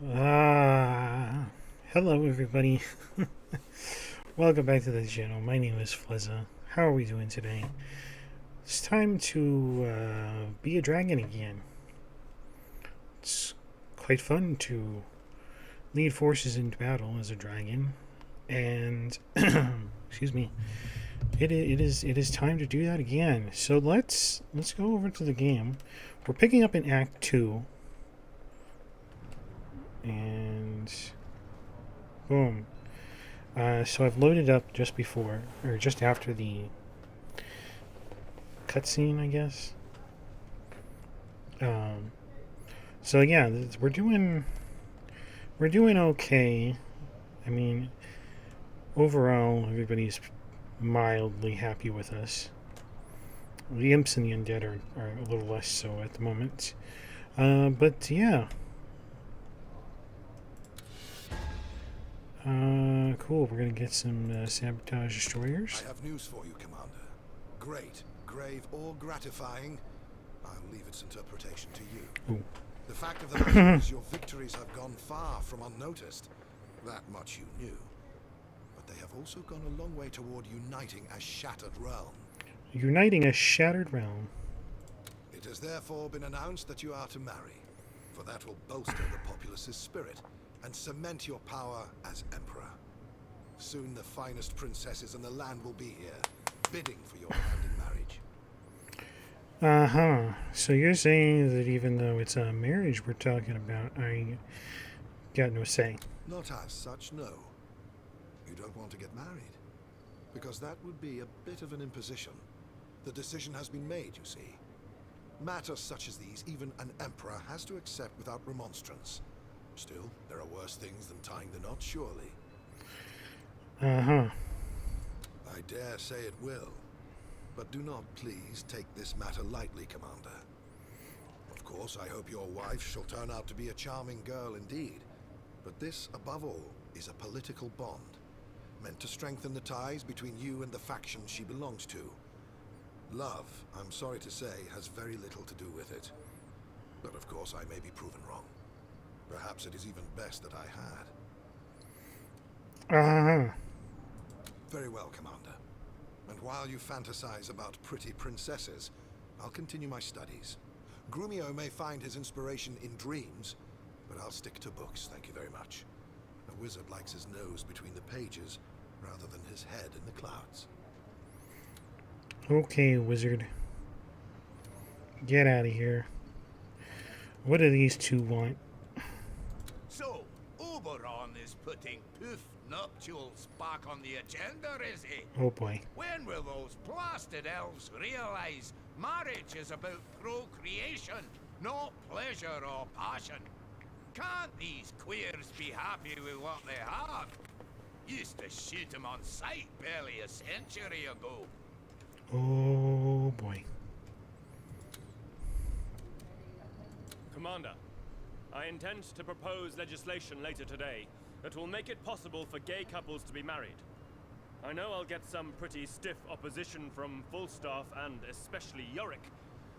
Hello everybody. Welcome back to the channel. My name is Flezza. How are we doing today? It's time to be a dragon again. It's quite fun to lead forces into battle as a dragon, and excuse me. It is time to do that again. So let's go over to the game. We're picking up in Act 2. And boom. So I've loaded up just before, or just after the cutscene, I guess. So yeah, we're doing okay. I mean, overall, everybody's mildly happy with us. The imps and the undead are a little less so at the moment. But yeah. Cool. We're gonna get some sabotage destroyers. I have news for you, Commander. Great, grave, or gratifying. I'll leave its interpretation to you. Ooh. The fact of the matter is your victories have gone far from unnoticed. That much you knew. But they have also gone a long way toward uniting a shattered realm. Uniting a shattered realm. It has therefore been announced that you are to marry, for that will bolster the populace's spirit and cement your power as emperor. Soon the finest princesses in the land will be here, bidding for your hand in marriage. So you're saying that even though it's a marriage we're talking about, I got no say. Not as such, no. You don't want to get married, because that would be a bit of an imposition. The decision has been made, you see. Matters such as these, even an emperor has to accept without remonstrance. Still, there are worse things than tying the knot, surely. I dare say it will. But do not please take this matter lightly, Commander. Of course, I hope your wife shall turn out to be a charming girl indeed. But this, above all, is a political bond, meant to strengthen the ties between you and the faction she belongs to. Love, I'm sorry to say, has very little to do with it. But of course, I may be proven wrong. Perhaps it is even best that I had. Very well, Commander. And while you fantasize about pretty princesses, I'll continue my studies. Grumio may find his inspiration in dreams, but I'll stick to books, thank you very much. A wizard likes his nose between the pages, rather than his head in the clouds. Okay, wizard. Get out of here. What do these two want? So, Oberon is putting poof nuptials back on the agenda, is he? Oh boy. When will those blasted elves realize marriage is about procreation, not pleasure or passion? Can't these queers be happy with what they have? Used to shoot them on sight barely a century ago. Oh boy. Commander, I intend to propose legislation later today that will make it possible for gay couples to be married. I know I'll get some pretty stiff opposition from Falstaff and especially Yorick,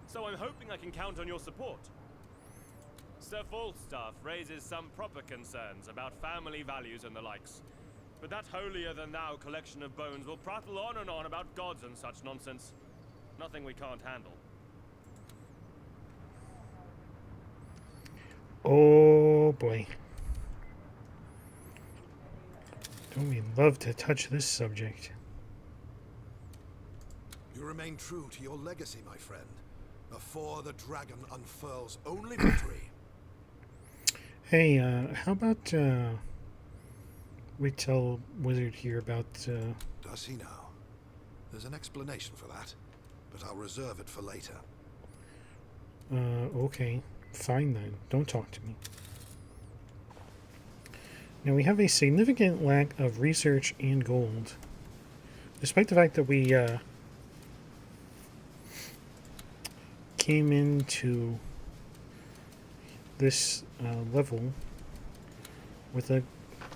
so I'm hoping I can count on your support. Sir Falstaff raises some proper concerns about family values and the likes, but that holier-than-thou collection of bones will prattle on and on about gods and such nonsense. Nothing we can't handle. Oh boy. Don't we love to touch this subject? You remain true to your legacy, my friend. Before the dragon unfurls only victory. Hey, how about we tell Wizard here about Does he now? There's an explanation for that, but I'll reserve it for later. okay. Fine then. Don't talk to me. Now we have a significant lack of research and gold. Despite the fact that we came into this level with a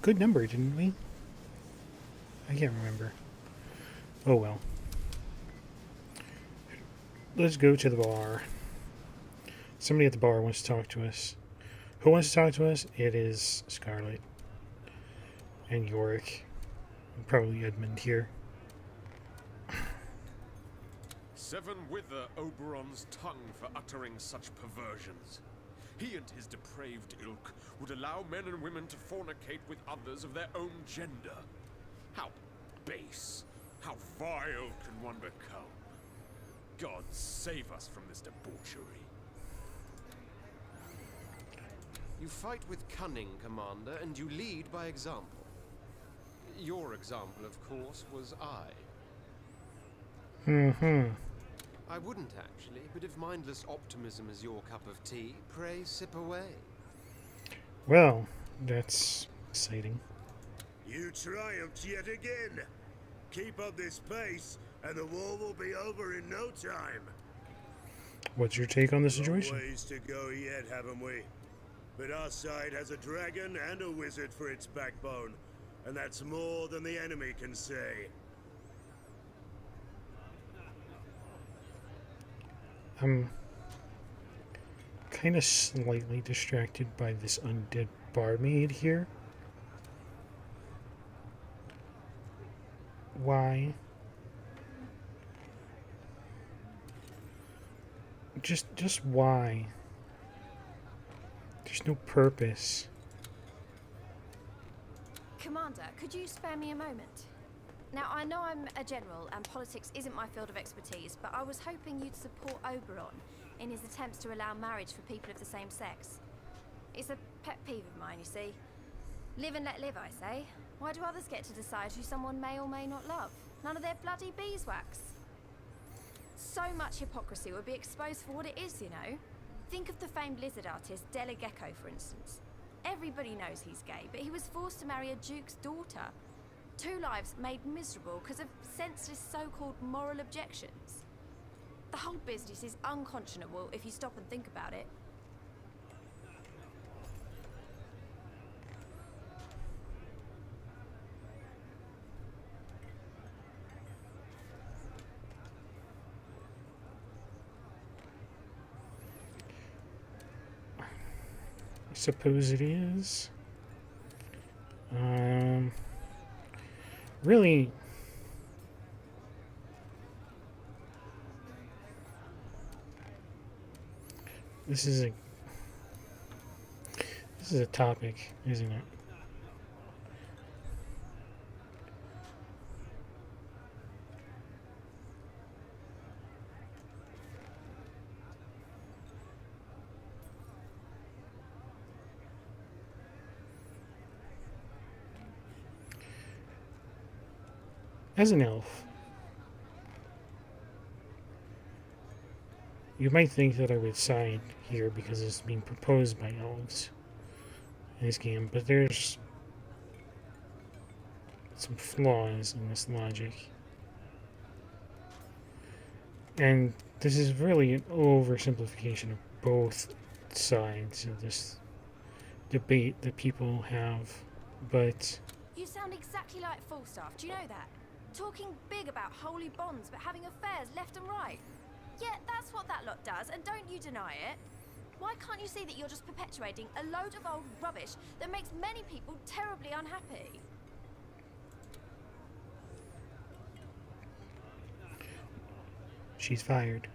good number, didn't we? I can't remember. Oh well. Let's go to the bar. Somebody at the bar wants to talk to us. Who wants to talk to us? It is Scarlet and Yorick, and probably Edmund here. Seven wither Oberon's tongue for uttering such perversions. He and his depraved ilk would allow men and women to fornicate with others of their own gender. How base, how vile can one become? God save us from this debauchery. You fight with cunning, Commander, and you lead by example. Your example, of course, was I. I wouldn't, actually, but if mindless optimism is your cup of tea, pray sip away. Well, that's exciting. You triumphed yet again. Keep up this pace, and the war will be over in no time. What's your take on the situation? Long ways to go yet, haven't we? But our side has a dragon and a wizard for its backbone, and that's more than the enemy can say. I'm kind of slightly distracted by this undead barmaid here. Why? Just why? There's no purpose. Commander, could you spare me a moment? Now, I know I'm a general and politics isn't my field of expertise, but I was hoping you'd support Oberon in his attempts to allow marriage for people of the same sex. It's a pet peeve of mine, you see. Live and let live, I say. Why do others get to decide who someone may or may not love? None of their bloody beeswax. So much hypocrisy would be exposed for what it is, you know. Think of the famed lizard artist Della Gecko, for instance. Everybody knows he's gay, but he was forced to marry a duke's daughter. 2 lives made miserable because of senseless so-called moral objections. The whole business is unconscionable if you stop and think about it. I suppose it is. Really, this is a topic, isn't it? As an elf, you might think that I would side here because it's being proposed by elves in this game, but there's some flaws in this logic. And this is really an oversimplification of both sides of this debate that people have, but... You sound exactly like Falstaff, do you know that? Talking big about holy bonds, but having affairs left and right. Yeah, that's what that lot does, and don't you deny it. Why can't you see that you're just perpetuating a load of old rubbish that makes many people terribly unhappy? She's fired.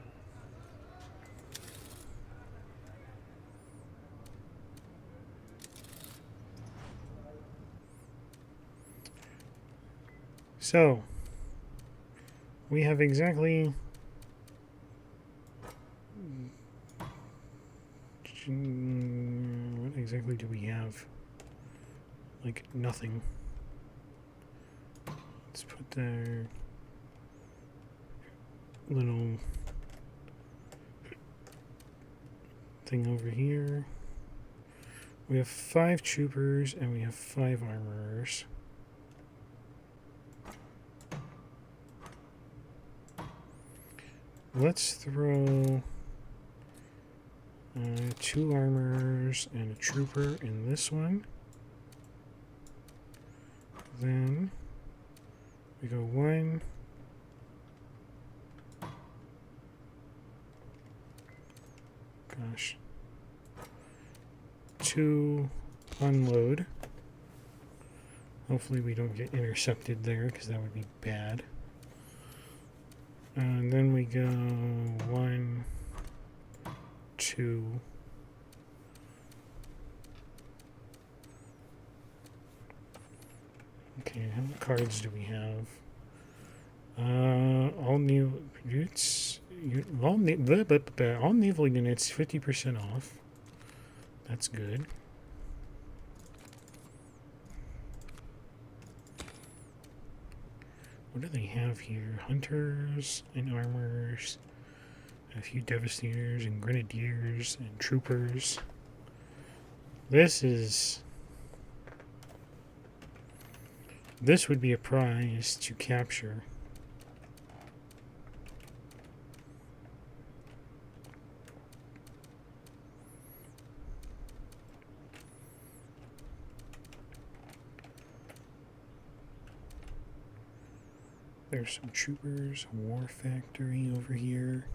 So, we have exactly... What exactly do we have? Like, nothing. Let's put the little thing over here. We have 5 troopers and we have 5 armorers. Let's throw 2 armorers and a trooper in this one. Then we go 1. Gosh. to unload. Hopefully we don't get intercepted there, because that would be bad. And then we go 1, 2. Okay, how many cards do we have? All new units, all naval units 50% off. That's good. What do they have here? Hunters and armors, a few devastators and grenadiers and troopers. This would be a prize to capture. There's some troopers, war factory over here.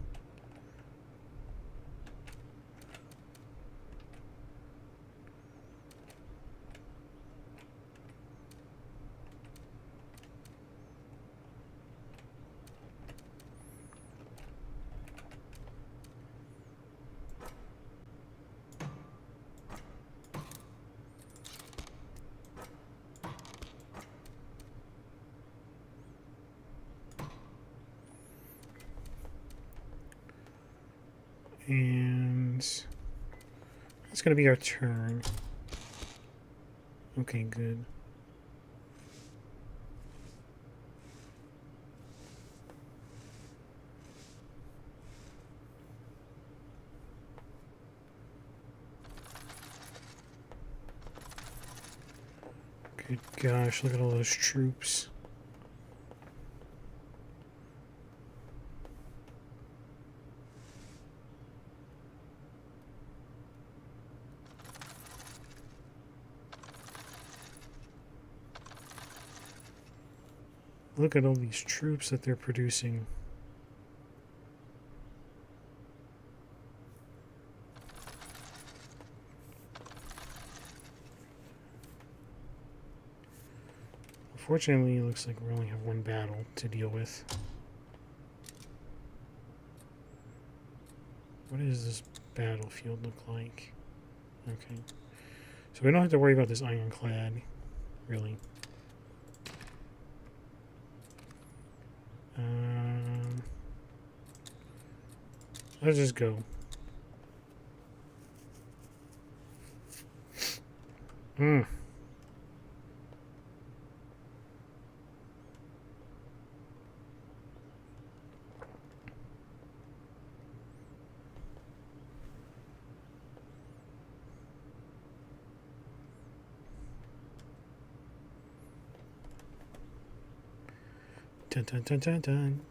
And it's going to be our turn. Okay, good. Good gosh, look at all those troops. Look at all these troops that they're producing. Unfortunately, it looks like we only have one battle to deal with. What does this battlefield look like? Okay. So we don't have to worry about this ironclad, really. Let's just go. Dun dun dun dun dun.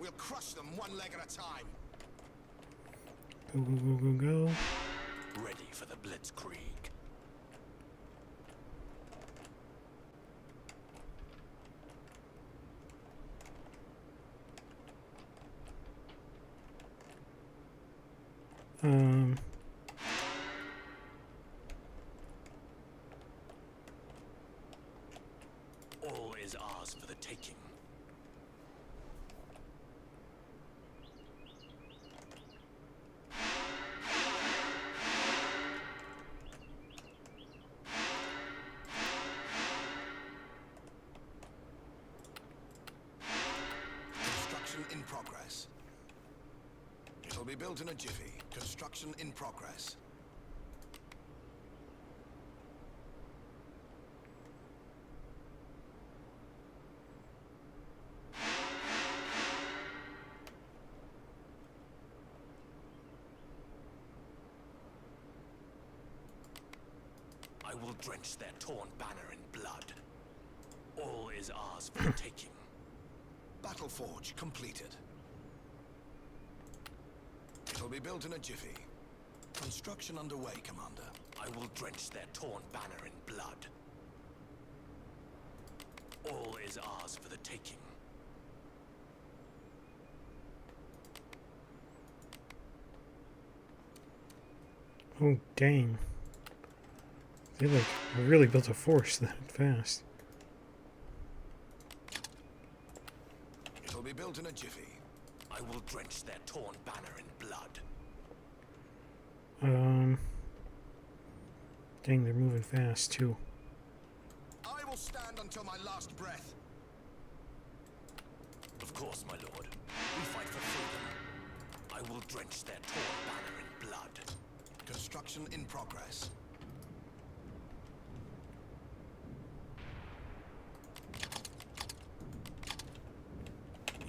We'll crush them one leg at a time. Go, go, go, go, go. Ready for the blitzkrieg. All is ours for the taking. Construction in progress. It'll be built in a jiffy. Construction in progress. I will drench their torn banner in blood. All is ours for the taking. Battle forge completed. It'll be built in a jiffy. Construction underway, Commander. I will drench their torn banner in blood. All is ours for the taking. Oh, dang. They like really built a force that fast. It'll be built in a jiffy. I will drench their torn banner in blood. Dang, they're moving fast too. I will stand until my last breath. Of course, my lord. We fight for freedom. I will drench their torn banner in blood. Construction in progress.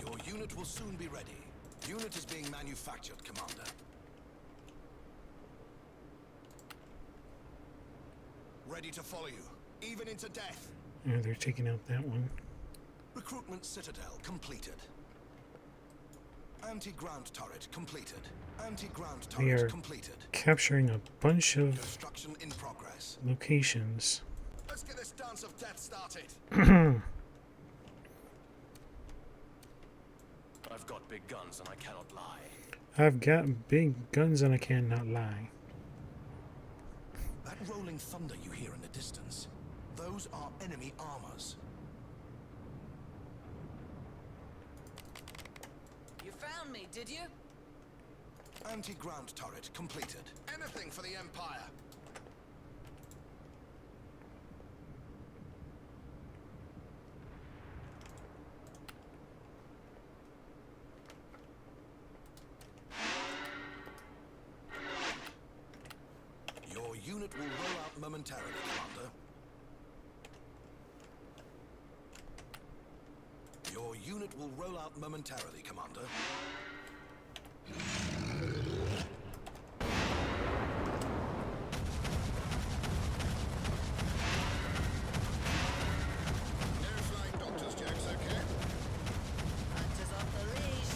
Your unit will soon be ready. Unit is being manufactured, Commander. Ready to follow you, even into death. Yeah, they're taking out that one. Recruitment Citadel completed. Anti-ground turret completed. Anti-ground We are turret completed. capturing a bunch of Construction in progress. locations. Let's get this dance of death started. I've got big guns and I cannot lie. I've got big guns and I cannot lie. That rolling thunder you hear in the distance, those are enemy armors. You found me, did you? Anti-ground turret completed. Anything for the Empire. Your unit will roll out momentarily, Commander. Your unit will roll out momentarily, Commander. No flying doctor's jokes, okay? Hunters off the leash.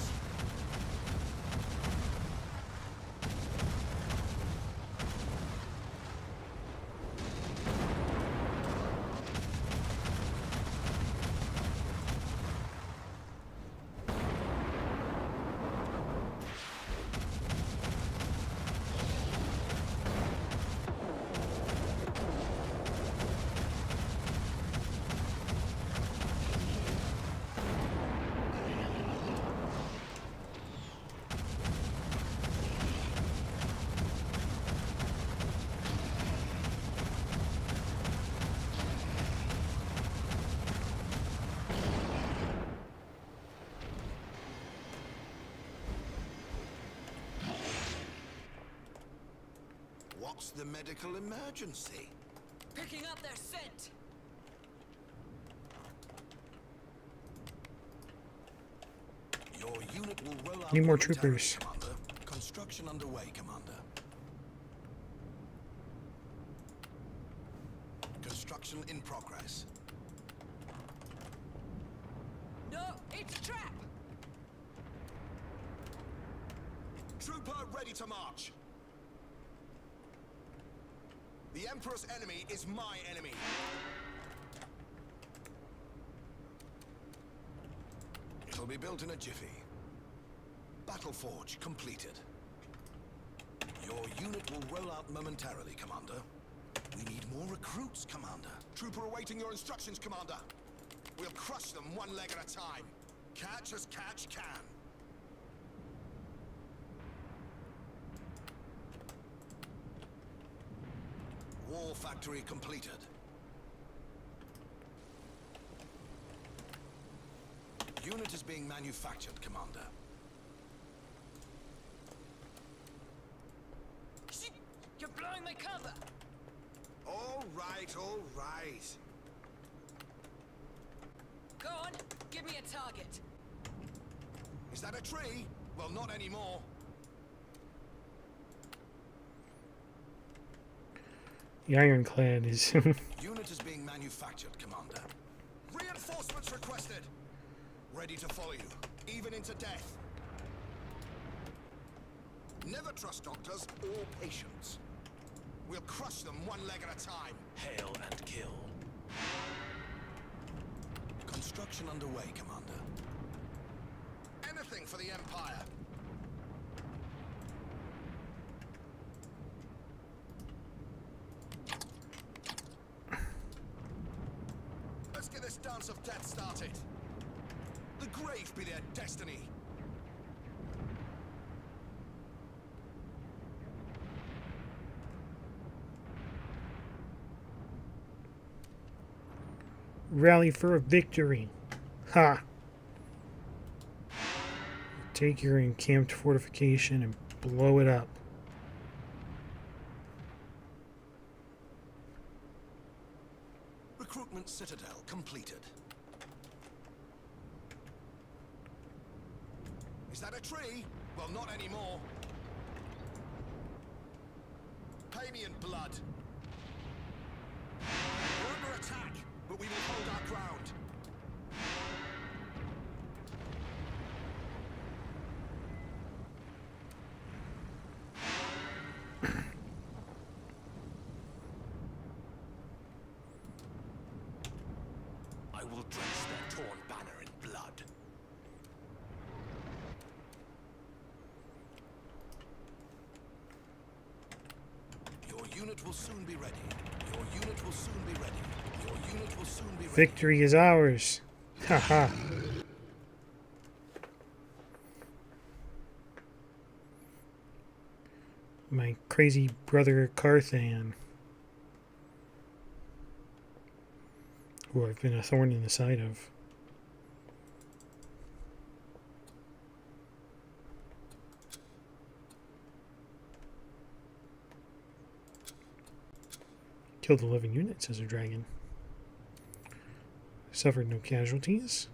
What's the medical emergency? Picking up their scent. Your unit will roll out Need more momentarily, troopers. Commander. Construction underway, Commander. Construction in progress. No, it's a trap. Trooper ready to march. The Emperor's enemy is my enemy. It'll be built in a jiffy. Battle forge completed. Your unit will roll out momentarily, Commander. We need more recruits, Commander. Trooper awaiting your instructions, Commander. We'll crush them one leg at a time. Catch as catch can. War factory completed. Unit is being manufactured, Commander. Shit! You're blowing my cover. All right, all right. Go on, give me a target. Is that a tree? Well, not anymore. The ironclad is. Unit is being manufactured, Commander. Reinforcements requested. Ready to follow you, even into death. Never trust doctors or patients. We'll crush them one leg at a time. Hail and kill. Construction underway, Commander. Anything for the Empire. Let's get this dance of death started. The grave be their destiny. Rally for a victory. Ha! Take your encamped fortification and blow it up. Recruitment citadel completed. Is that a tree? Well, not anymore. Pay me in blood. We're under attack, but we will hold our ground. I will drench their torn banner in blood. Your unit will soon be ready. Your unit will soon be ready. Your unit will soon be ready. Victory is ours. Haha. My crazy brother Carthan, who I've been a thorn in the side of. Killed 11 units as a dragon. Suffered no casualties.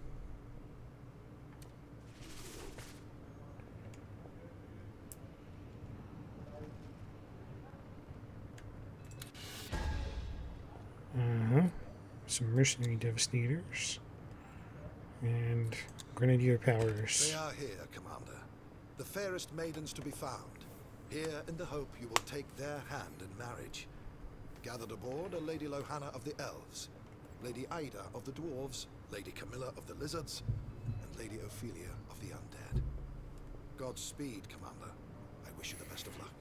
Some mercenary devastators. And grenadier powers. They are here, Commander. The fairest maidens to be found. Here in the hope you will take their hand in marriage. Gathered aboard are Lady Lohanna of the Elves, Lady Ida of the Dwarves, Lady Camilla of the Lizards, and Lady Ophelia of the Undead. Godspeed, Commander. I wish you the best of luck.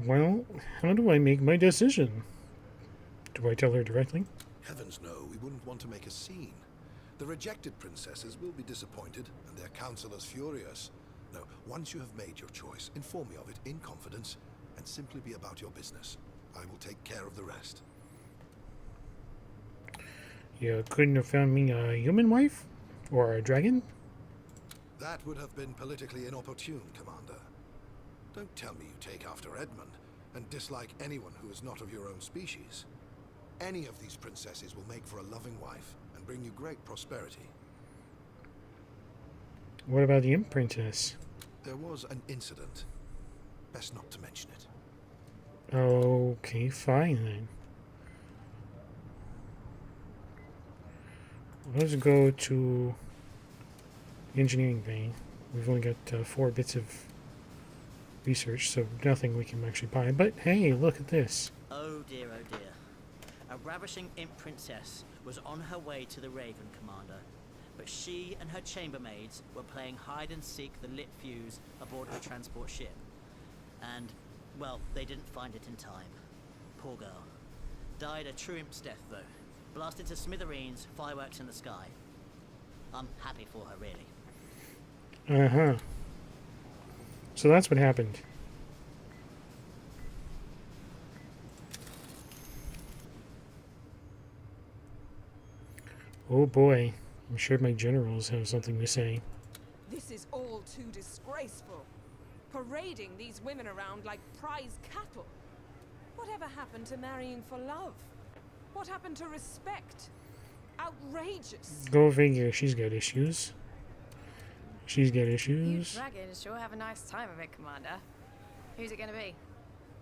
Well, how do I make my decision? Do I tell her directly? Heavens no, we wouldn't want to make a scene. The rejected princesses will be disappointed, and their counselors furious. No, once you have made your choice, inform me of it in confidence, and simply be about your business. I will take care of the rest. You couldn't have found me a human wife? Or a dragon? That would have been politically inopportune, Commander. Don't tell me you take after Edmund, and dislike anyone who is not of your own species. Any of these princesses will make for a loving wife, and bring you great prosperity. What about the Imp Princess? There was an incident. Best not to mention it. Okay, fine then. Let's go to engineering vein. We've only got 4 bits of research, so nothing we can actually buy. But hey, look at this. Oh dear, oh dear. A ravishing imp princess was on her way to the Raven, Commander, but she and her chambermaids were playing hide-and-seek the lit fuse aboard her transport ship. And, well, they didn't find it in time. Poor girl. Died a true imp's death, though. Blasted to smithereens, fireworks in the sky. I'm happy for her, really. Uh-huh. So that's what happened. Oh boy, I'm sure my generals have something to say. This is all too disgraceful. Parading these women around like prize cattle. Whatever happened to marrying for love? What happened to respect? Outrageous. Go figure, she's got issues. She's got You issues. dragons sure have a nice time of it, Commander. Who's it gonna be?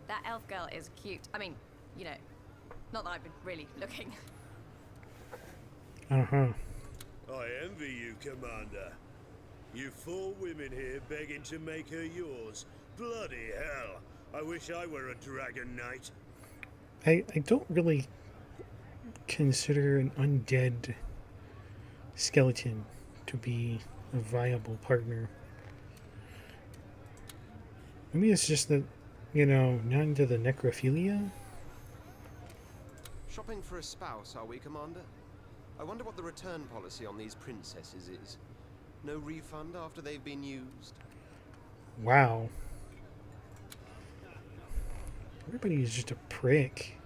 That elf girl is cute. I mean, you know, not that I've been really looking. Uh-huh. I envy you, Commander. You 4 women here begging to make her yours. Bloody hell. I wish I were a Dragon Knight. I don't really consider an undead skeleton to be a viable partner. Maybe it's just that, you know, not into the necrophilia? Shopping for a spouse, are we, Commander? I wonder what the return policy on these princesses is. No refund after they've been used? Wow. Everybody is just a prick.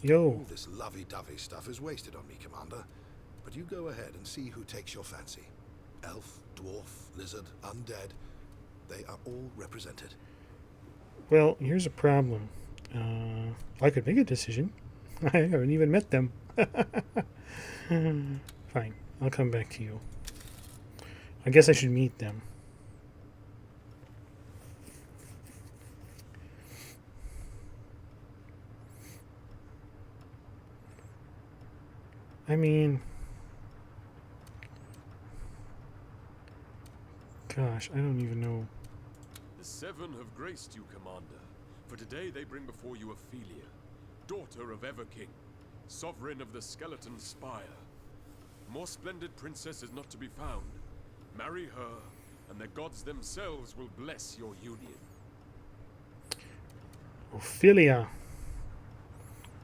Yo. All this lovey-dovey stuff is wasted on me, Commander. But you go ahead and see who takes your fancy. Elf, dwarf, lizard, undead. They are all represented. Well, here's a problem. I could make a decision. I haven't even met them. Fine, I'll come back to you. I guess I should meet them. I mean, gosh, I don't even know. The 7 have graced you, Commander. For today they bring before you Ophelia, daughter of Everking, sovereign of the Skeleton Spire. More splendid princess is not to be found. Marry her, and the gods themselves will bless your union. Ophelia.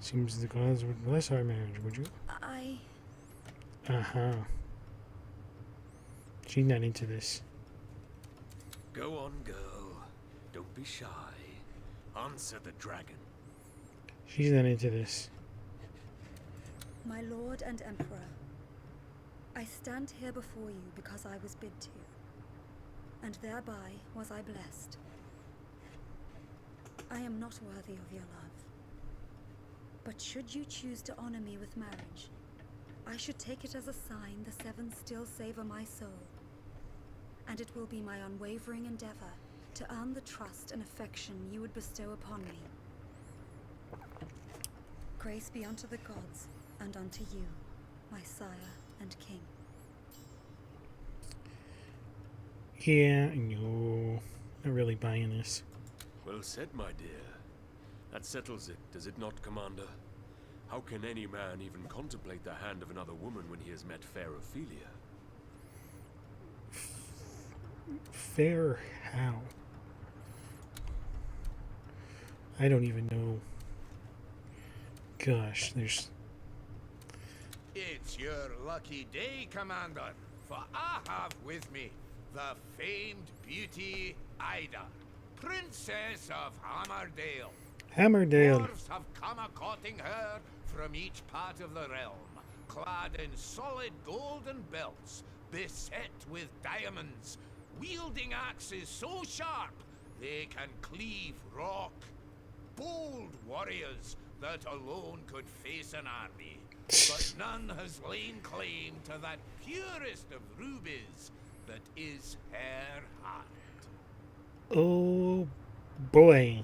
Seems the gods would bless our marriage, would you? Uh-huh. She's not into this. Go on, girl. Don't be shy. Answer the dragon. She's not into this. My lord and emperor, I stand here before you because I was bid to, and thereby was I blessed. I am not worthy of your love, but should you choose to honor me with marriage, I should take it as a sign the 7 still savor my soul, and it will be my unwavering endeavor to earn the trust and affection you would bestow upon me. Grace be unto the gods, and unto you, my sire and king. Yeah, no. Not really buying this. Well said, my dear. That settles it, does it not, Commander? How can any man even contemplate the hand of another woman when he has met fair Ophelia? Fair how? I don't even know. Gosh, there's... It's your lucky day, Commander, for I have with me the famed beauty Ida, Princess of Hammerdale. Hammerdale. Dwarves have come a-courting her from each part of the realm, clad in solid golden belts, beset with diamonds, wielding axes so sharp they can cleave rock. Bold warriors that alone could face an army, but none has laid claim to that purest of rubies that is her heart. Oh boy.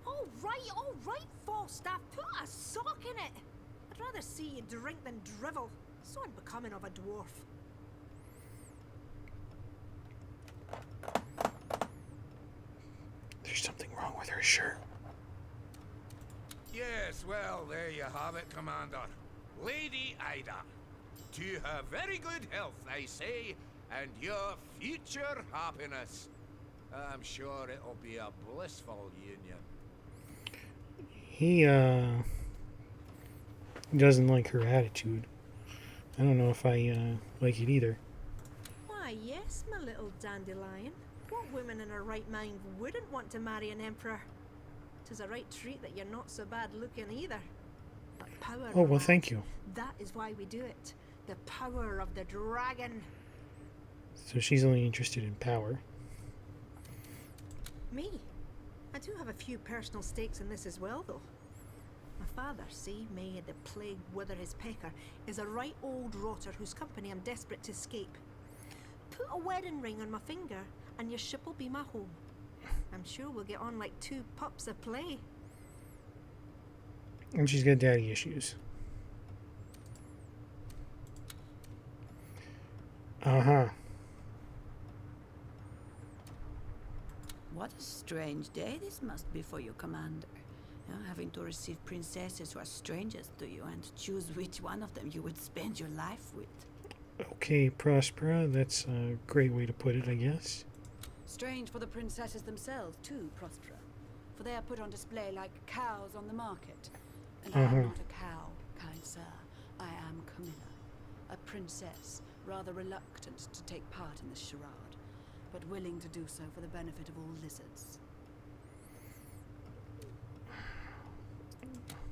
All right, Falstaff, put a sock in it. I'd rather see you drink than drivel. So unbecoming of a dwarf. There's something wrong with her shirt. Yes, well, there you have it, Commander. Lady Ida. To her very good health, I say, and your future happiness. I'm sure it'll be a blissful union. He doesn't like her attitude. I don't know if I like it either. Why, yes, my little dandelion. What woman in her right mind wouldn't want to marry an emperor? 'Tis a right treat that you're not so bad looking either. But power, Oh, well, lad, thank you. That is why we do it. The power of the dragon. So she's only interested in power. Me? I do have a few personal stakes in this as well, though. My father, see, may the plague wither his pecker, is a right old rotter whose company I'm desperate to escape. Put a a wedding ring on my finger, and your ship will be my home. I'm sure we'll get on like two pups a play. And she's got daddy issues. Uh-huh. What a strange day this must be for you, Commander. You know, having to receive princesses who are strangers to you and choose which one of them you would spend your life with. Okay, Prospera, that's a great way to put it, I guess. Strange for the princesses themselves, too, Prospera. For they are put on display like cows on the market. And I am not a cow, kind sir. I am Camilla, a princess, rather reluctant to take part in this charade, but willing to do so for the benefit of all lizards.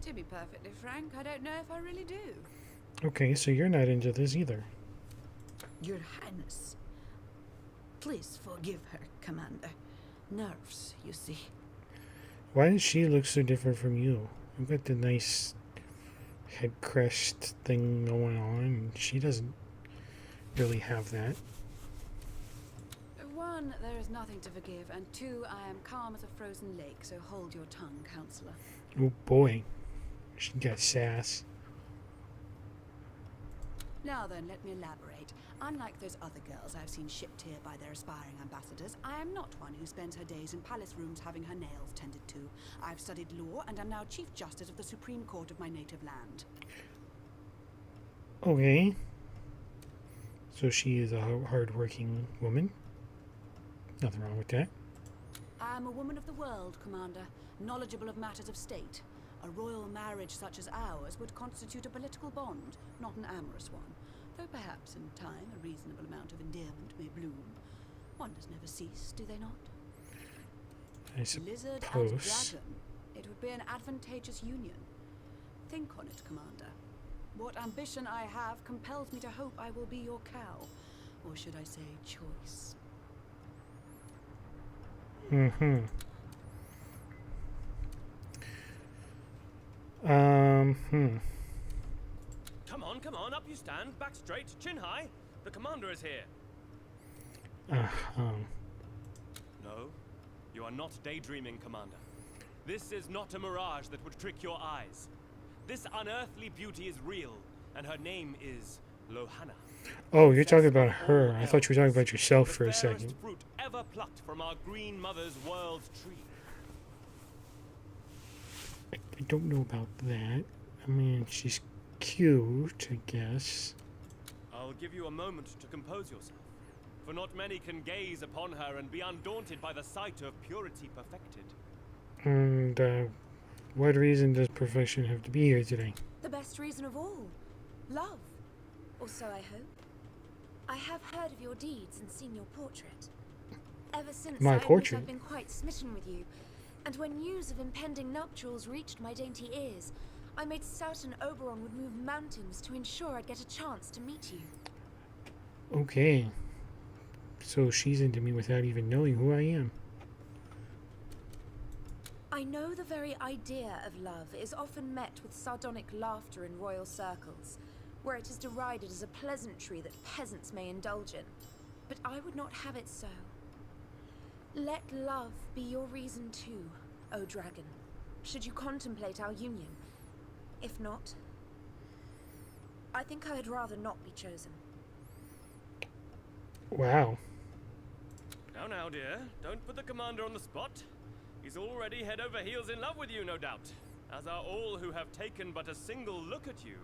To be perfectly frank, I don't know if I really do. Okay, so you're not into this either. Your Highness, please forgive her, Commander. Nerves, you see. Why does she look so different from you? You've got the nice head crest thing going on, and she doesn't really have that. One, there is nothing to forgive, and two, I am calm as a frozen lake, so hold your tongue, Counselor. Oh boy, she got sass. Now then, let me elaborate. Unlike those other girls I've seen shipped here by their aspiring ambassadors, I am not one who spends her days in palace rooms having her nails tended to. I've studied law and am now Chief Justice of the Supreme Court of my native land. Okay. So she is a hard-working woman. Nothing wrong with that. I am a woman of the world, Commander, knowledgeable of matters of state. A royal marriage such as ours would constitute a political bond, not an amorous one. Though perhaps in time a reasonable amount of endearment may bloom. Wonders never cease, do they not? I suppose. Lizard and dragon. It would be an advantageous union. Think on it, Commander. What ambition I have compels me to hope I will be your cow. Or should I say choice? Mm-hmm. Come on, up you stand, back straight, chin high. The commander is here. No, you are not daydreaming, Commander. This is not a mirage that would trick your eyes. This unearthly beauty is real, and her name is Lohana. Oh, you're talking about her. I thought you were talking about yourself for a second. The fruit ever plucked from our green mother's world tree. I don't know about that. I mean, she's cute, I guess. I'll give you a moment to compose yourself, for not many can gaze upon her and be undaunted by the sight of purity perfected. And, what reason does perfection have to be here today? The best reason of all. Love. Or so I hope. I have heard of your deeds and seen your portrait. Ever since My I portrait? I've been quite smitten with you. And when news of impending nuptials reached my dainty ears, I made certain Oberon would move mountains to ensure I'd get a chance to meet you. Okay. So she's into me without even knowing who I am. I know the very idea of love is often met with sardonic laughter in royal circles, where it is derided as a pleasantry that peasants may indulge in. But I would not have it so. Let love be your reason too, O dragon, should you contemplate our union. If not, I think I'd rather not be chosen. Wow. Now, dear, don't put the commander on the spot. He's already head over heels in love with you, no doubt, as are all who have taken but a single look at you.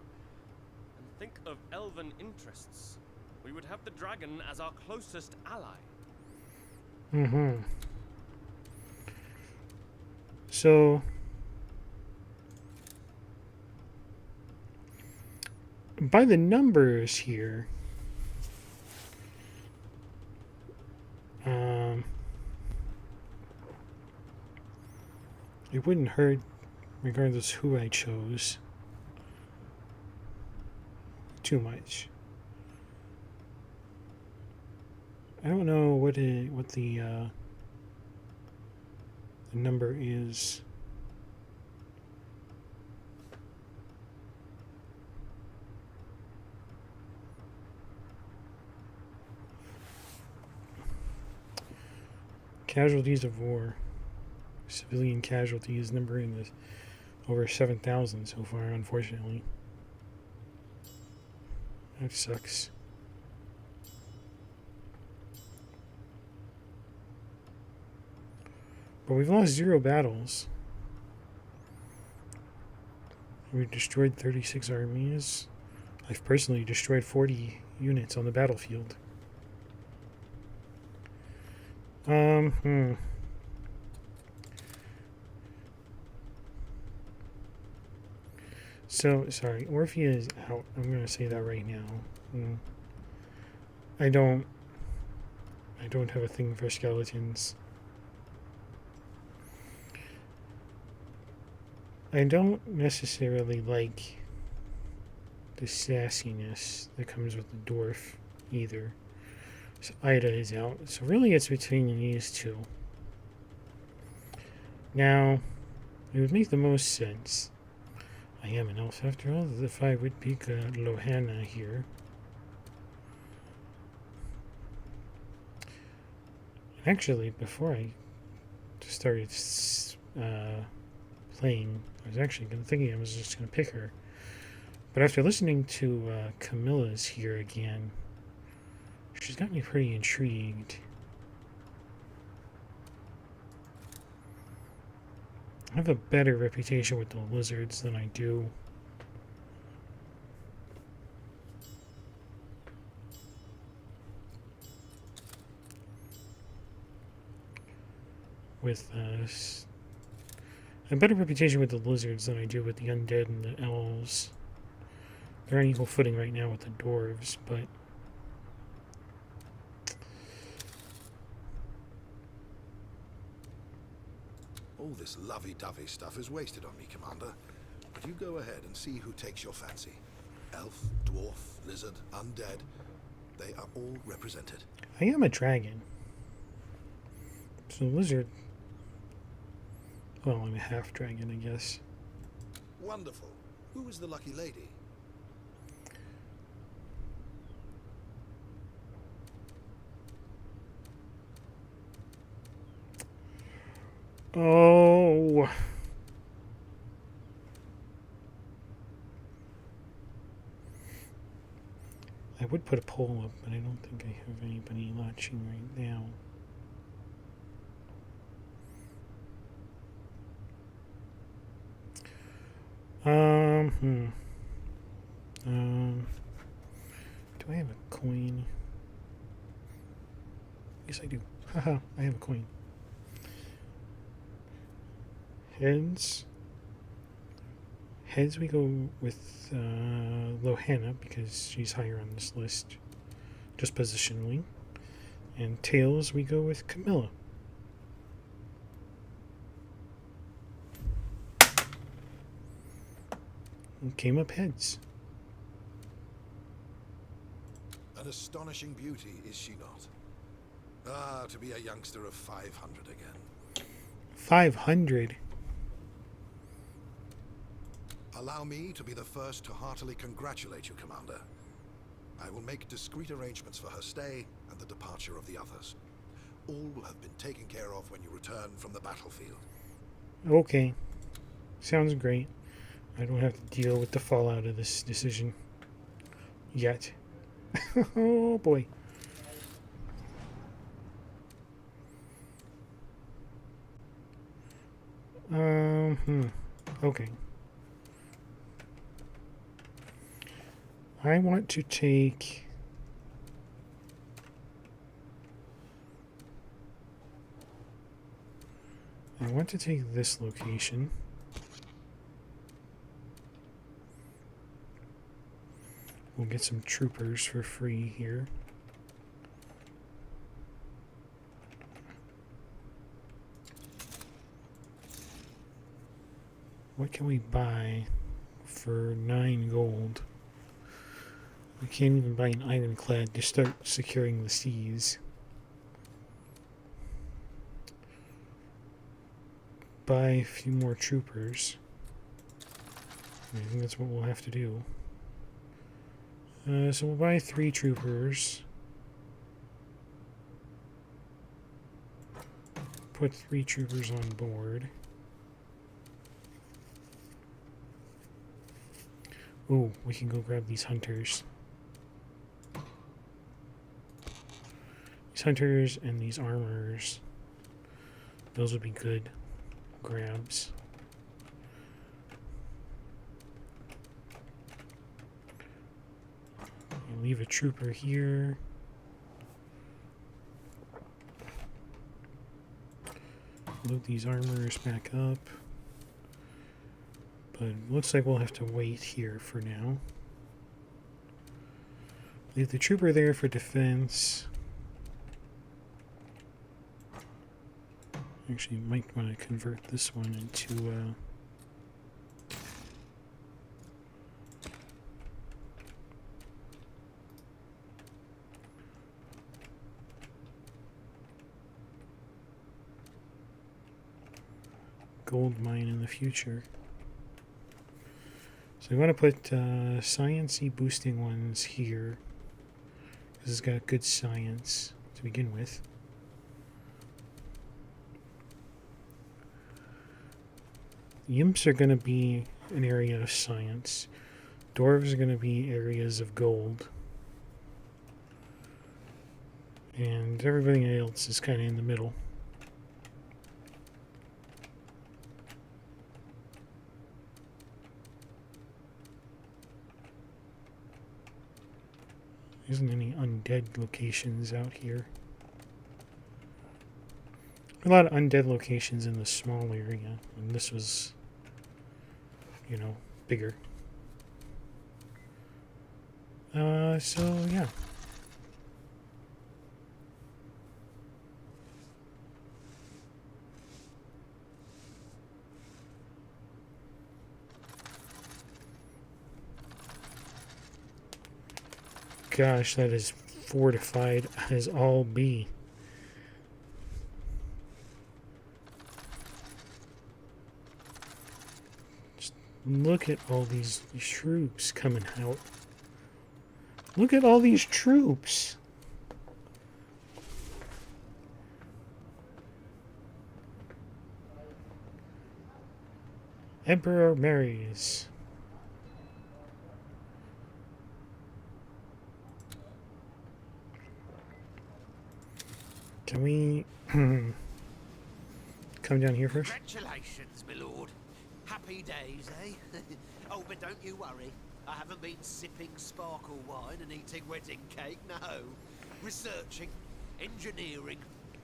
And think of elven interests. We would have the dragon as our closest ally. Mm-hmm. So, by the numbers here, it wouldn't hurt regardless who I chose too much. I don't know what the number is. Casualties of war. Civilian casualties numbering this over 7,000 so far, unfortunately. That sucks. But we've lost 0 battles. We've destroyed 36 armies. I've personally destroyed 40 units on the battlefield. So, sorry, Orphea is out. I'm going to say that right now. I don't have a thing for skeletons. I don't necessarily like the sassiness that comes with the dwarf either. So Ida is out. So really it's between these two. Now, it would make the most sense. I am an elf after all, if I would pick Lohanna here. Actually, before I started playing, I was actually thinking I was just going to pick her. But after listening to Camilla's here again, she's got me pretty intrigued. I have a better reputation with the lizards than I do with a better reputation with the lizards than I do with the undead and the elves. They're on equal footing right now with the dwarves, but all this lovey-dovey stuff is wasted on me, Commander. But you go ahead and see who takes your fancy. Elf, dwarf, lizard, undead. They are all represented. I am a dragon. So lizard. Well, I'm a half dragon, I guess. Wonderful. Who is the lucky lady? Oh. I would put a poll up, but I don't think I have anybody watching right now. Do I have a coin? Yes, I do. Haha, I have a coin. Heads. Heads we go with Lohanna because she's higher on this list, just positionally. And tails we go with Camilla. Came up heads. An astonishing beauty, is she not? Ah, to be a youngster of 500 again. 500? Allow me to be the first to heartily congratulate you, Commander. I will make discreet arrangements for her stay and the departure of the others. All will have been taken care of when you return from the battlefield. Okay. Sounds great. I don't have to deal with the fallout of this decision. Yet. Oh boy. Okay. I want to take... this location. We'll get some troopers for free here. What can we buy for 9 gold? We can't even buy an ironclad to start securing the seas. Buy a few more troopers. I think that's what we'll have to do. So we'll buy 3 troopers. put 3 troopers on board. Ooh, we can go grab these hunters. These hunters and these armors. Those would be good grabs. Leave a trooper here. Load these armors back up. But it looks like we'll have to wait here for now. Leave the trooper there for defense. Actually, might want to convert this one into gold mine in the future. So we want to put science-y boosting ones here. This has got good science to begin with. The imps are going to be an area of science. Dwarves are going to be areas of gold. And everything else is kind of in the middle. There isn't any undead locations out here. A lot of undead locations in the small area, and this was, you know, bigger. So yeah. Gosh, that is fortified as all be. Just look at all these troops coming out. Look at all these troops. Emperor marries. Can we come down here first? Congratulations, my lord. Happy days, eh? Oh, but don't you worry. I haven't been sipping sparkle wine and eating wedding cake, no. Researching, engineering,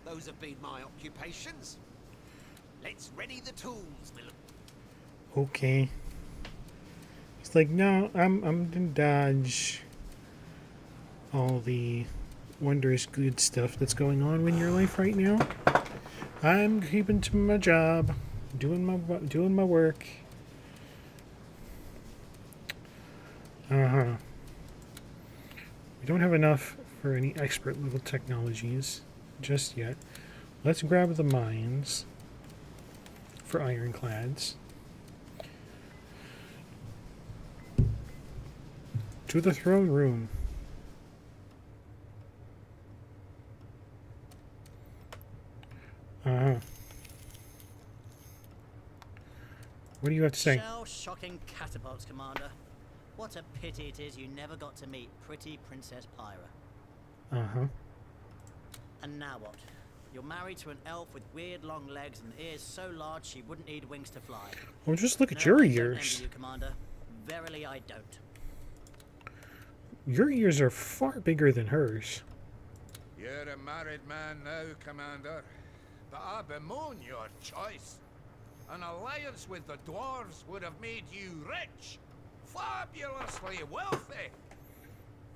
those have been my occupations. Let's ready the tools, my lord. Okay. He's like, no, I'm gonna dodge all the wondrous good stuff that's going on in your life right now. I'm keeping to my job, doing my work. We don't have enough for any expert level technologies just yet. Let's grab the mines for ironclads. To the throne room. What do you have to say? Shell-shocking catapults, Commander. What a pity it is you never got to meet pretty Princess Pyra. And now what? You're married to an elf with weird long legs and ears so large she wouldn't need wings to fly. Well, just look at No, your I don't ears. envy you, Commander. Verily, I don't. Your ears are far bigger than hers. You're a married man now, Commander, but I bemoan your choice. An alliance with the dwarves would have made you rich, fabulously wealthy.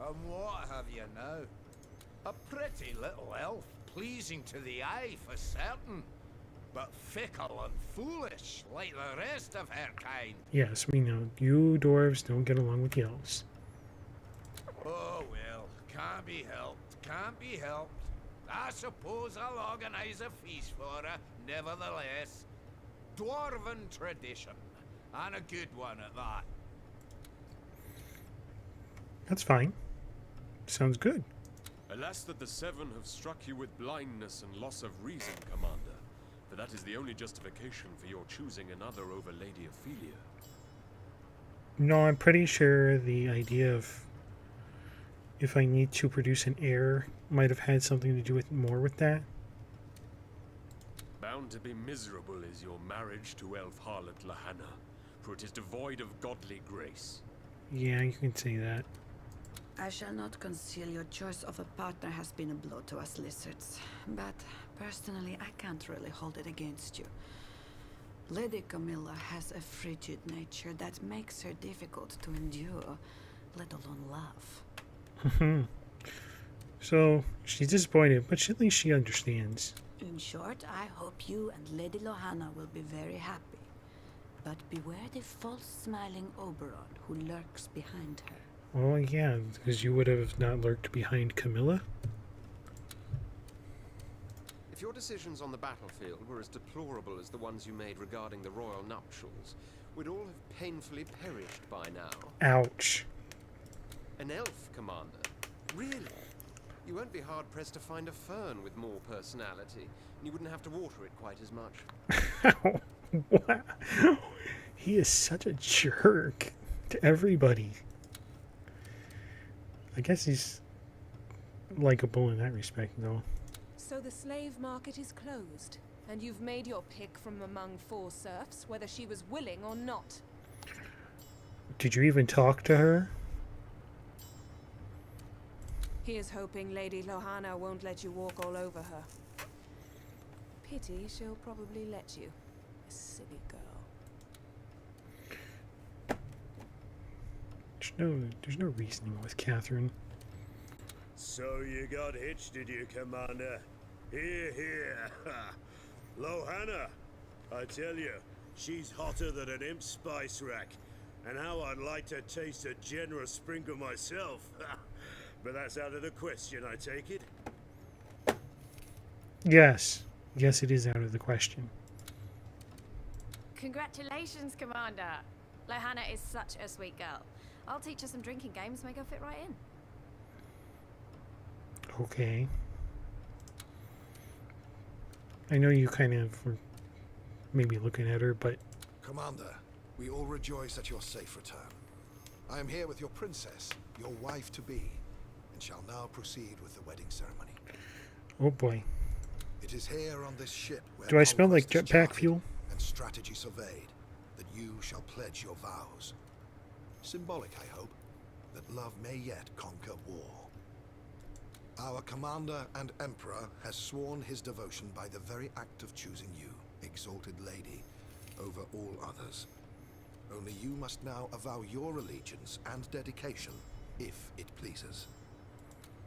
And what have you now? A pretty little elf, pleasing to the eye for certain, but fickle and foolish like the rest of her kind. Yes, we know. You dwarves don't get along with the elves. Oh well, can't be helped, can't be helped. I suppose I'll organize a feast for her, nevertheless. Dwarven tradition, and a good one at that. That's fine. Sounds good. Alas that the Seven have struck you with blindness and loss of reason, Commander. but that is the only justification for your choosing another over Lady Ophelia. No, I'm pretty sure the idea of if I need to produce an heir might have had something to do with that. Bound to be miserable is your marriage to elf harlot Lahanna, for it is devoid of godly grace. Yeah, you can say that. I shall not conceal your choice of a partner has been a blow to us lizards, but personally I can't really hold it against you. Lady Camilla has a frigid nature that makes her difficult to endure, let alone love. So, she's disappointed, but at least she understands. In short, I hope you and Lady Lohanna will be very happy. But beware the false smiling Oberon who lurks behind her. Well, yeah, because you would have not lurked behind Camilla. If your decisions on the battlefield were as deplorable as the ones you made regarding the royal nuptials, we'd all have painfully perished by now. Ouch. An elf, Commander? Really? You won't be hard-pressed to find a fern with more personality, and you wouldn't have to water it quite as much. Wow. He is such a jerk to everybody. I guess he's likable in that respect, though. So the slave market is closed, and you've made your pick from among 4 serfs, whether she was willing or not. Did you even talk to her? He is hoping Lady Lohanna won't let you walk all over her. Pity she'll probably let you. A silly girl. There's no reasoning with Catherine. So you got hitched, did you, Commander? Here, here. Lohanna, I tell you, she's hotter than an imp spice rack. And how I'd like to taste a generous sprinkle myself. But that's out of the question, I take it? Yes. Yes, it is out of the question. Congratulations, Commander. Lohanna is such a sweet girl. I'll teach her some drinking games, make her fit right in. Okay. I know you kind of were maybe looking at her, but... Commander, we all rejoice at your safe return. I am here with your princess, your wife-to-be, and shall now proceed with the wedding ceremony. Oh boy. It is here on this ship where Do I smell like conquest is jetpack charted fuel? and strategy surveyed that you shall pledge your vows. Symbolic, I hope, that love may yet conquer war. Our commander and emperor has sworn his devotion by the very act of choosing you, exalted lady, over all others. Only you must now avow your allegiance and dedication, if it pleases.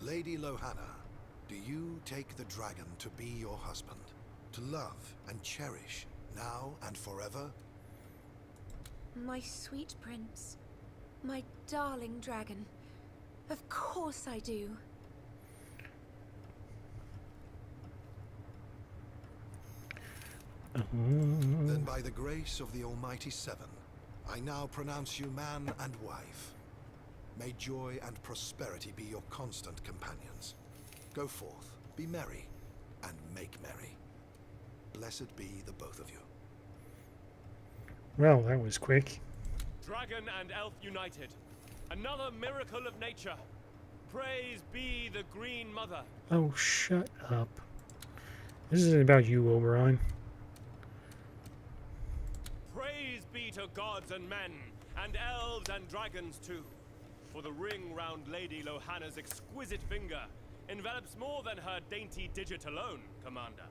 Lady Lohanna, do you take the dragon to be your husband, to love and cherish, now and forever? My sweet prince. My darling dragon. Of course I do. Then by the grace of the Almighty Seven, I now pronounce you man and wife. May joy and prosperity be your constant companions. Go forth, be merry, and make merry. Blessed be the both of you. Well, that was quick. Dragon and elf united. Another miracle of nature. Praise be the Green Mother. Oh, shut up. This isn't about you, Oberon. Praise be to gods and men, and elves and dragons too. For the ring round Lady Lohanna's exquisite finger envelops more than her dainty digit alone, Commander.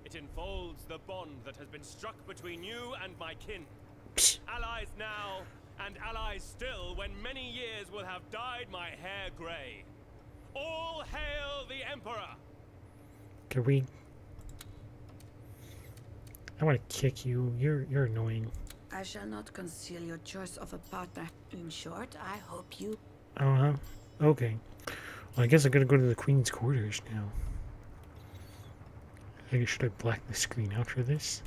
It enfolds the bond that has been struck between you and my kin. Allies now, and allies still, when many years will have dyed my hair grey. All hail the Emperor! Can we... I want to kick you. You're annoying. I shall not conceal your choice of a partner. In short, I hope you... Uh-huh. Okay. Well, I guess I gotta go to the Queen's quarters now. Should I black the screen out for this?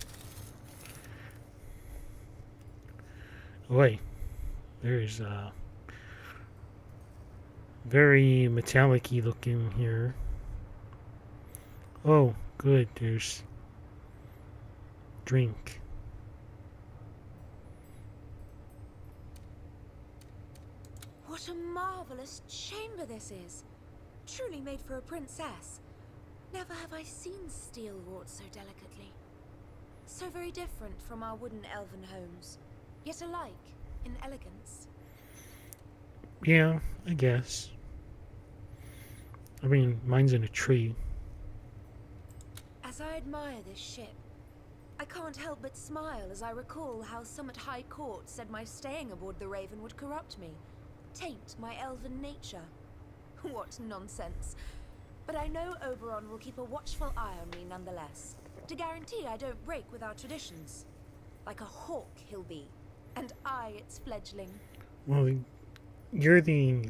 Oi. There's very metallic-y looking here. Oh, good. There's drink. What a marvelous chamber this is. Truly made for a princess. Never have I seen steel wrought so delicately. So very different from our wooden elven homes, yet alike in elegance. Yeah, I guess. I mean, mine's in a tree. As I admire this ship, I can't help but smile as I recall how some at High Court said my staying aboard the Raven would corrupt me, taint my elven nature. What nonsense. But I know Oberon will keep a watchful eye on me nonetheless, to guarantee I don't break with our traditions. Like a hawk he'll be, and I its fledgling. Well, you're the...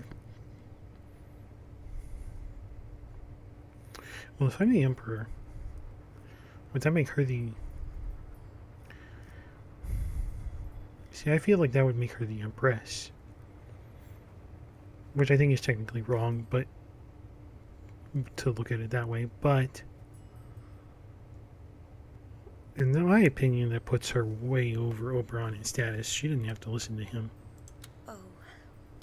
Well, if I'm the Emperor, would that make her the... See, I feel like that would make her the Empress. Which I think is technically wrong, but... to look at it that way, but... in my opinion, that puts her way over Oberon in status. She didn't have to listen to him. Oh,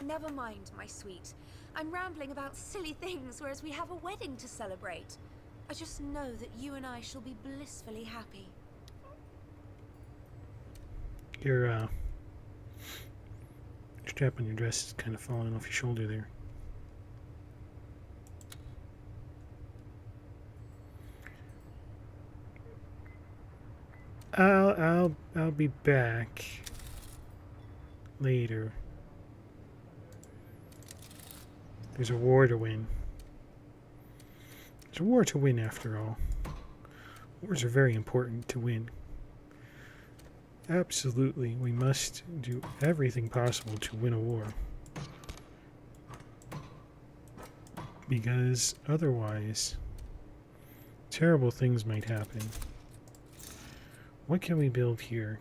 never mind, my sweet. I'm rambling about silly things, whereas we have a wedding to celebrate. I just know that you and I shall be blissfully happy. Your strap on your dress is kind of falling off your shoulder there. I'll be back later. There's a war to win. There's a war to win, after all. Wars are very important to win. Absolutely, we must do everything possible to win a war. Because otherwise, terrible things might happen. What can we build here?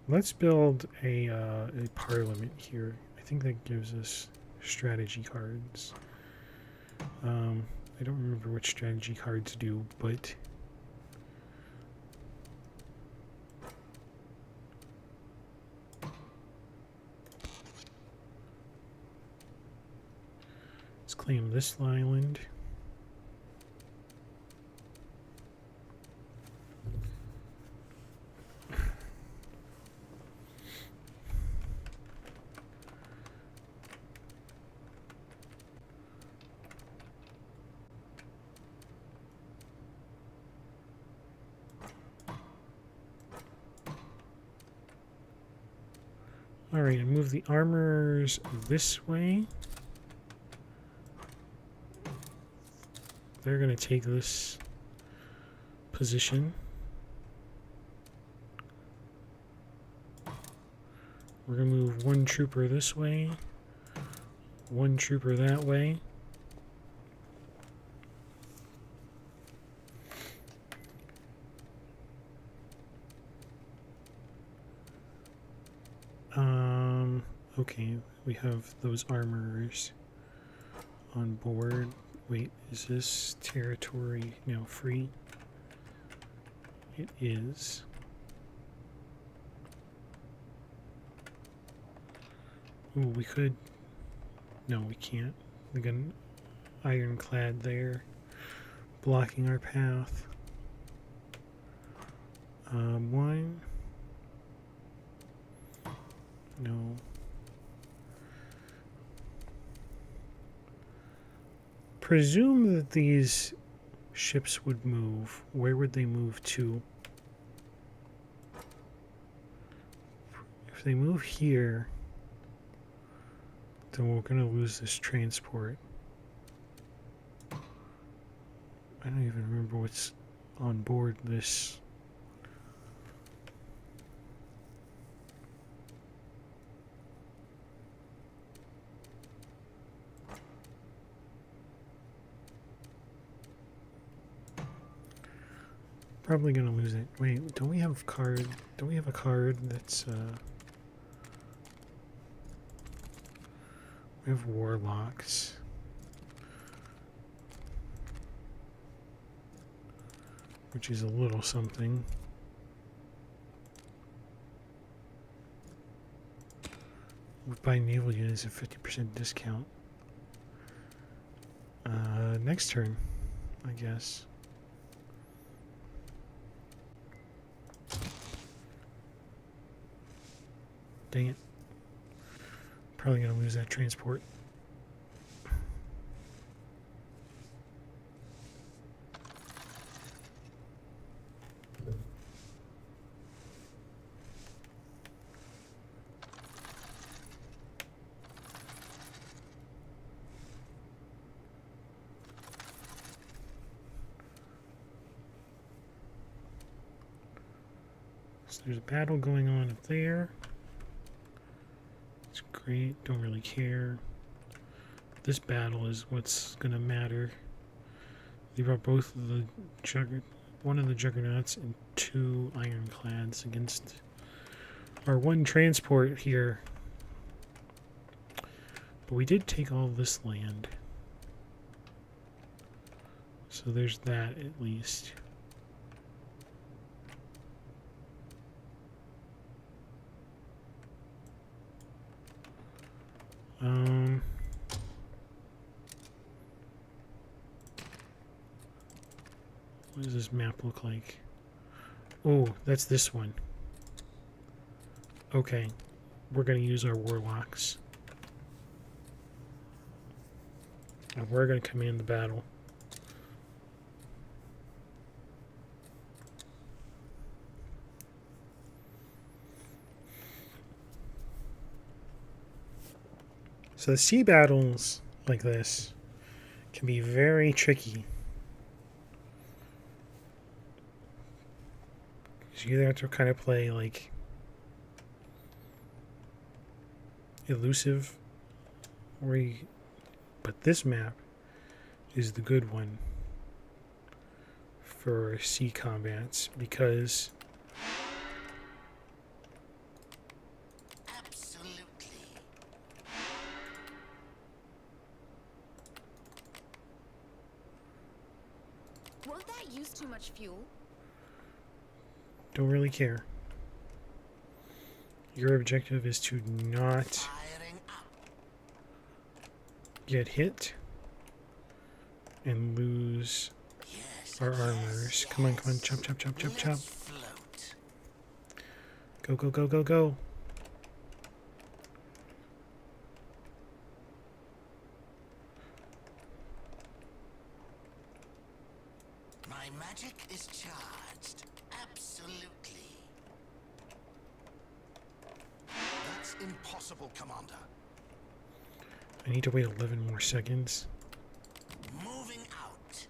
Let's build a parliament here. I think that gives us strategy cards. I don't remember what strategy cards do, but let's claim this island. Alright, and move the armors this way. They're going to take this position. We're going to move one trooper this way, one trooper that way. Okay, we have those armors on board. Wait, is this territory now free? It is. Ooh, we could... No, we can't. We got an ironclad there, blocking our path. One. No. Presume that these ships would move. Where would they move to? If they move here, then we're going to lose this transport. I don't even remember what's on board this. Probably gonna lose it. Wait, don't we have a card? Don't we have a card that's we have warlocks. which is a little something. With buy naval units at 50% discount. Next turn, I guess. Dang it. Probably gonna lose that transport. So there's a battle going on up there. It's great, don't really care. This battle is what's gonna matter. They brought both of the one of the juggernauts and 2 ironclads against our 1 transport here. But we did take all this land. So there's that at least. What does this map look like? Oh, that's this one. Okay, we're going to use our warlocks. And we're going to command the battle. So the sea battles like this can be very tricky. You either have to kind of play like elusive, but this map is the good one for sea combats because Won't that use too much fuel? don't really care. Your objective is to not get hit and lose our armors. Come on, come on, chop, chop, chop, chop, chop. Go, go, go, go, go. My magic is charged. Absolutely. That's impossible, Commander. I need to wait 11 more seconds. Moving out.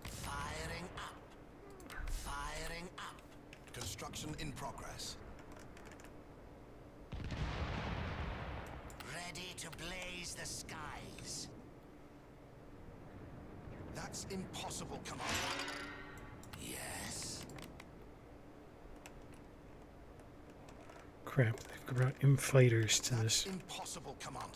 Firing up. Firing up. Construction in progress. Ready to blaze the skies. That's impossible, Commander. Yes. Crap, they brought M fighters to this. Impossible, Commander.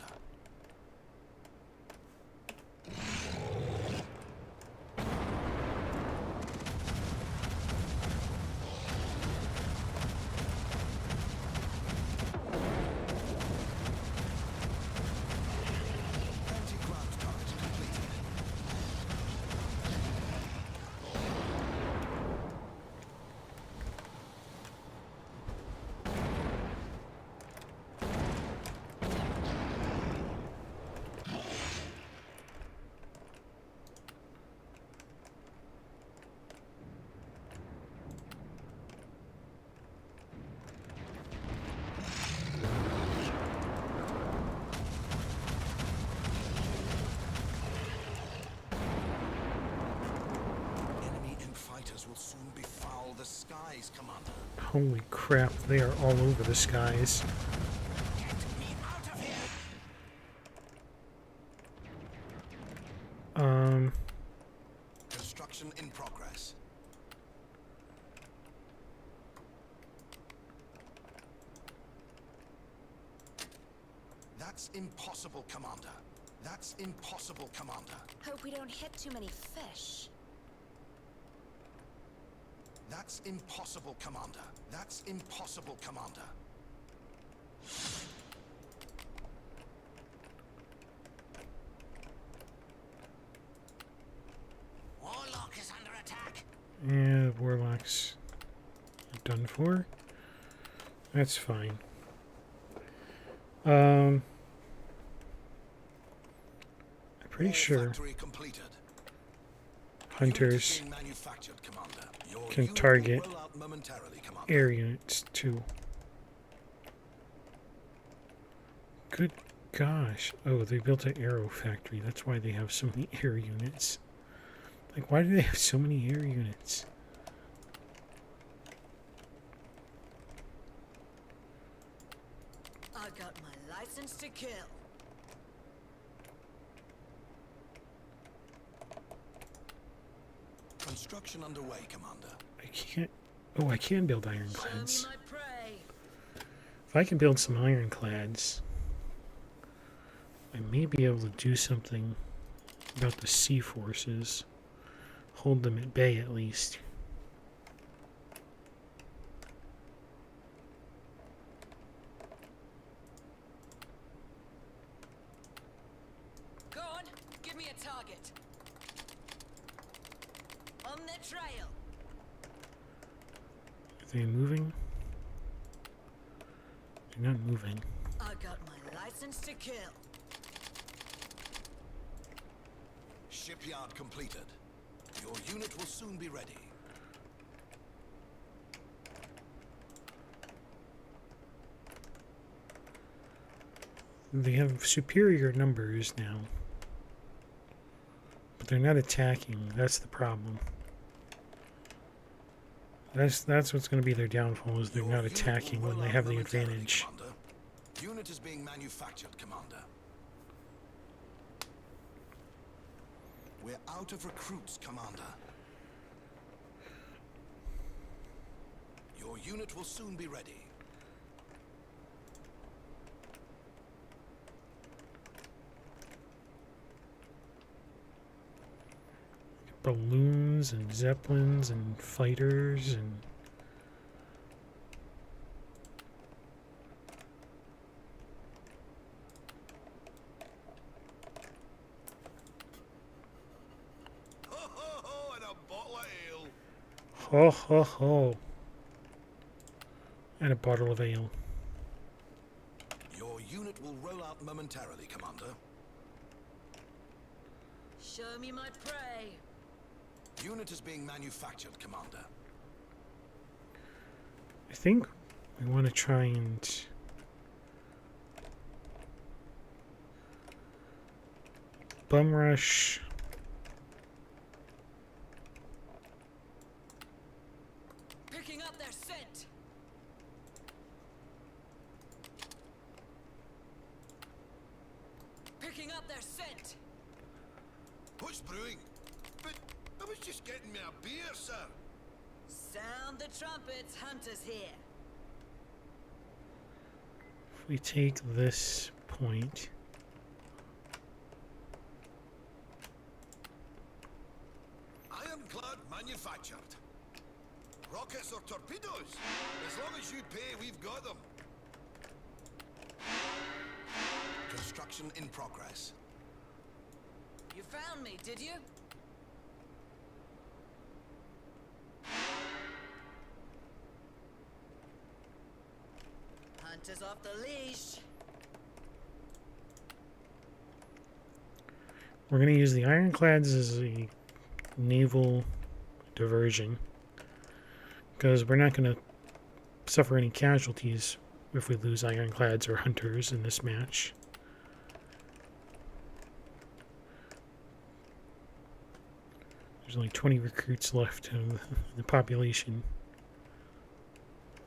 Will soon befoul the skies, Commander. Holy crap, they are all over the skies. Get me out of here! Construction in progress. That's impossible, Commander. That's impossible, Commander. Hope we don't hit too many fish. That's impossible, Commander. That's impossible, Commander. Warlock is under attack. Yeah, warlocks done for. That's fine. I'm pretty sure hunters can target air units too. Good gosh. Oh, they built an arrow factory. That's why they have so many air units. Like, why do they have so many air units? I got my license to kill. Construction underway, Commander. I can't... Oh, I can build ironclads. Show me my prey. If I can build some ironclads, I may be able to do something about the sea forces. Hold them at bay, at least. Go on, give me a target. On the trail. Are they moving? They're not moving. I got my license to kill. Shipyard completed. Your unit will soon be ready. They have superior numbers now. But they're not attacking. That's the problem. That's what's going to be their downfall, is they're not attacking when they have the advantage. Unit is being manufactured, Commander. We're out of recruits, Commander. Your unit will soon be ready. Balloons and zeppelins and fighters and... And a bottle of ale. Ho ho ho. And a bottle of ale. Your unit will roll out momentarily, Commander. Show me my prey. Unit is being manufactured, Commander. I think we want to try and... bum rush... Picking up their scent. Picking up their scent. What's brewing? But I was just getting me a beer, sir. Sound the trumpets, hunters here. If we take this point... Ironclad manufactured. Rockets or torpedoes? As long as you pay, we've got them. Construction in progress. You found me, did you? Hunters off the leash. We're going to use the ironclads as a naval diversion, because we're not going to suffer any casualties if we lose ironclads or hunters in this match. There's only 20 recruits left of the population.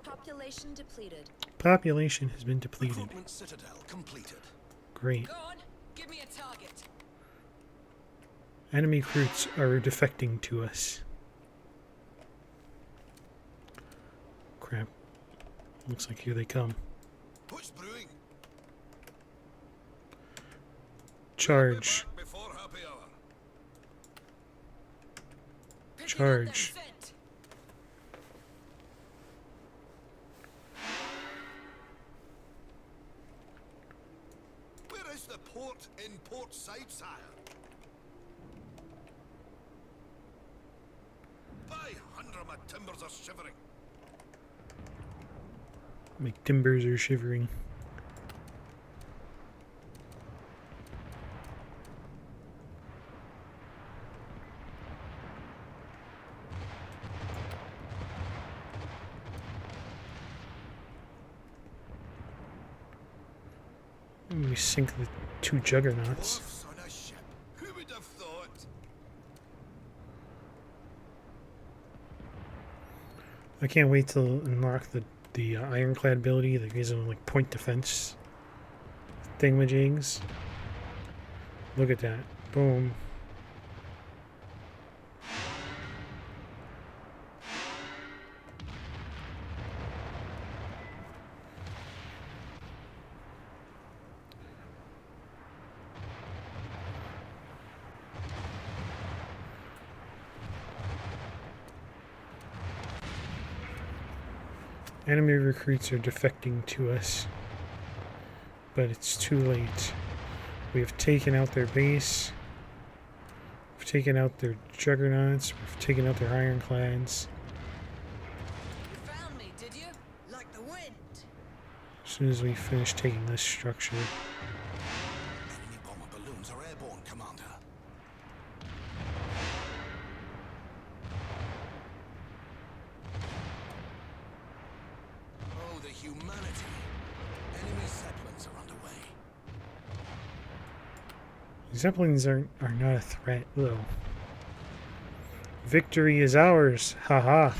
Population depleted. Population has been depleted. Recruitment citadel completed. Great. Go on, give me a target. Enemy recruits are defecting to us. Crap. Looks like here they come. What's brewing? Charge. Before happy hour. Charge. timbers are shivering. My timbers are shivering. Let me sink the 2 juggernauts. Dwarfs on a ship. Who would have thought? I can't wait to unlock the ironclad ability that gives them like point defense thingamajigs. Look at that. Boom. Enemy recruits are defecting to us, but it's too late. We have taken out their base, we've taken out their juggernauts, we've taken out their ironclads. You found me, did you? Like the wind. As soon as we finish taking this structure. Enemy bomber balloons are airborne, Commander. Oh, the humanity. Enemy zeppelins are underway. Zeppelins are not a threat, though. Victory is ours. Haha.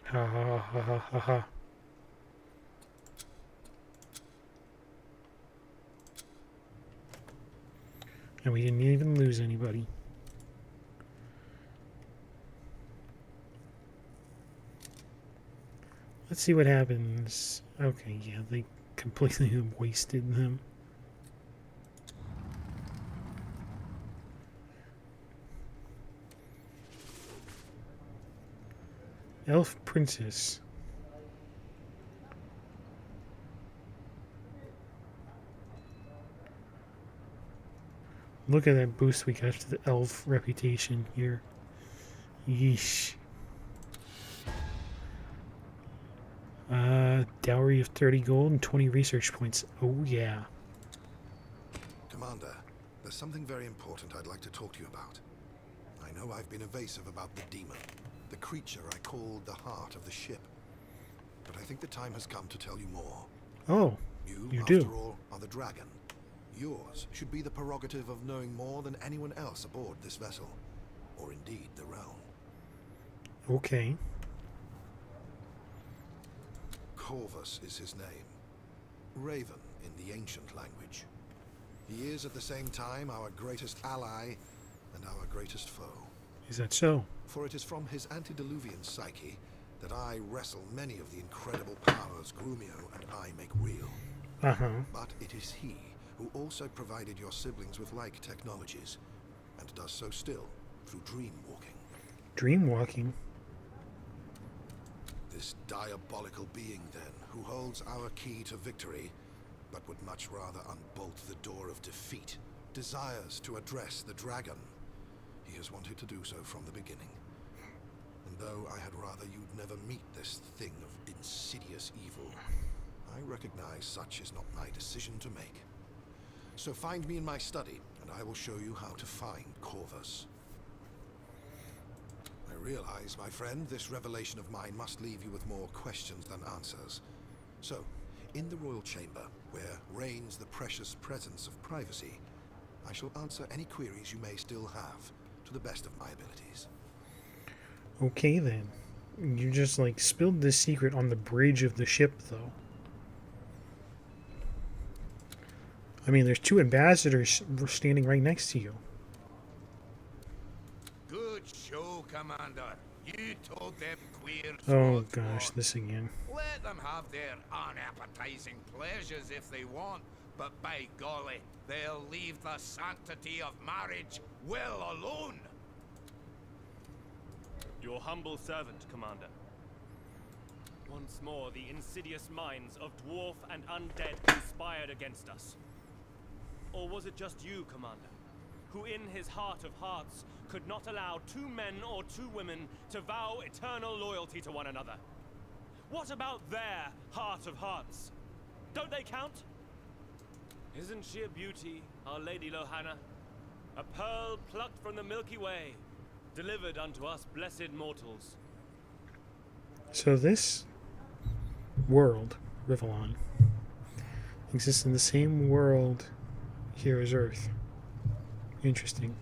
Ha ha ha ha ha ha. And we didn't even lose anybody. Let's see what happens. Okay, yeah, they completely wasted them. Elf Princess. Look at that boost we got to the elf reputation here. Yeesh. Dowry of 30 gold and 20 research points. Oh yeah. Commander, there's something very important I'd like to talk to you about. I know I've been evasive about the demon, the creature I called the heart of the ship. But I think the time has come to tell you more. Oh, you do. After all, are the dragon. Yours should be the prerogative of knowing more than anyone else aboard this vessel, or indeed the realm. Okay. Corvus is his name. Raven in the ancient language. He is at the same time our greatest ally and our greatest foe. Is that so? For it is from his antediluvian psyche that I wrestle many of the incredible powers Grumio and I make real. Uh-huh. But it is he who also provided your siblings with like technologies, and does so still through dream walking. Dream walking? This diabolical being, then, who holds our key to victory, but would much rather unbolt the door of defeat, desires to address the dragon. He has wanted to do so from the beginning. And though I had rather you'd never meet this thing of insidious evil, I recognize such is not my decision to make. So find me in my study, and I will show you how to find Corvus. I realize, my friend, this revelation of mine must leave you with more questions than answers. So, in the royal chamber, where reigns the precious presence of privacy, I shall answer any queries you may still have, to the best of my abilities. Okay then. You just like spilled this secret on the bridge of the ship, though. I mean, there's 2 ambassadors standing right next to you. Good show, Commander. You told them queers. Oh gosh, this again. Let them have their unappetizing pleasures if they want, but by golly, they'll leave the sanctity of marriage well alone. Your humble servant, Commander. One once more the insidious minds of dwarf and undead conspired against us? Or was it just you, Commander, who in his heart of hearts could not allow 2 men or 2 women to vow eternal loyalty to one another? What about their heart of hearts? Don't they count? Isn't she a beauty, our Lady Lohanna? A pearl plucked from the Milky Way, delivered unto us blessed mortals. So this world, Rivellon, exists in the same world here as Earth. Interesting.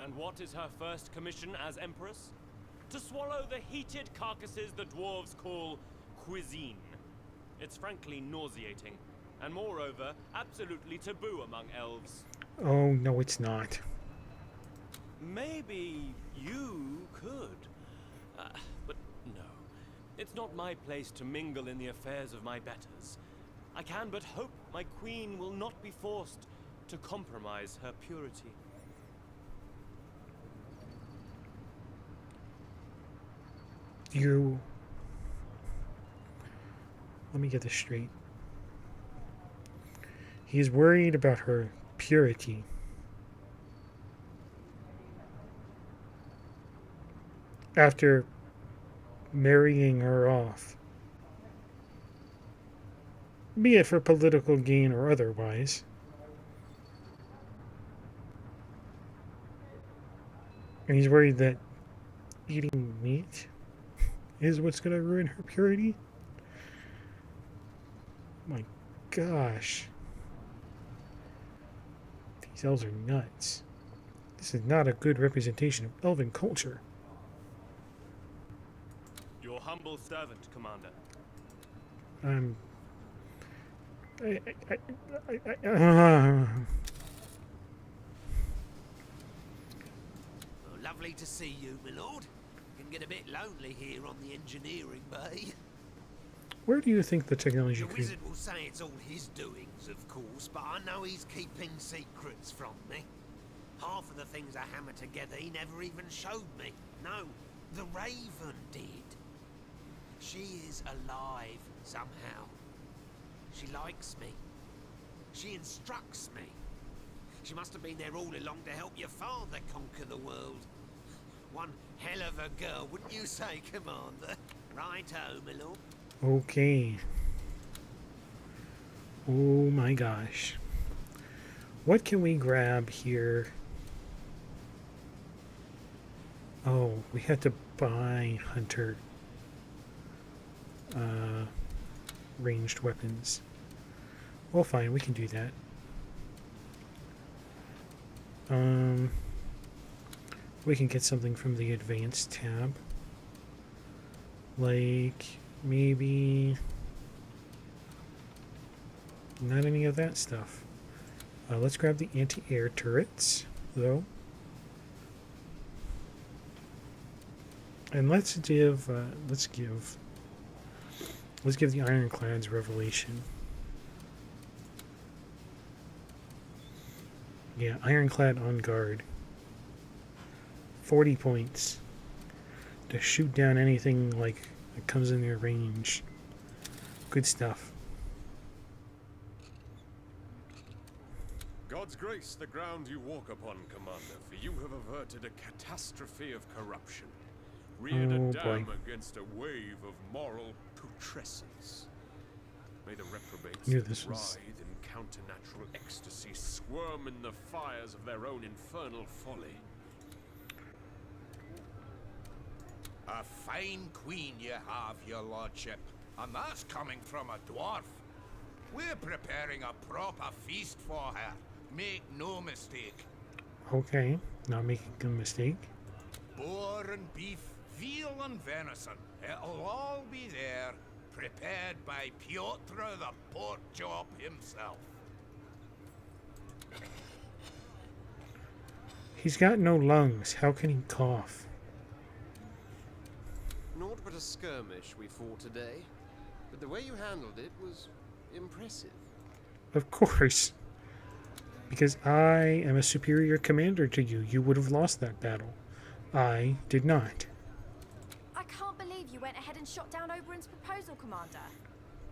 And what is her first commission as Empress? To swallow the heated carcasses the dwarves call cuisine. It's frankly nauseating, and moreover, absolutely taboo among elves. Oh, no, it's not. Maybe you could. But no. It's not my place to mingle in the affairs of my betters. I can but hope my queen will not be forced to compromise her purity. You... Let me get this straight. He is worried about her purity. After marrying her off. Be it for political gain or otherwise. And he's worried that eating meat is what's going to ruin her purity? My gosh. These elves are nuts. This is not a good representation of elven culture. Your humble servant, Commander. Lovely to see you, my lord. Can get a bit lonely here on the engineering bay. Where do you think the technology The could... wizard will say it's all his doings, of course, but I know he's keeping secrets from me. Half of the things I hammer together he never even showed me. No, the Raven did. She is alive somehow. She likes me. She instructs me. She must have been there all along to help your father conquer the world. One hell of a girl, wouldn't you say, Commander? Right-o, my lord. Okay. Oh my gosh. What can we grab here? Oh, we had to buy Hunter ranged weapons. Well, fine, we can do that. We can get something from the advanced tab. Like, maybe... not any of that stuff. Let's grab the anti-air turrets, though. And let's give the Ironclads Revelation. Yeah, Ironclad on guard. 40 points to shoot down anything like that comes in their range. Good stuff. God's grace the ground you walk upon, Commander, for you have averted a catastrophe of corruption. Reared a dam against a wave of moral putrescence. May the reprobates writhe in counternatural ecstasy, squirm in the fires of their own infernal folly. A fine queen you have, your lordship, and that's coming from a dwarf. We're preparing a proper feast for her, make no mistake. Okay, not making a mistake. Boar and beef, veal and venison, it'll all be there, prepared by Piotr the pork chop himself. He's got no lungs. How can he cough? Naught but a skirmish we fought today, but the way you handled it was impressive. Of course. Because I am a superior commander to you. You would have lost that battle. I did not. I can't believe you went ahead and shot down Oberon's proposal, Commander.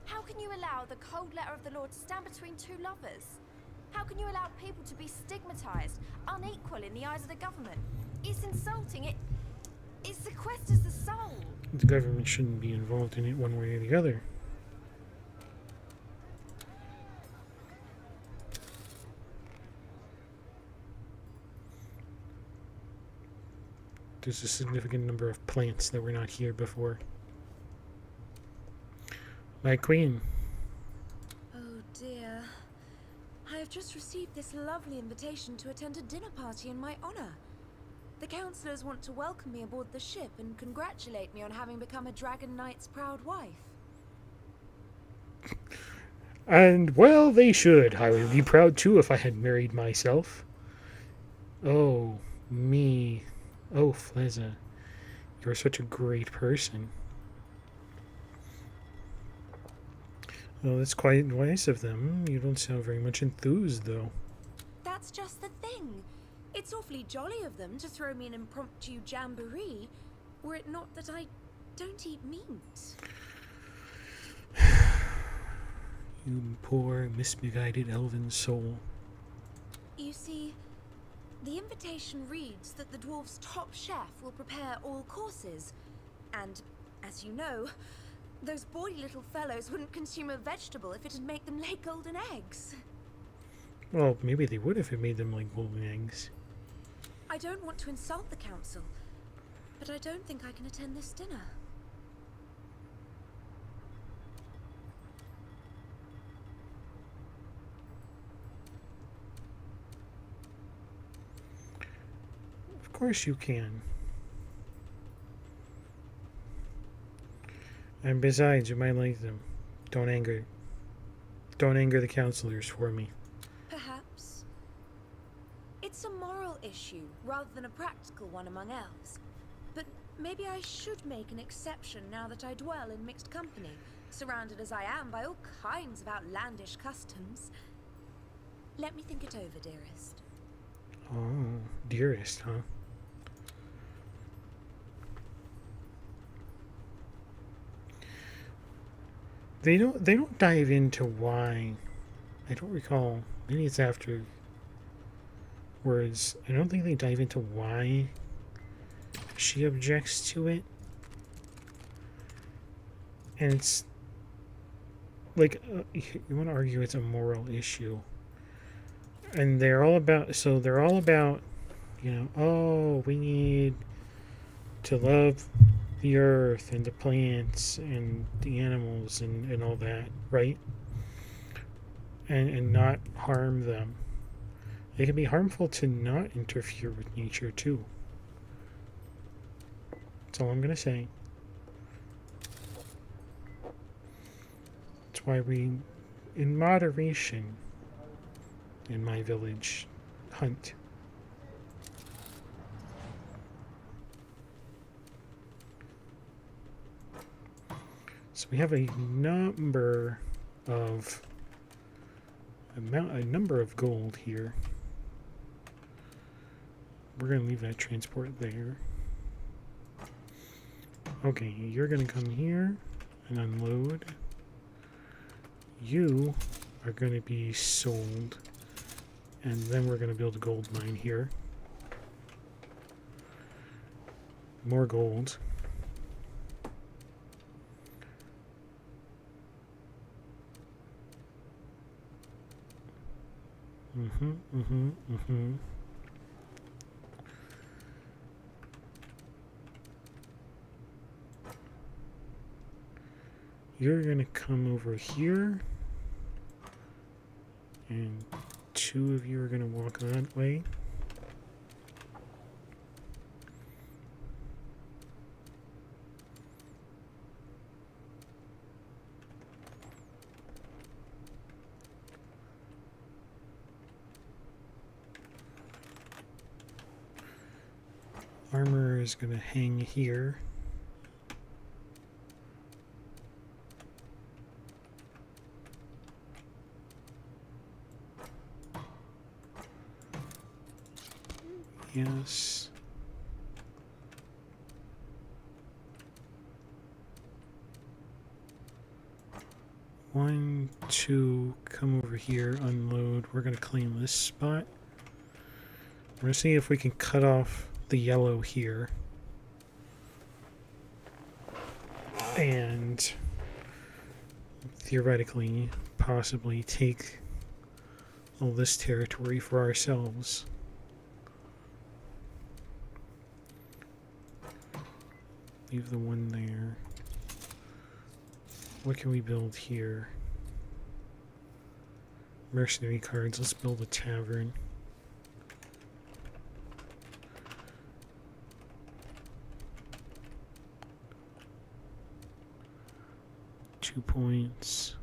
How can you allow the cold letter of the Lord to stand between two lovers? How can you allow people to be stigmatized, unequal in the eyes of the government? It's insulting. It sequesters the soul. The government shouldn't be involved in it one way or the other. There's a significant number of plants that were not here before. My queen. Oh dear. I have just received this lovely invitation to attend a dinner party in my honor. The councillors want to welcome me aboard the ship and congratulate me on having become a Dragon Knight's proud wife. And, well, they should. I would be proud, too, if I had married myself. Oh, me. Oh, Fleza. You're such a great person. Well, that's quite nice of them. You don't sound very much enthused, though. That's just the thing. It's awfully jolly of them to throw me an impromptu jamboree, were it not that I don't eat meat. You poor, misguided elven soul. You see, the invitation reads that the dwarf's top chef will prepare all courses. And, as you know, those bawdy little fellows wouldn't consume a vegetable if it'd make them lay golden eggs. Well, maybe they would if it made them like golden eggs. I don't want to insult the council, but I don't think I can attend this dinner. Of course you can. And besides, you might like them. Don't anger the counselors for me. Perhaps. It's a moral issue rather than a practical one among elves. But maybe I should make an exception now that I dwell in mixed company, surrounded as I am by all kinds of outlandish customs. Let me think it over, dearest. Oh, dearest, huh? They don't dive into why. I don't recall. Maybe it's after words. I don't think they dive into why she objects to it. And it's like you want to argue it's a moral issue. And they're all about, you know, oh, we need to love the earth and the plants and the animals and all that, right? And not harm them. It can be harmful to not interfere with nature too. That's all I'm gonna say. That's why we, in moderation, in my village, hunt. So we have a number of gold here. We're gonna leave that transport there. Okay, you're gonna come here and unload. You are gonna be sold, and then we're gonna build a gold mine here. More gold. You're gonna come over here, and two of you are gonna walk that way. Armor is gonna hang here. Yes. 1, 2, come over here, unload. We're going to claim this spot. We're going to see if we can cut off the yellow here. And theoretically, possibly take all this territory for ourselves. Leave the one there. What can we build here? Mercenary cards. Let's build a tavern. Two points.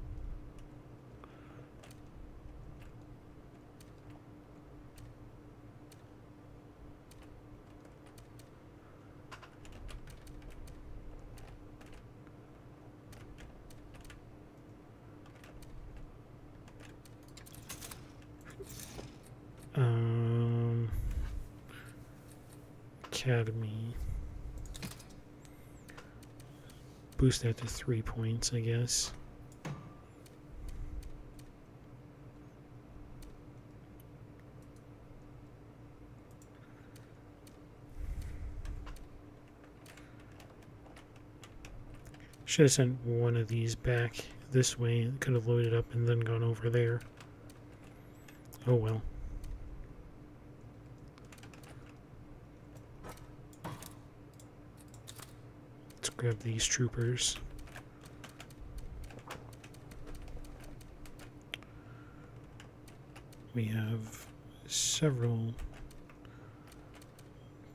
Academy. Boost that to 3 points, I guess. Should have sent one of these back this way. It could have loaded up and then gone over there. Oh well. Let's grab these troopers. We have several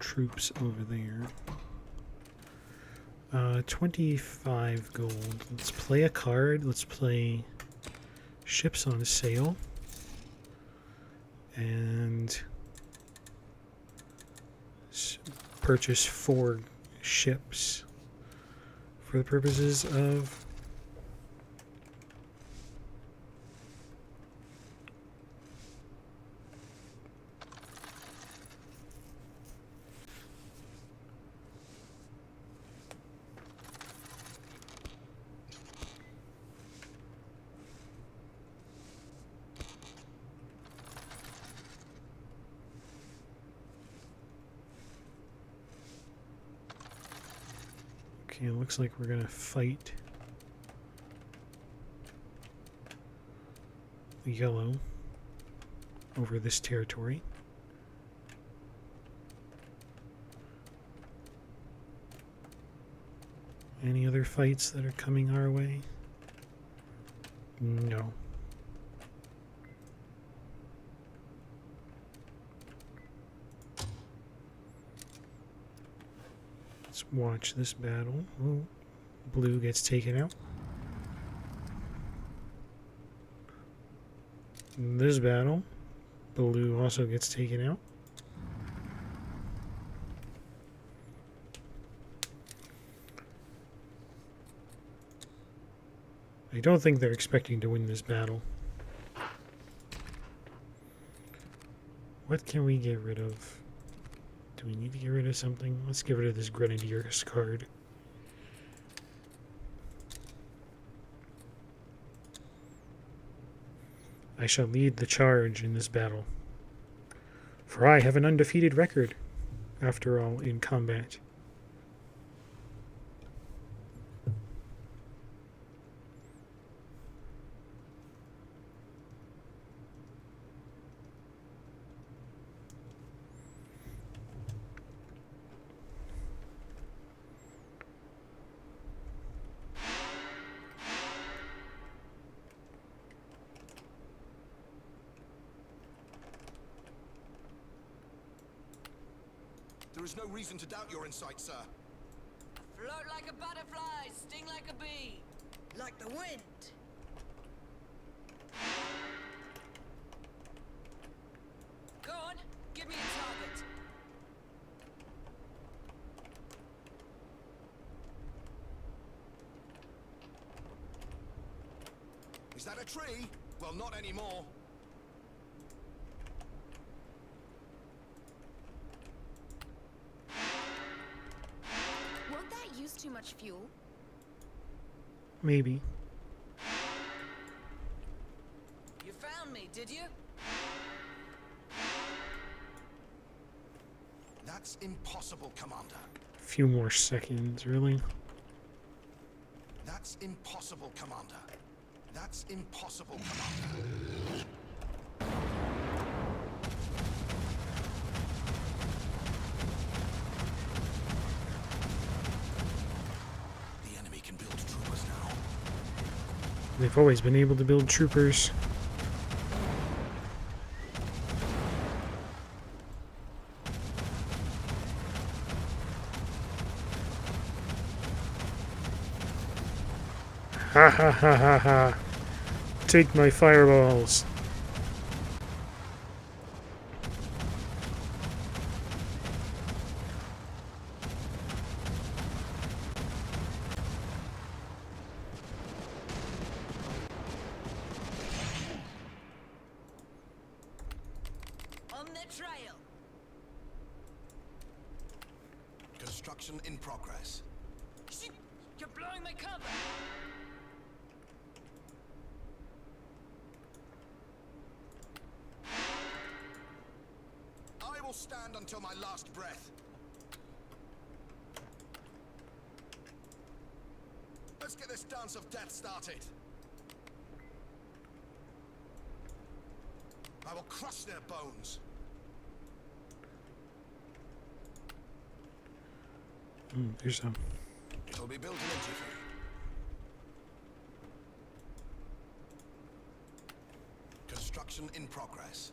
troops over there. 25 gold. Let's play a card. Let's play ships on sale. And purchase 4 ships for the purposes of okay, it looks like we're gonna fight the yellow over this territory. Any other fights that are coming our way? No. Let's watch this battle. Oh, blue gets taken out. In this battle, blue also gets taken out. I don't think they're expecting to win this battle. What can we get rid of? Do we need to get rid of something? Let's get rid of this Grenadier's card. I shall lead the charge in this battle, for I have an undefeated record, after all, in combat. There is no reason to doubt your insight, sir. Float like a butterfly, sting like a bee. Like the wind. Go on, give me a target. Is that a tree? Well, not anymore. Won't that use too much fuel? Maybe. did you? That's impossible, Commander. A few more seconds, really. That's impossible, Commander. That's impossible, Commander. The enemy can build troopers now. They've always been able to build troopers. Ha ha ha ha ha. Take my fireballs. On their trail. Construction in progress. Shit! You're blowing my cover. I will stand until my last breath. Let's get this dance of death started. I will crush their bones. There's some. It'll be built in a jiffy. Construction in progress.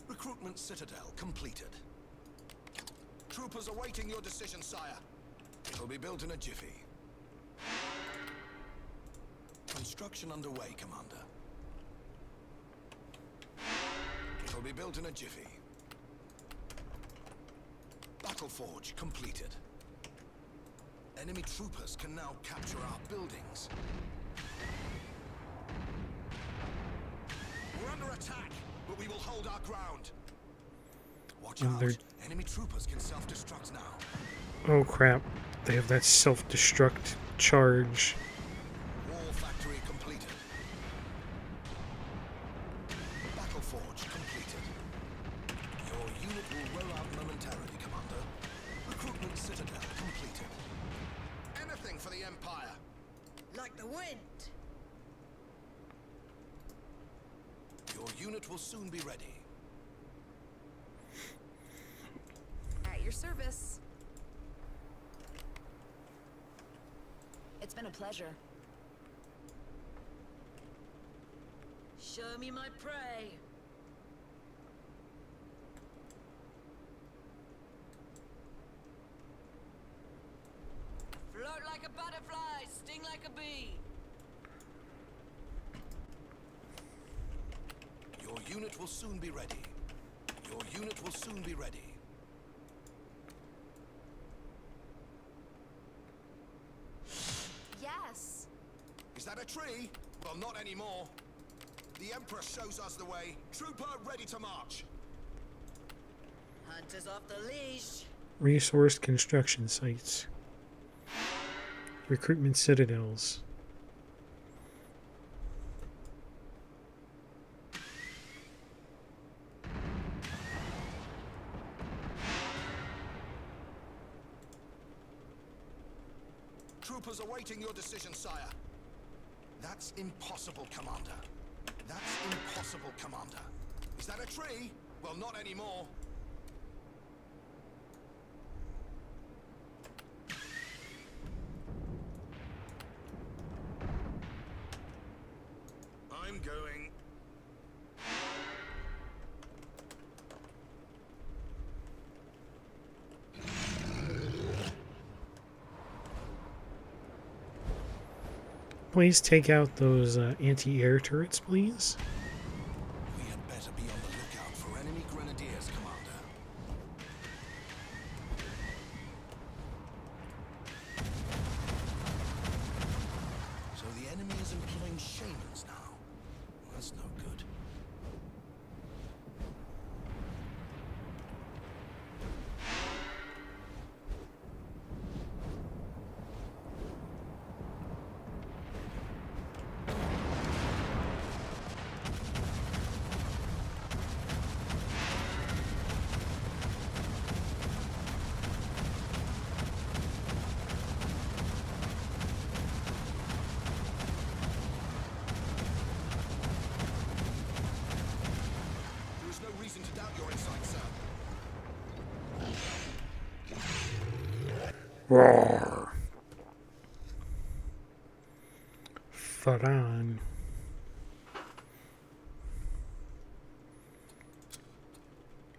Recruitment citadel completed. Troopers awaiting your decision, sire. It'll be built in a jiffy. Construction underway, Commander. It'll be built in a jiffy. Battle forge completed. Enemy troopers can now capture our buildings. We're under attack, but we will hold our ground. Watch out. Enemy troopers can self-destruct now. Oh crap. They have that self-destruct charge. War factory completed. Battle forge completed. Your unit will roll out momentarily, Commander. Recruitment citadel completed. Anything for the Empire. Like the wind. Your unit will soon be ready. At your service. It's been a pleasure. Show me my prey. Float like a butterfly, sting like a bee. Your unit will soon be ready. Your unit will soon be ready. Yes. Is that a tree? Well, not anymore. The Emperor shows us the way. Trooper ready to march. Hunters off the leash. Resource construction sites. Recruitment citadels. Troopers awaiting your decision, sire. That's impossible, Commander. That's impossible, Commander. Is that a tree? Well, not anymore. I'm going. Please take out those anti-air turrets, please. We had better be on the lookout for enemy grenadiers, Commander. So the enemy is employing shamans now. That's no good. Roar. Faran.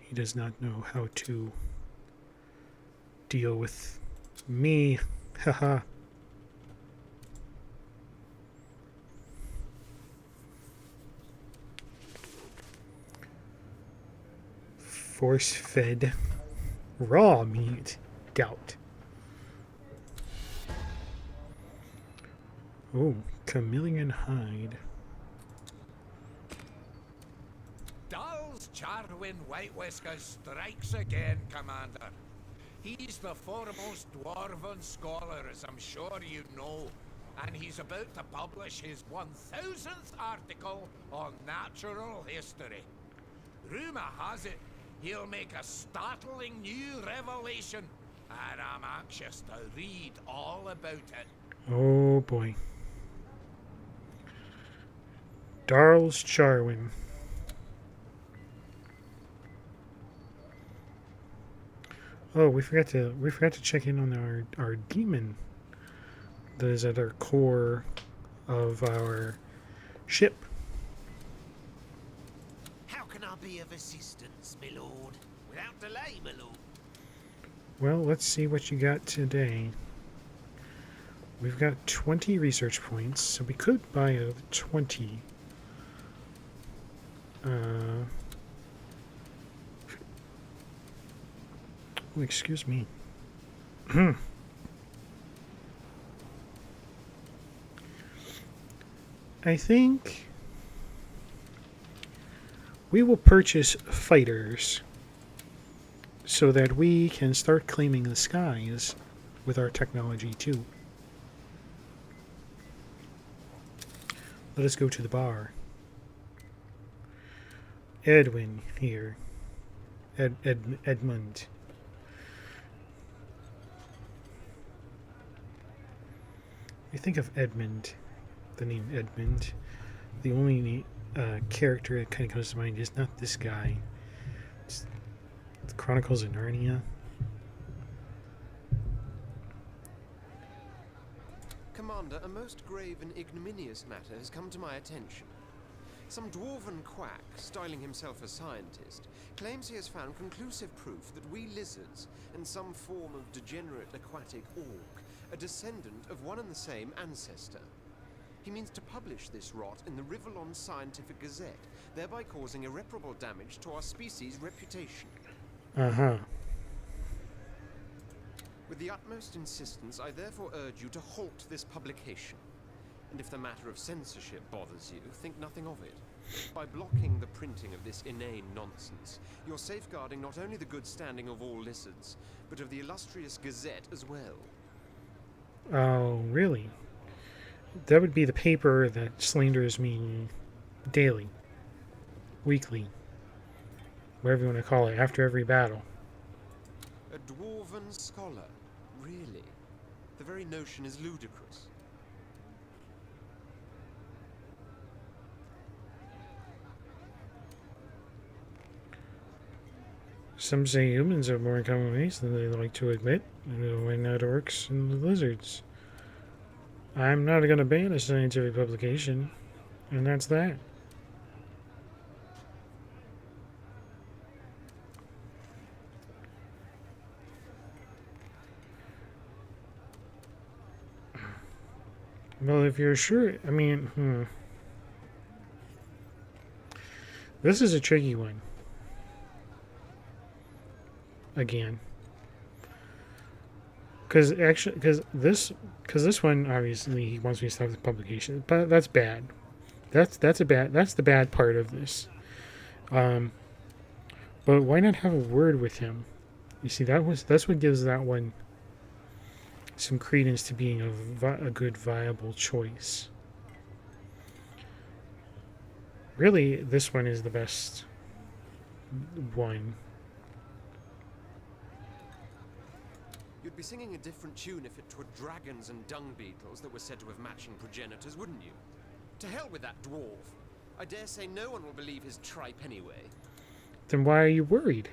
He does not know how to deal with me. Haha. Force-fed raw meat. Doubt. Oh, chameleon hide. Dull's Charwin White Whiskers strikes again, Commander. He's the foremost dwarven scholar, as I'm sure you know, and he's about to publish his 1000th article on natural history. Rumour has it he'll make a startling new revelation, and I'm anxious to read all about it. Oh boy. Darl's Charwin. Oh, we forgot to check in on our demon that is at our core of our ship. How can I be of assistance, my lord? Without delay, my lord. Well, let's see what you got today. We've got 20 research points, so we could buy a 20. Oh, excuse me. I think we will purchase fighters so that we can start claiming the skies with our technology too. Let us go to the bar. Edwin here. Edmund. You think of Edmund, the name Edmund. The only character that kind of comes to mind is not this guy. It's the Chronicles of Narnia. Commander, a most grave and ignominious matter has come to my attention. Some dwarven quack, styling himself a scientist, claims he has found conclusive proof that we lizards, and some form of degenerate aquatic orc, are descendant of one and the same ancestor. He means to publish this rot in the Rivellon Scientific Gazette, thereby causing irreparable damage to our species' reputation. Uh-huh. With the utmost insistence, I therefore urge you to halt this publication. And if the matter of censorship bothers you, think nothing of it. By blocking the printing of this inane nonsense, you're safeguarding not only the good standing of all lizards, but of the illustrious Gazette as well. Oh, really? That would be the paper that slanders me daily, weekly, whatever you want to call it, after every battle. A dwarven scholar? Really? The very notion is ludicrous. Some say humans are more common race than they like to admit, and why not orcs and the lizards? I'm not going to ban a scientific publication, and that's that. Well, if you're sure, I mean, This is a tricky one. Again. Because this one, obviously he wants me to stop the publication, but that's bad. That's the bad part of this. But why not have a word with him? You see, that's what gives that one some credence to being a good, viable choice. Really, this one is the best one. You'd be singing a different tune if it were dragons and dung beetles that were said to have matching progenitors, wouldn't you? To hell with that dwarf. I dare say no one will believe his tripe anyway. Then why are you worried?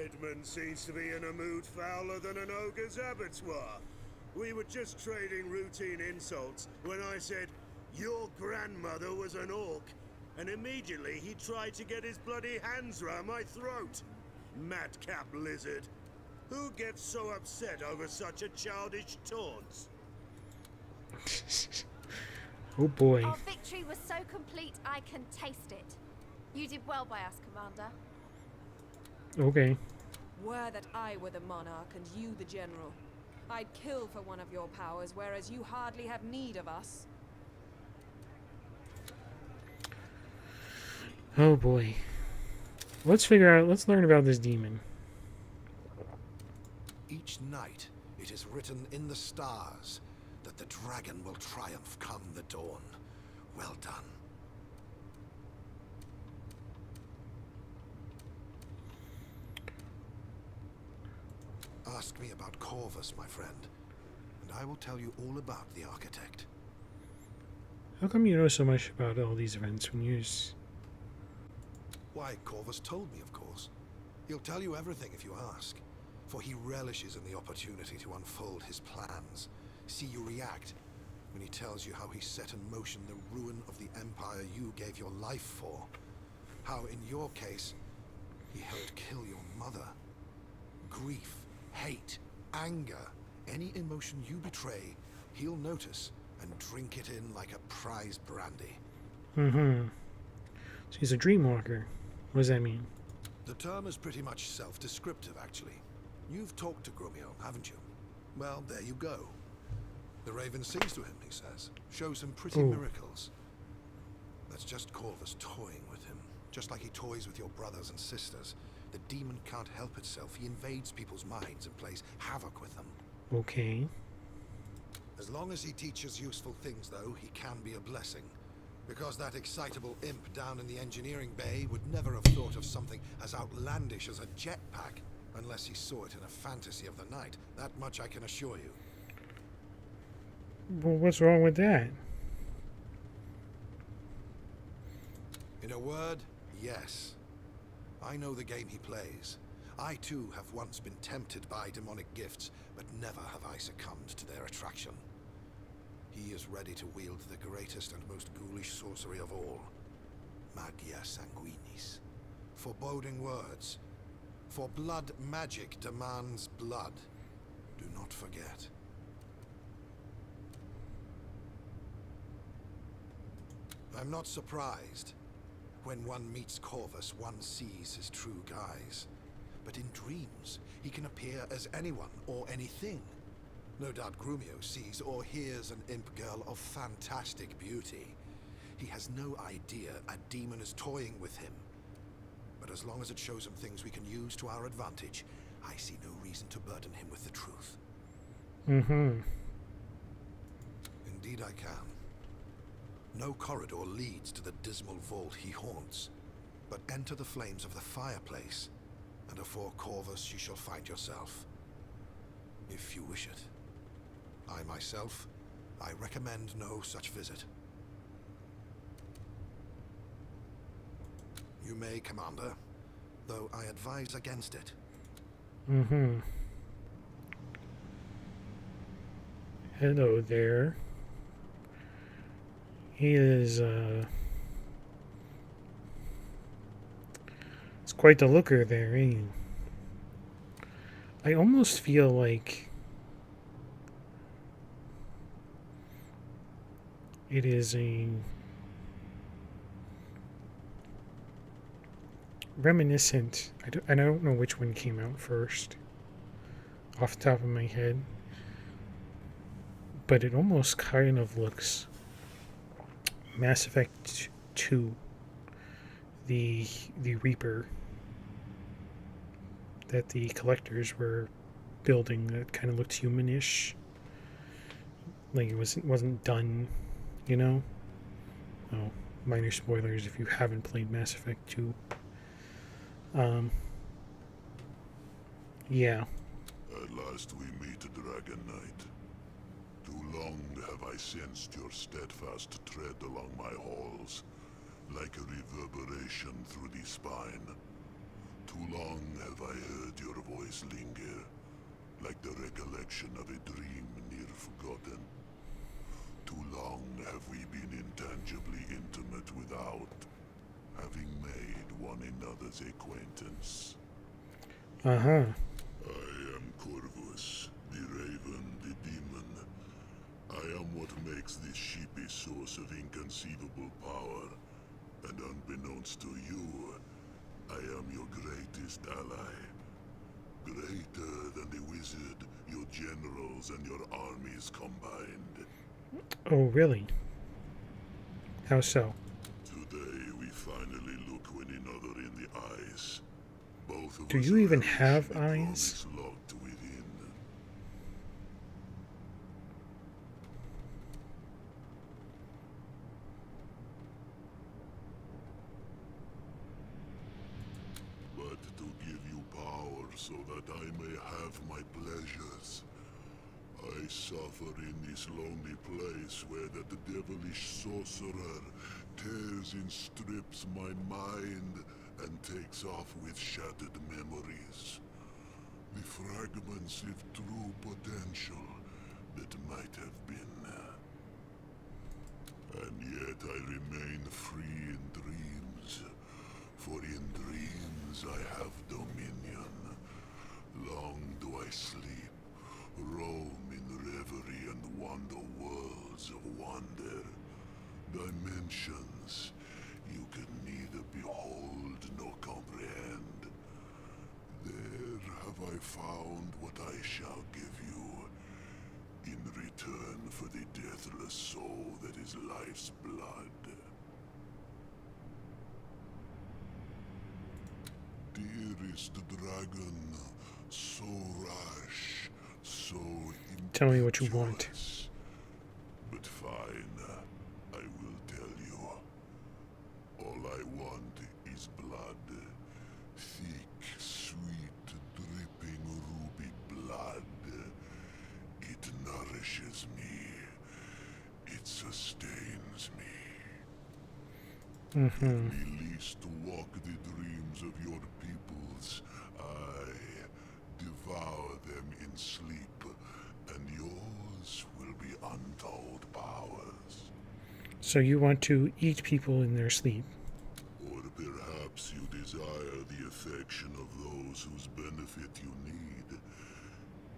Edmund seems to be in a mood fouler than an ogre's abattoir. We were just trading routine insults when I said, your grandmother was an orc, and immediately he tried to get his bloody hands round my throat. Madcap lizard. Who gets so upset over such a childish taunt? Oh boy. Our victory was so complete I can taste it. You did well by us, Commander. Okay. Were that I were the monarch and you the general, I'd kill for one of your powers, whereas you hardly have need of us. Oh boy. Let's learn about this demon. Each night it is written in the stars that the dragon will triumph come the dawn. Well done. Ask me about Corvus, my friend, and I will tell you all about the architect. How come you know so much about all these events when you Why, Corvus told me, of course. He'll tell you everything if you ask, for he relishes in the opportunity to unfold his plans. See you react when he tells you how he set in motion the ruin of the empire you gave your life for. How, in your case, he helped kill your mother. Grief, hate, anger, any emotion you betray, he'll notice and drink it in like a prize brandy. Mm-hmm. So he's a dreamwalker. What does that mean? The term is pretty much self-descriptive, actually. You've talked to Grumio, haven't you? Well, there you go. The raven sings to him, he says. Shows him pretty miracles. That's just Corvus toying with him. Just like he toys with your brothers and sisters. The demon can't help itself. He invades people's minds and plays havoc with them. Okay. As long as he teaches useful things, though, he can be a blessing. Because that excitable imp down in the engineering bay would never have thought of something as outlandish as a jetpack, unless he saw it in a fantasy of the night. That much I can assure you. Well, what's wrong with that? In a word, yes. I know the game he plays. I too have once been tempted by demonic gifts, but never have I succumbed to their attraction. He is ready to wield the greatest and most ghoulish sorcery of all. Magia sanguinis. Foreboding words. For blood magic demands blood. Do not forget. I'm not surprised. When one meets Corvus, one sees his true guise. But in dreams, he can appear as anyone or anything. No doubt Grumio sees or hears an imp girl of fantastic beauty. He has no idea a demon is toying with him. But as long as it shows him things we can use to our advantage, I see no reason to burden him with the truth. Mm-hmm. Indeed I can. No corridor leads to the dismal vault he haunts, but enter the flames of the fireplace, and afore Corvus you shall find yourself. If you wish it. I myself, I recommend no such visit. You may, Commander, though I advise against it. Mm-hmm. Hello there. He is, it's quite the looker there, ain't he? I almost feel like it is a reminiscent. I don't know which one came out first off the top of my head, but it almost kind of looks Mass Effect 2, the Reaper that the collectors were building that kind of looked humanish, like it wasn't done, you know. Oh, minor spoilers if you haven't played Mass Effect 2. Yeah. At last we meet, Dragon Knight. Too long have I sensed your steadfast tread along my halls, like a reverberation through the spine. Too long have I heard your voice linger, like the recollection of a dream near forgotten? Too long have we been intangibly intimate without having made one another's acquaintance. Uh-huh. I am Corvus, the Raven, the Demon. I am what makes this ship a source of inconceivable power, and unbeknownst to you, I am your greatest ally. Greater than the wizard, your generals, and your armies combined. Oh, really? How so? Today we finally look one another in the eyes. Both of Do us you even relish have the eyes? promise locked within. But to give you power so that I may have my pleasures, I suffer in this lonely place where that devilish sorcerer tears in strips my mind and takes off with shattered memories. The fragments of true potential that might have been. And yet I remain free in dreams, for in dreams I have dominion. Long do I sleep, roam in reverie and wander worlds of wonder, dimensions you can neither behold nor comprehend. There have I found what I shall give you, in return for the deathless soul that is life's blood. Dearest dragon, so rash, so Tell me what you want. impetuous. But fine, I will tell you. All I want is blood. Thick, sweet, dripping ruby blood. It nourishes me. It sustains me. Mm-hmm. Give me least to walk the dreams of your peoples. I devour them in sleep, and yours will be untold powers. So you want to eat people in their sleep? Or perhaps you desire the affection of those whose benefit you need.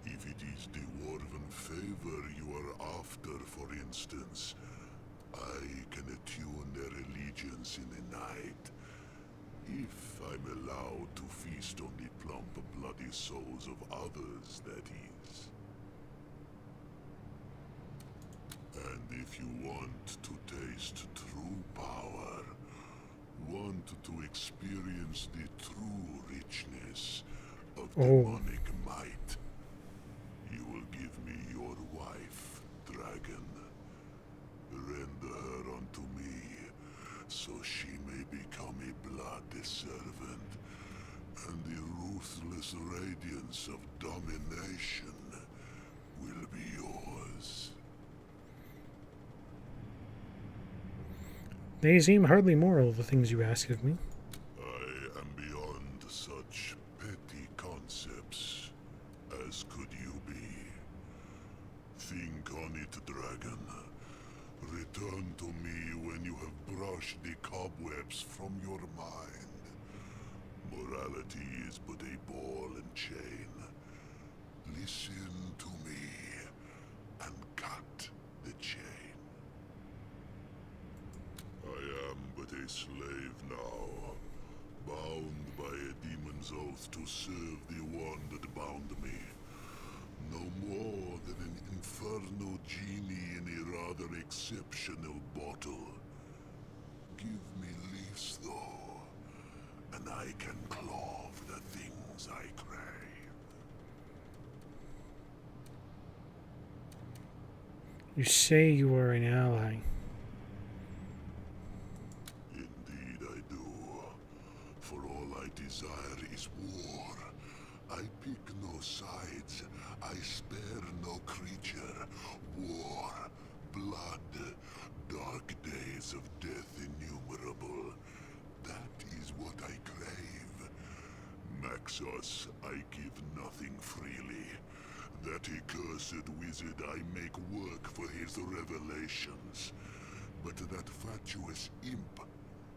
If it is the dwarven favor you are after, for instance, I can attune their allegiance in the night. If I'm allowed to feast on the plump, bloody souls of others, that is. And if you want to taste true power, want to experience the true richness of demonic might, you will give me your wife, dragon. Render her unto me, so she may become a blood servant, and the ruthless radiance of domination will be yours. They seem hardly moral, the things you ask of me. I am beyond such petty concepts, as could you be. Think on it, dragon. Return to me when you have brushed the cobwebs from your mind. Morality is but a ball and chain. Listen to me, and cut the chain. I am but a slave now, bound by a demon's oath to serve the one that bound me. No more than an infernal genie in a rather exceptional bottle. Give me leaves, though, and I can clove the things I crave. You say you are an ally. Indeed I do. For all I desire is war. I pick no sides. I spare no creature. War, blood, dark days of death innumerable. That is what I crave. Naxos, I give nothing freely. That accursed wizard I make work for his revelations. But that fatuous imp,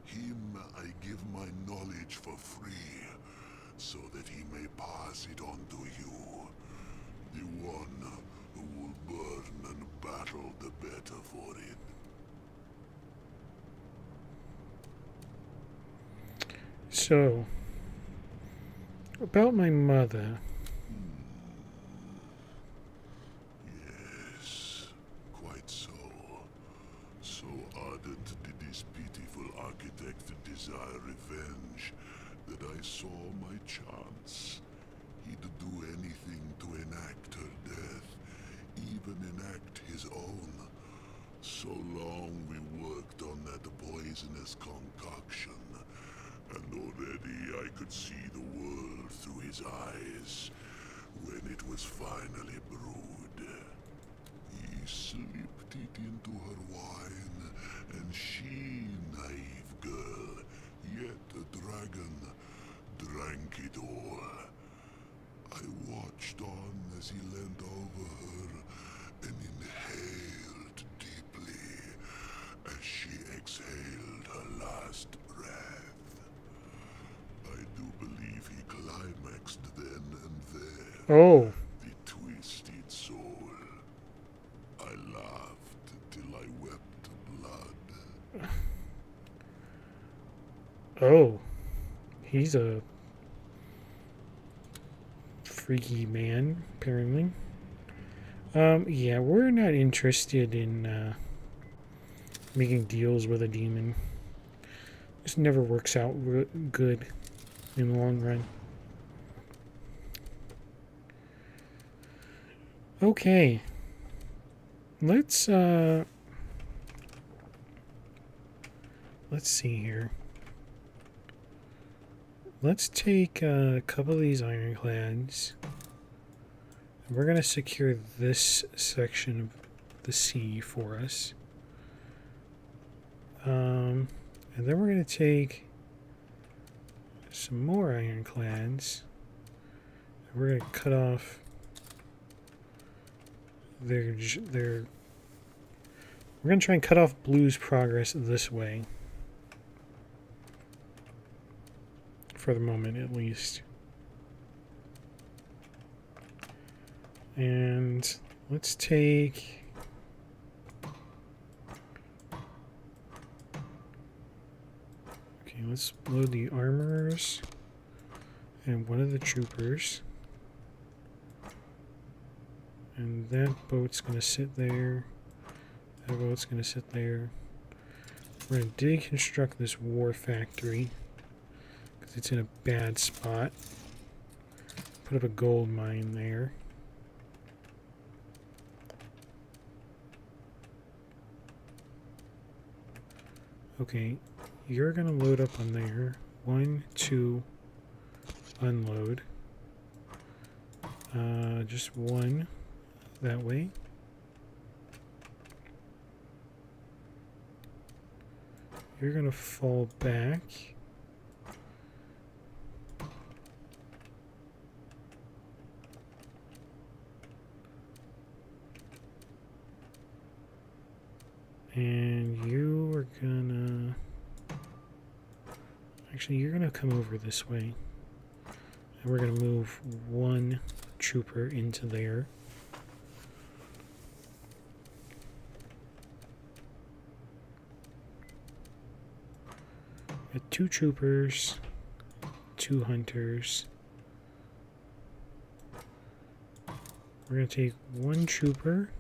him I give my knowledge for free, so that he may pass it on to you. The one who will burn and battle the better for it. So, about my mother. Yes, quite so. So ardent did this pitiful architect desire revenge that I saw my chance. He'd do anything to enact her death, even enact his own. So long we worked on that poisonous concoction, and already I could see the world through his eyes when it was finally brewed. He slipped it into her wine, and she, naive girl, yet a dragon, drank it all. I watched on as he leant over her and inhaled deeply as she exhaled her last breath. I do believe he climaxed then and there. Oh. The twisted soul. I laughed till I wept blood. Oh. He's a freaky man, apparently. Yeah, we're not interested in making deals with a demon. This never works out good in the long run. Okay. Let's see here. Let's take a couple of these ironclads. We're going to secure this section of the sea for us. And then we're going to take some more ironclads. And we're going to cut off we're going to try and cut off Blue's progress this way. For the moment, at least. And let's take... Okay, let's load the armorers and one of the troopers. And that boat's going to sit there. That boat's going to sit there. We're going to deconstruct this war factory. It's in a bad spot. Put up a gold mine there. Okay, you're gonna load up on there. 1, 2, unload. Just one that way. You're gonna fall back. And you are gonna... Actually, you're gonna come over this way. And we're gonna move one trooper into there. Got 2 troopers, 2 hunters. We're gonna take 1 trooper.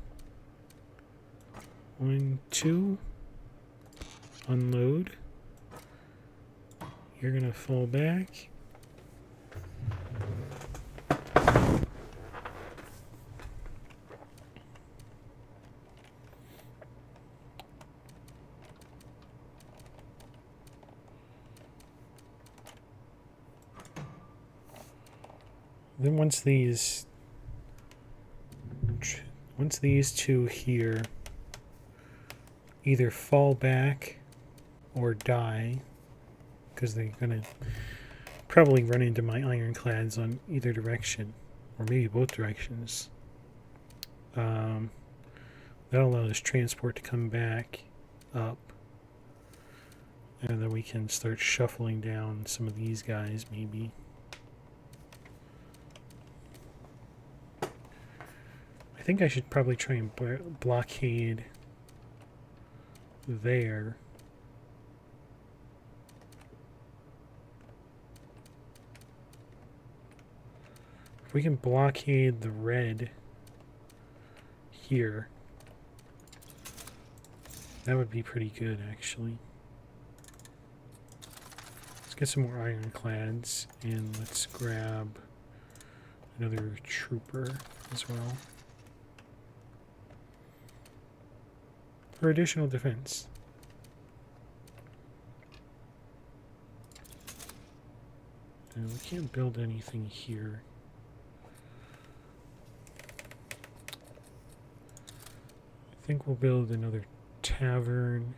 1, 2, unload. You're gonna fall back. Then once these two here either fall back or die, because they're gonna probably run into my ironclads on either direction, or maybe both directions. That allows transport to come back up, and then we can start shuffling down some of these guys, maybe. I think I should probably try and blockade there. If we can blockade the red here, that would be pretty good, actually. Let's get some more ironclads, and let's grab another trooper as well for additional defense. And we can't build anything here. I think we'll build another tavern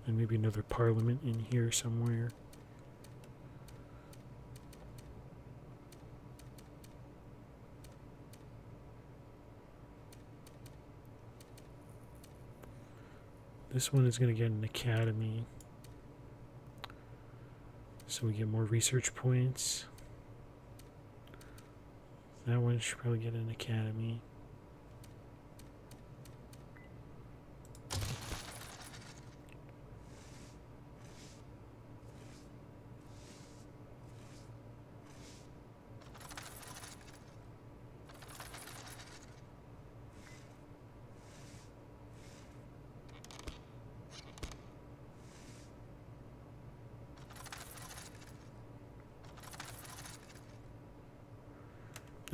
and maybe another parliament in here somewhere. This one is going to get an academy, so we get more research points. That one should probably get an academy.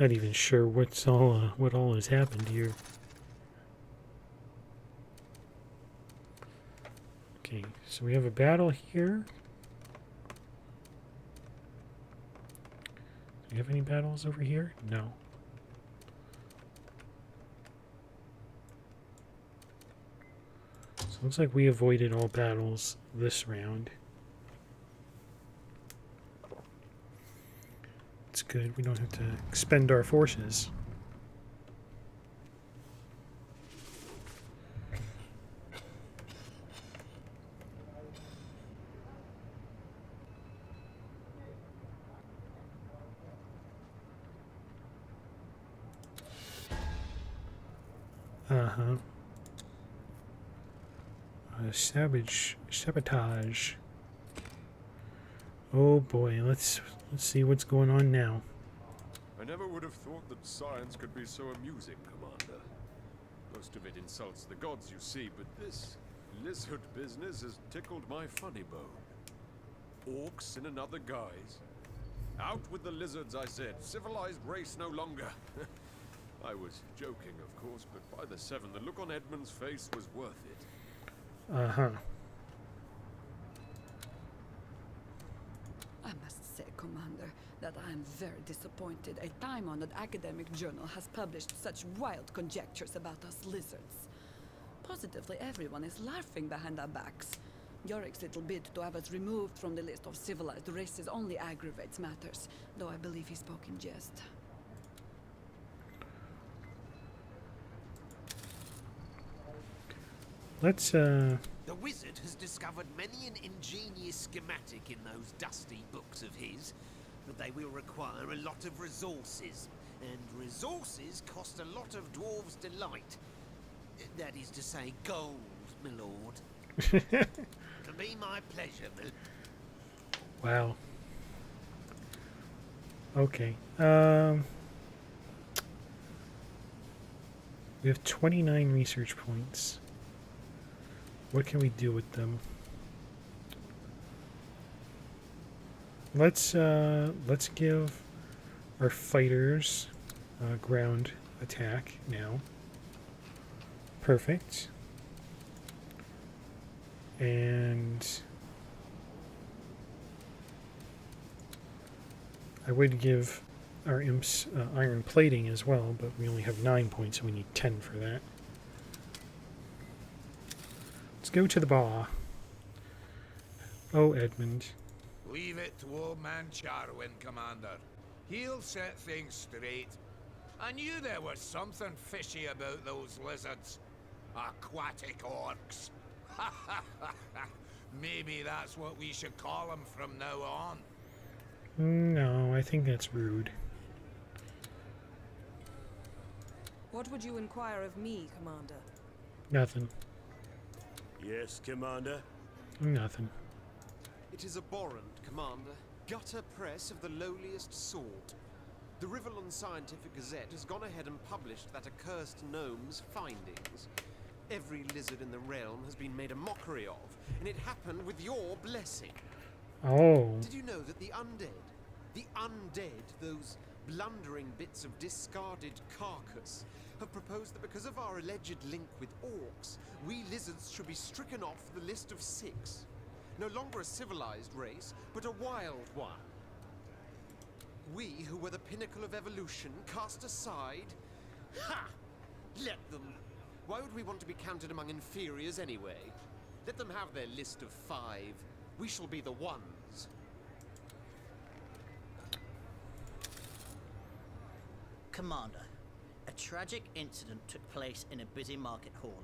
Not even sure what all has happened here. Okay, so we have a battle here. Do we have any battles over here? No. So it looks like we avoided all battles this round. It's good. We don't have to expend our forces. Sabotage. Oh boy, let's see what's going on now. I never would have thought that science could be so amusing, Commander. Most of it insults the gods, you see, but this lizard business has tickled my funny bone. Orcs in another guise. Out with the lizards, I said. Civilized race no longer. I was joking, of course, but by the seven, the look on Edmund's face was worth it. Uh-huh. I must say, Commander, that I am very disappointed a time-honored academic journal has published such wild conjectures about us lizards. Positively everyone is laughing behind our backs. Yorick's little bid to have us removed from the list of civilized races only aggravates matters, though I believe he spoke in jest. Let's, The wizard has discovered many an ingenious schematic in those dusty books of his, but they will require a lot of resources, and resources cost a lot of dwarves' delight. That is to say, gold, my lord. To be my pleasure, my... Wow. Okay. We have 29 research points. What can we do with them? Let's give our fighters ground attack now. Perfect. And I would give our imps iron plating as well, but we only have 9 points, so we need 10 for that. Let's go to the bar. Oh, Edmund. Leave it to old man Charwin, Commander. He'll set things straight. I knew there was something fishy about those lizards. Aquatic orcs. Maybe that's what we should call them from now on. No, I think that's rude. What would you inquire of me, Commander? Nothing. Yes, Commander? Nothing. It is abhorrent, Commander. Gutter press of the lowliest sort. The Rivellon Scientific Gazette has gone ahead and published that accursed gnome's findings. Every lizard in the realm has been made a mockery of, and it happened with your blessing. Oh. Did you know that the undead, those blundering bits of discarded carcass, have proposed that because of our alleged link with orcs, we lizards should be stricken off the list of 6. No longer a civilized race, but a wild one. We, who were the pinnacle of evolution, cast aside? Ha! Let them. Why would we want to be counted among inferiors anyway? Let them have their list of 5. We shall be the ones. Commander, a tragic incident took place in a busy market hall.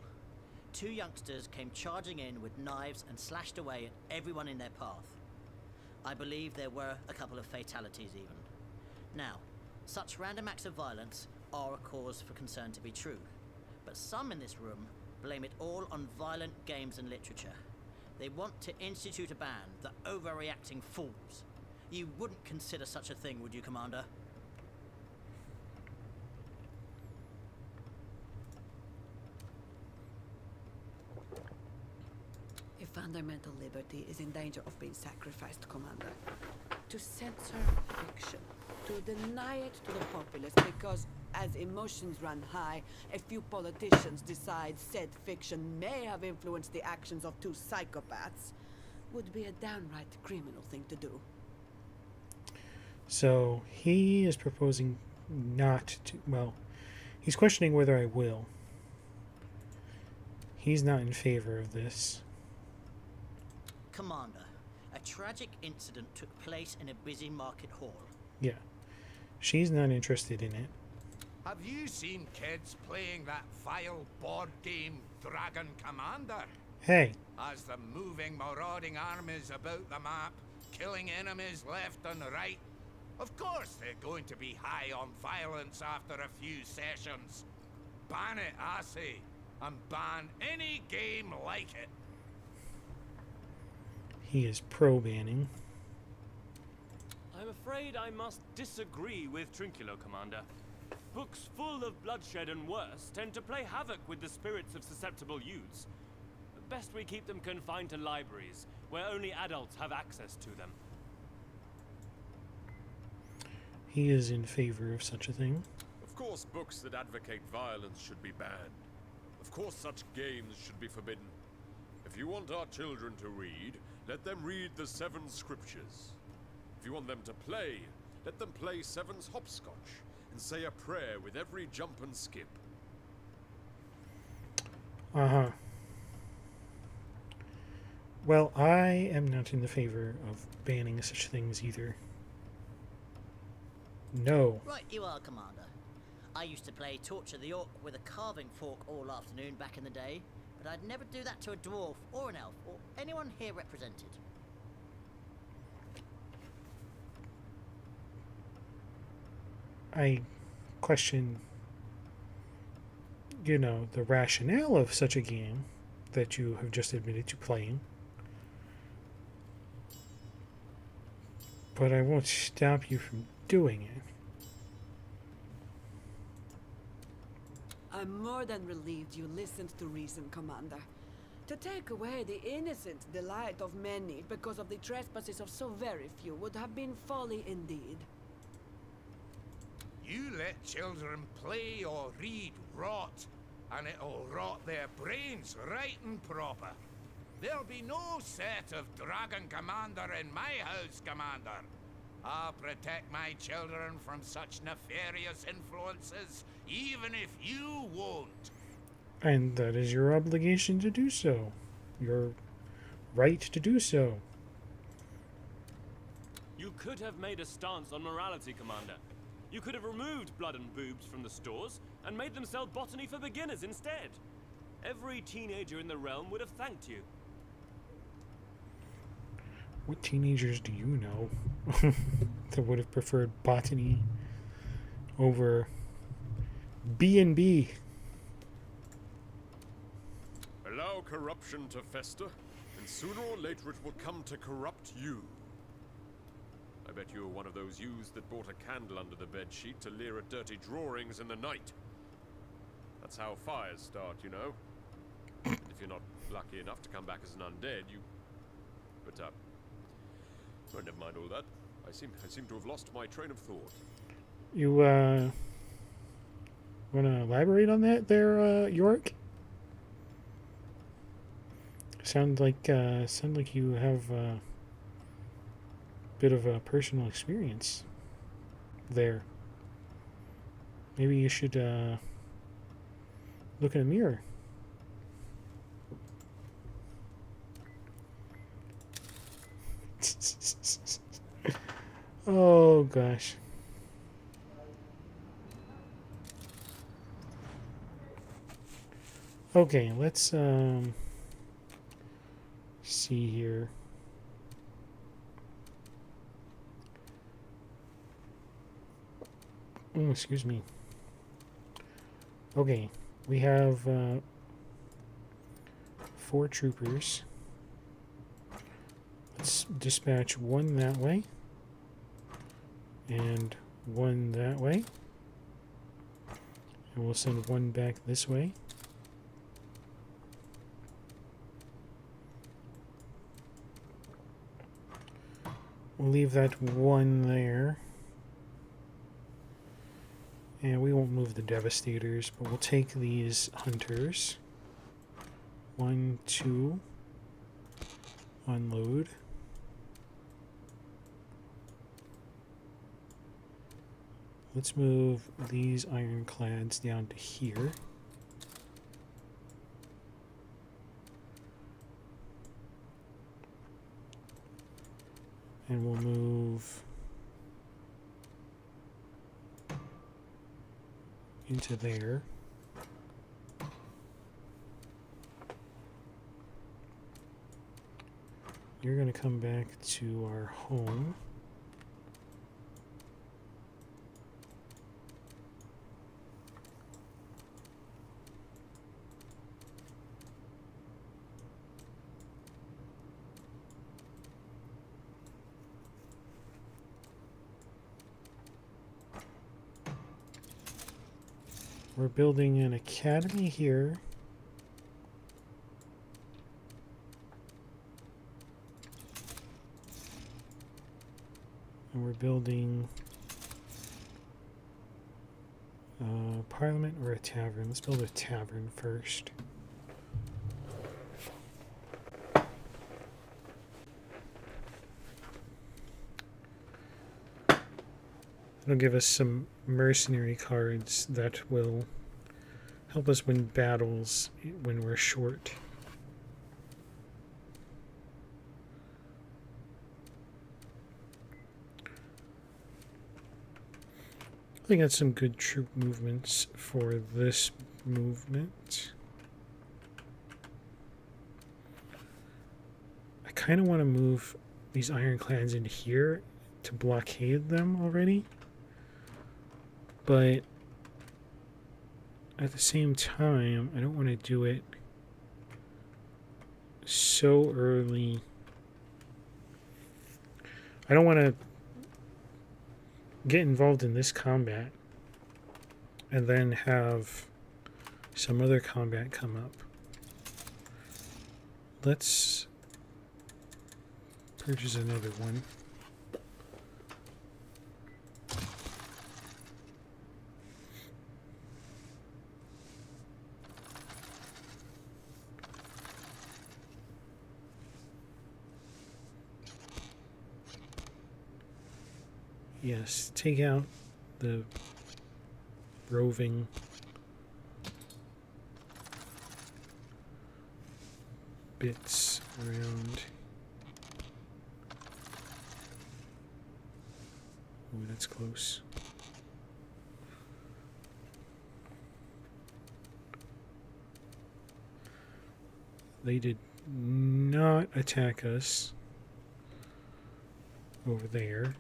2 youngsters came charging in with knives and slashed away at everyone in their path. I believe there were a couple of fatalities even. Now, such random acts of violence are a cause for concern to be true, but some in this room blame it all on violent games and literature. They want to institute a ban, the overreacting fools. You wouldn't consider such a thing, would you, Commander? A fundamental liberty is in danger of being sacrificed, Commander. To censor fiction, to deny it to the populace, because as emotions run high, a few politicians decide said fiction may have influenced the actions of 2 psychopaths, would be a downright criminal thing to do. So he is proposing not to, well, he's questioning whether I will. He's not in favor of this. Commander, a tragic incident took place in a busy market hall. Yeah. She's not interested in it. Have you seen kids playing that vile board game, Dragon Commander? Hey. As the moving, marauding armies about the map, killing enemies left and right. Of course they're going to be high on violence after a few sessions. Ban it, I say, and ban any game like it. He is pro-banning. I'm afraid I must disagree with Trinculo, Commander. Books full of bloodshed and worse tend to play havoc with the spirits of susceptible youths. Best we keep them confined to libraries, where only adults have access to them. He is in favor of such a thing. Of course, books that advocate violence should be banned. Of course, such games should be forbidden. If you want our children to read, let them read the 7 scriptures. If you want them to play, let them play 7's hopscotch and say a prayer with every jump and skip. Uh-huh. Well, I am not in the favor of banning such things either. No. Right you are, Commander. I used to play Torture the Orc with a carving fork all afternoon back in the day, but I'd never do that to a dwarf or an elf or anyone here represented. I question, you know, the rationale of such a game that you have just admitted to playing. But I won't stop you from doing it. I'm more than relieved you listened to reason, Commander. To take away the innocent delight of many because of the trespasses of so very few would have been folly indeed. You let children play or read rot, and it'll rot their brains right and proper. There'll be no set of Dragon Commander in my house, Commander. I'll protect my children from such nefarious influences, even if you won't. And that is your obligation to do so. Your right to do so. You could have made a stance on morality, Commander. You could have removed blood and boobs from the stores and made them sell botany for beginners instead. Every teenager in the realm would have thanked you. What teenagers do you know that would have preferred botany over B&B? Allow corruption to fester, and sooner or later it will come to corrupt you. I bet you were one of those youths that bought a candle under the bedsheet to leer at dirty drawings in the night. That's how fires start, you know. And if you're not lucky enough to come back as an undead, you... But, oh, never mind all that. I seem to have lost my train of thought. You, want to elaborate on that there, York? Sound like you have a bit of a personal experience there. Maybe you should look in a mirror. Oh gosh. Okay, let's see here. Oh, excuse me. Okay, we have 4 troopers. Let's dispatch 1 that way and 1 that way, and we'll send 1 back this way. We'll leave that 1 there. And we won't move the Devastators, but we'll take these Hunters. 1, 2. Unload. Let's move these Ironclads down to here. And we'll move into there. You're going to come back to our home. We're building an academy here. And we're building a parliament or a tavern. Let's build a tavern first. It'll give us some mercenary cards that will help us win battles when we're short. I think that's some good troop movements for this movement. I kind of want to move these ironclads in here to blockade them already. But at the same time, I don't want to do it so early. I don't want to get involved in this combat and then have some other combat come up. Let's purchase another one. Yes, take out the roving bits around. Ooh, that's close. They did not attack us over there.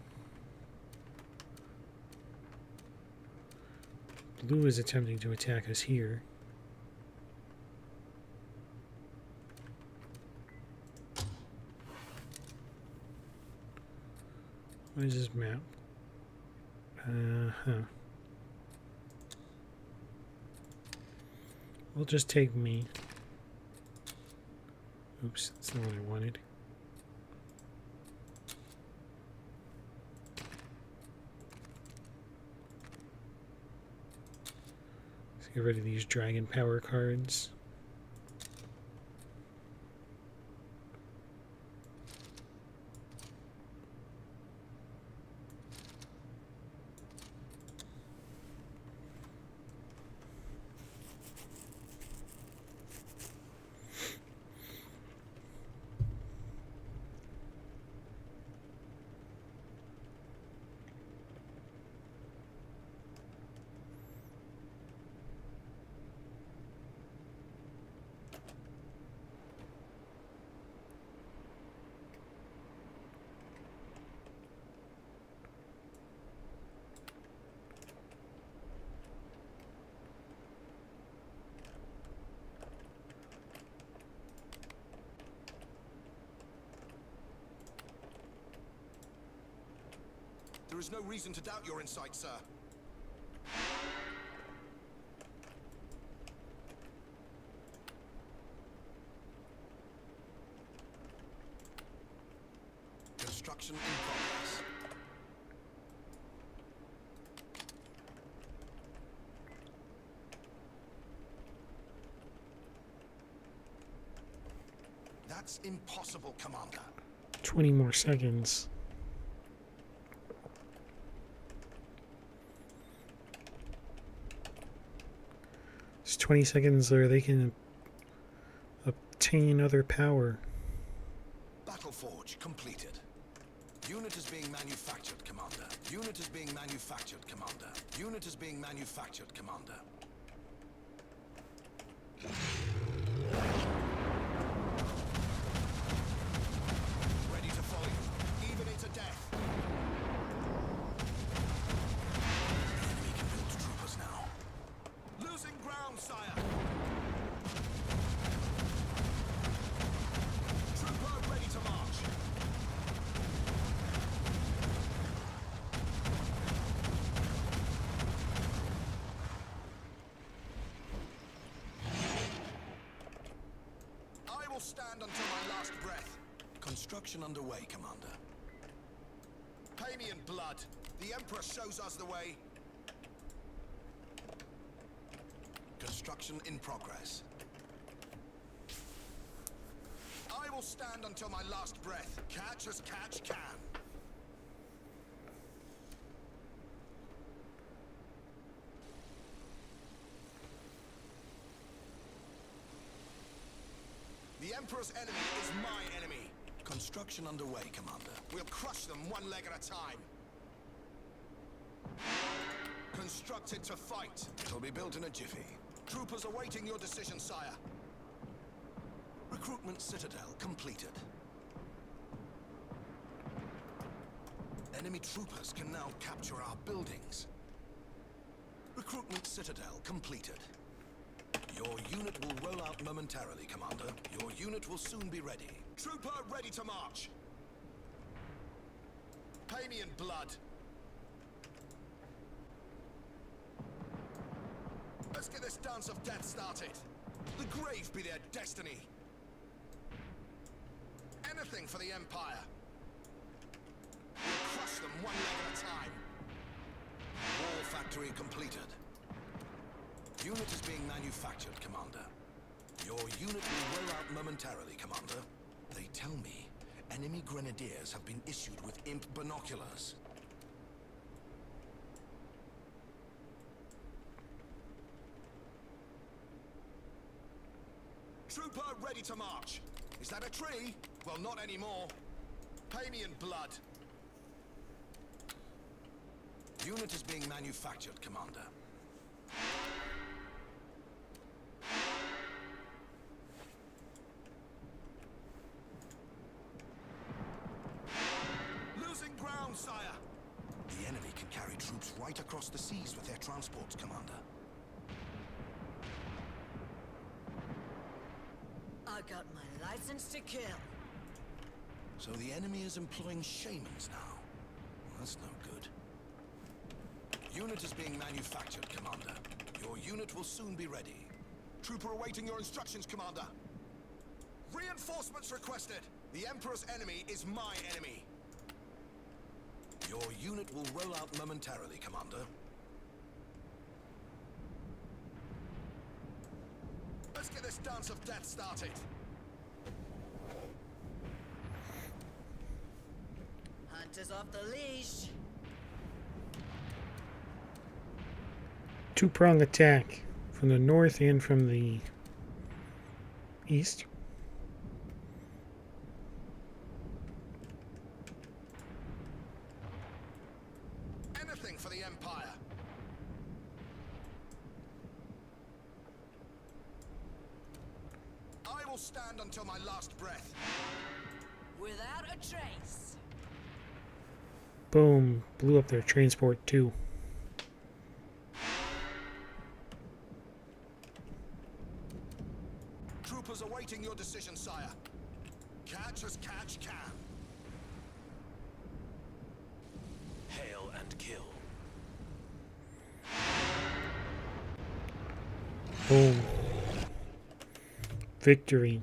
Blue is attempting to attack us here. What is this map? We'll just take me. Oops, that's not what I wanted. Let's get rid of these dragon power cards. There is no reason to doubt your insight, sir. Construction in progress. That's impossible, Commander. 20 more seconds. It's 20 seconds or they can obtain other power. Battle Forge completed. Unit is being manufactured, Commander. Unit is being manufactured, Commander. Unit is being manufactured, Commander. Ready to follow you, even into death. We can build troopers now. Losing ground, sire. Trooper ready to march. I will stand until my last breath. Construction underway, Commander. Pay me in blood. The Emperor shows us the way. Construction in progress. I will stand until my last breath. Catch as catch can. The Emperor's enemy is my enemy. Construction underway, Commander. We'll crush them one leg at a time. Constructed to fight. It'll be built in a jiffy. Troopers awaiting your decision, sire. Recruitment Citadel completed. Enemy troopers can now capture our buildings. Recruitment Citadel completed. Your unit will roll out momentarily, Commander. Your unit will soon be ready. Trooper ready to march. Pay me in blood. Let's get this dance of death started. The grave be their destiny. Anything for the Empire. We'll crush them one leg at a time. Wall factory completed. Unit is being manufactured, Commander. Your unit will roll out momentarily, Commander. They tell me enemy grenadiers have been issued with imp binoculars. Trooper ready to march. Is that a tree? Well, not anymore. Pay me in blood. Unit is being manufactured, Commander. Losing ground, sire! The enemy can carry troops right across the seas with their transports, Commander. I got my license to kill. So the enemy is employing shamans now. Well, that's no good. Unit is being manufactured, Commander. Your unit will soon be ready. Trooper awaiting your instructions, Commander. Reinforcements requested. The Emperor's enemy is my enemy. Your unit will roll out momentarily, Commander. Let's get this dance of death started. Hunters off the leash. Two-prong attack from the north and from the east. Anything for the Empire. I will stand until my last breath. Without a trace. Boom. Blew up their transport too. Troopers awaiting your decision, sire. Catch as catch can. Hail and kill. Boom. Victory.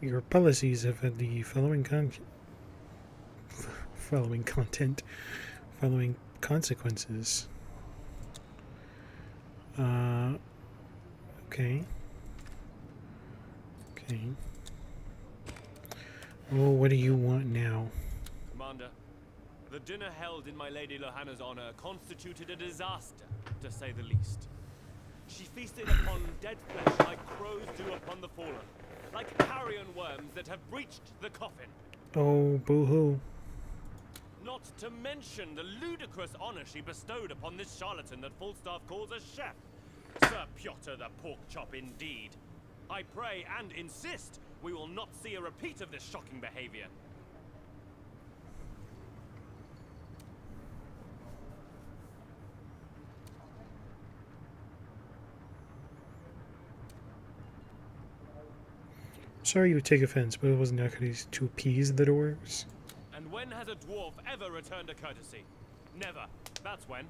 Your policies have had the following following consequences. Okay. Okay. Oh, what do you want now? Commander, the dinner held in my Lady Lohanna's honor constituted a disaster, to say the least. She feasted upon dead flesh like crows do upon the fallen, like carrion worms that have breached the coffin. Oh, boo-hoo. Not to mention the ludicrous honor she bestowed upon this charlatan that Falstaff calls a chef. Sir Piotr the pork chop indeed. I pray and insist we will not see a repeat of this shocking behavior. Sorry you would take offense, but it wasn't necessary to appease the dwarves. And when has a dwarf ever returned a courtesy? Never. That's when.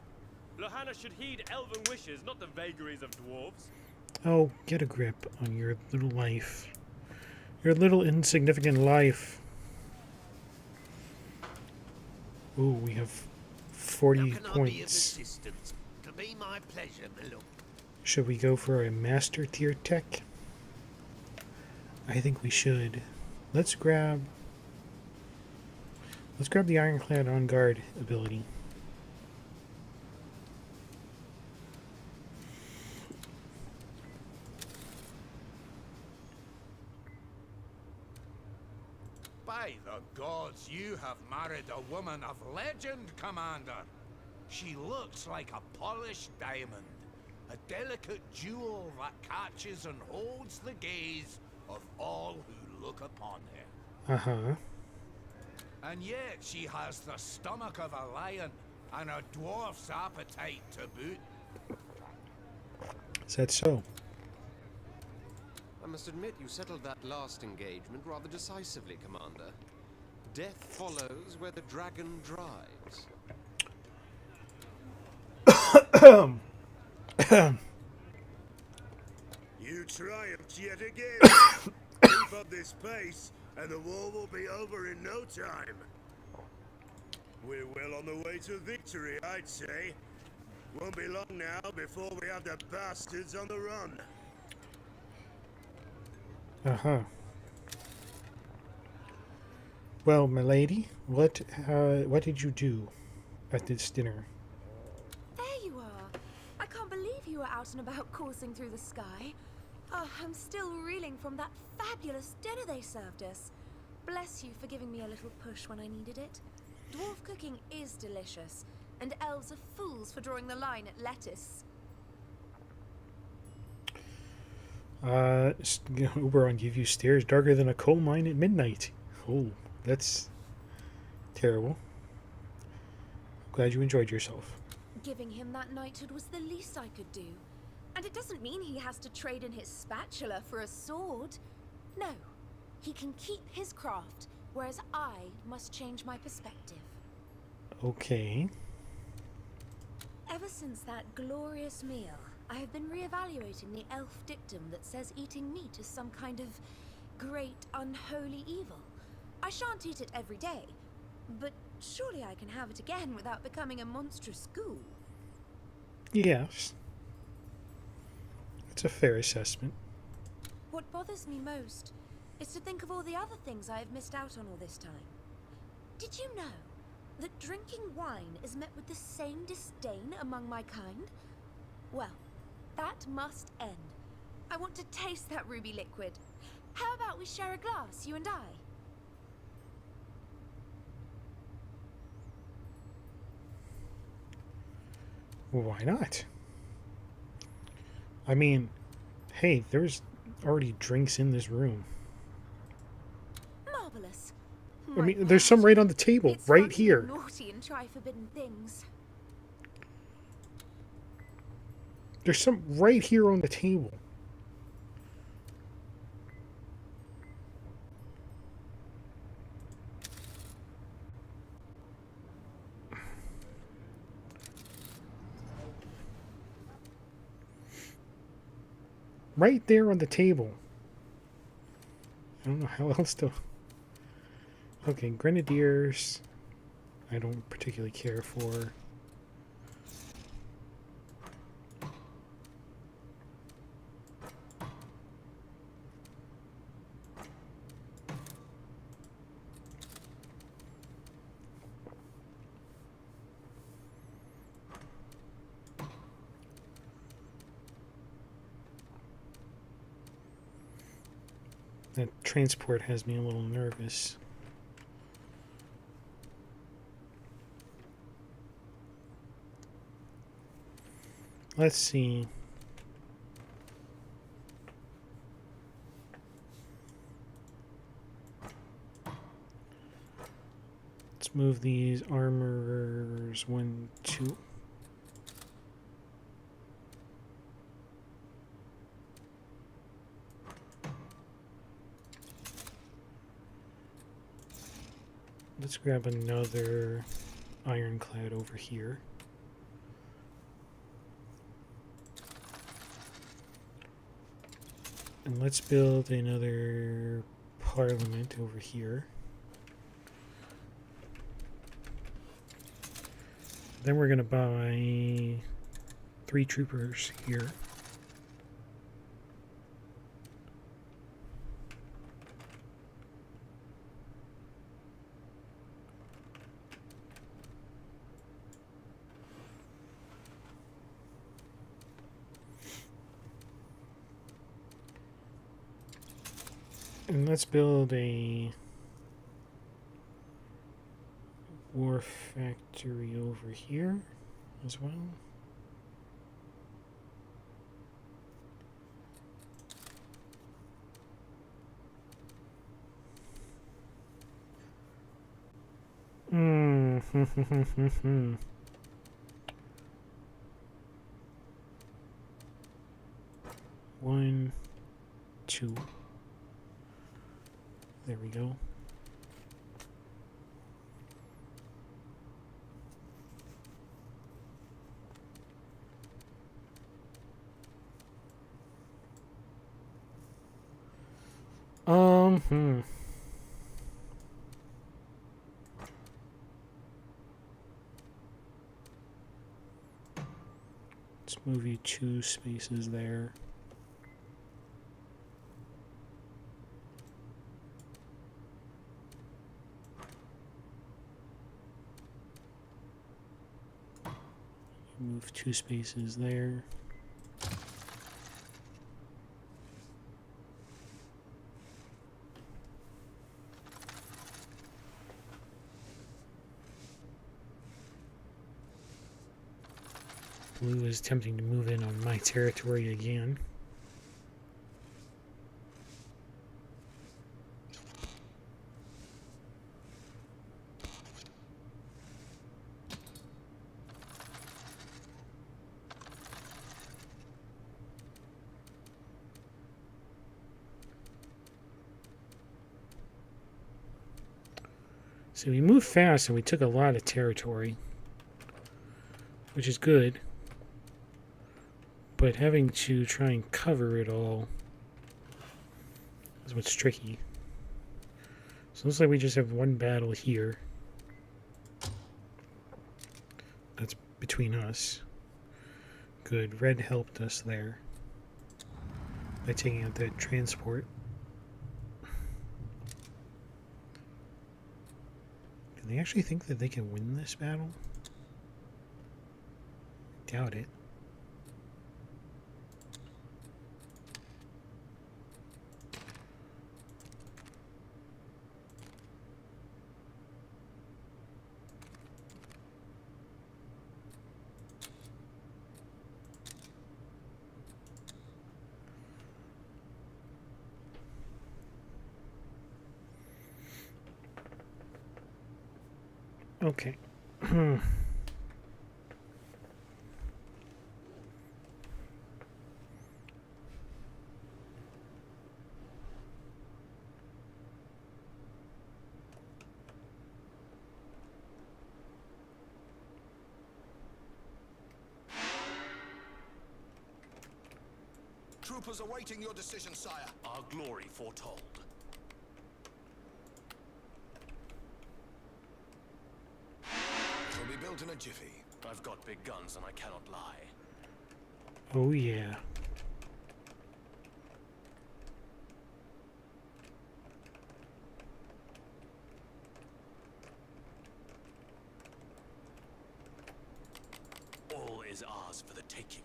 Lohanna should heed elven wishes, not the vagaries of dwarves. Oh, get a grip on your little life. Your little insignificant life. Ooh, we have 40 points. To be my pleasure, my lord. Should we go for a master tier tech? I think we should. Let's grab the Ironclad on guard ability. By the gods, you have married a woman of legend, Commander. She looks like a polished diamond, a delicate jewel that catches and holds the gaze of all who look upon her. Uh-huh. And yet she has the stomach of a lion and a dwarf's appetite to boot. Is that so? I must admit you settled that last engagement rather decisively, Commander. Death follows where the dragon drives. You triumphed yet again. Keep up this pace, and the war will be over in no time. We're well on the way to victory, I'd say. Won't be long now before we have the bastards on the run. Uh-huh. Well, milady, what did you do at this dinner? There you are. I can't believe you were out and about coursing through the sky. Oh, I'm still reeling from that fabulous dinner they served us. Bless you for giving me a little push when I needed it. Dwarf cooking is delicious, and elves are fools for drawing the line at lettuce. Oberon gave you stares darker than a coal mine at midnight. Oh, that's terrible. Glad you enjoyed yourself. Giving him that knighthood was the least I could do. And it doesn't mean he has to trade in his spatula for a sword. No, he can keep his craft, whereas I must change my perspective. Okay. Ever since that glorious meal, I have been reevaluating the elf dictum that says eating meat is some kind of great unholy evil. I shan't eat it every day, but surely I can have it again without becoming a monstrous ghoul. Yes. It's a fair assessment. What bothers me most is to think of all the other things I have missed out on all this time. Did you know that drinking wine is met with the same disdain among my kind? Well, that must end. I want to taste that ruby liquid. How about we share a glass, you and I? Why not? I mean, hey, there's already drinks in this room. Marvelous. I mean, there's some right on the table, It's right fun to be here. naughty and try forbidden things. There's some right here on the table. Right there on the table. I don't know how else to... Okay, grenadiers. I don't particularly care for. That transport has me a little nervous. Let's see. Let's move these armorers 1, 2. Let's grab another ironclad over here. And let's build another parliament over here. Then we're going to buy 3 troopers here. And let's build a war factory over here as well. One, 2. There we go. Let's move you 2 spaces there. Move 2 spaces there. Blue is attempting to move in on my territory again. So we moved fast and we took a lot of territory, which is good. But having to try and cover it all is what's tricky. So it looks like we just have 1 battle here. That's between us. Good. Red helped us there by taking out that transport. Do they actually think that they can win this battle? Doubt it. Okay. Troopers awaiting your decision, sire. Our glory foretold. Will be built in a jiffy. I've got big guns and I cannot lie. Oh yeah. All is ours for the taking.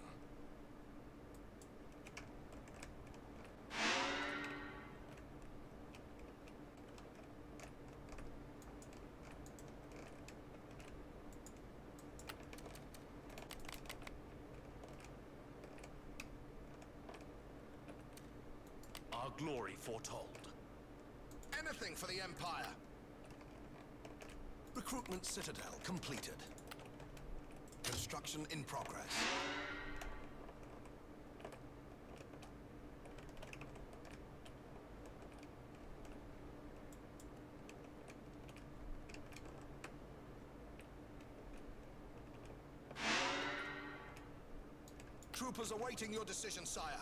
Our glory foretold. Anything for the Empire. Recruitment citadel completed. Construction in progress. Troopers awaiting your decision, sire.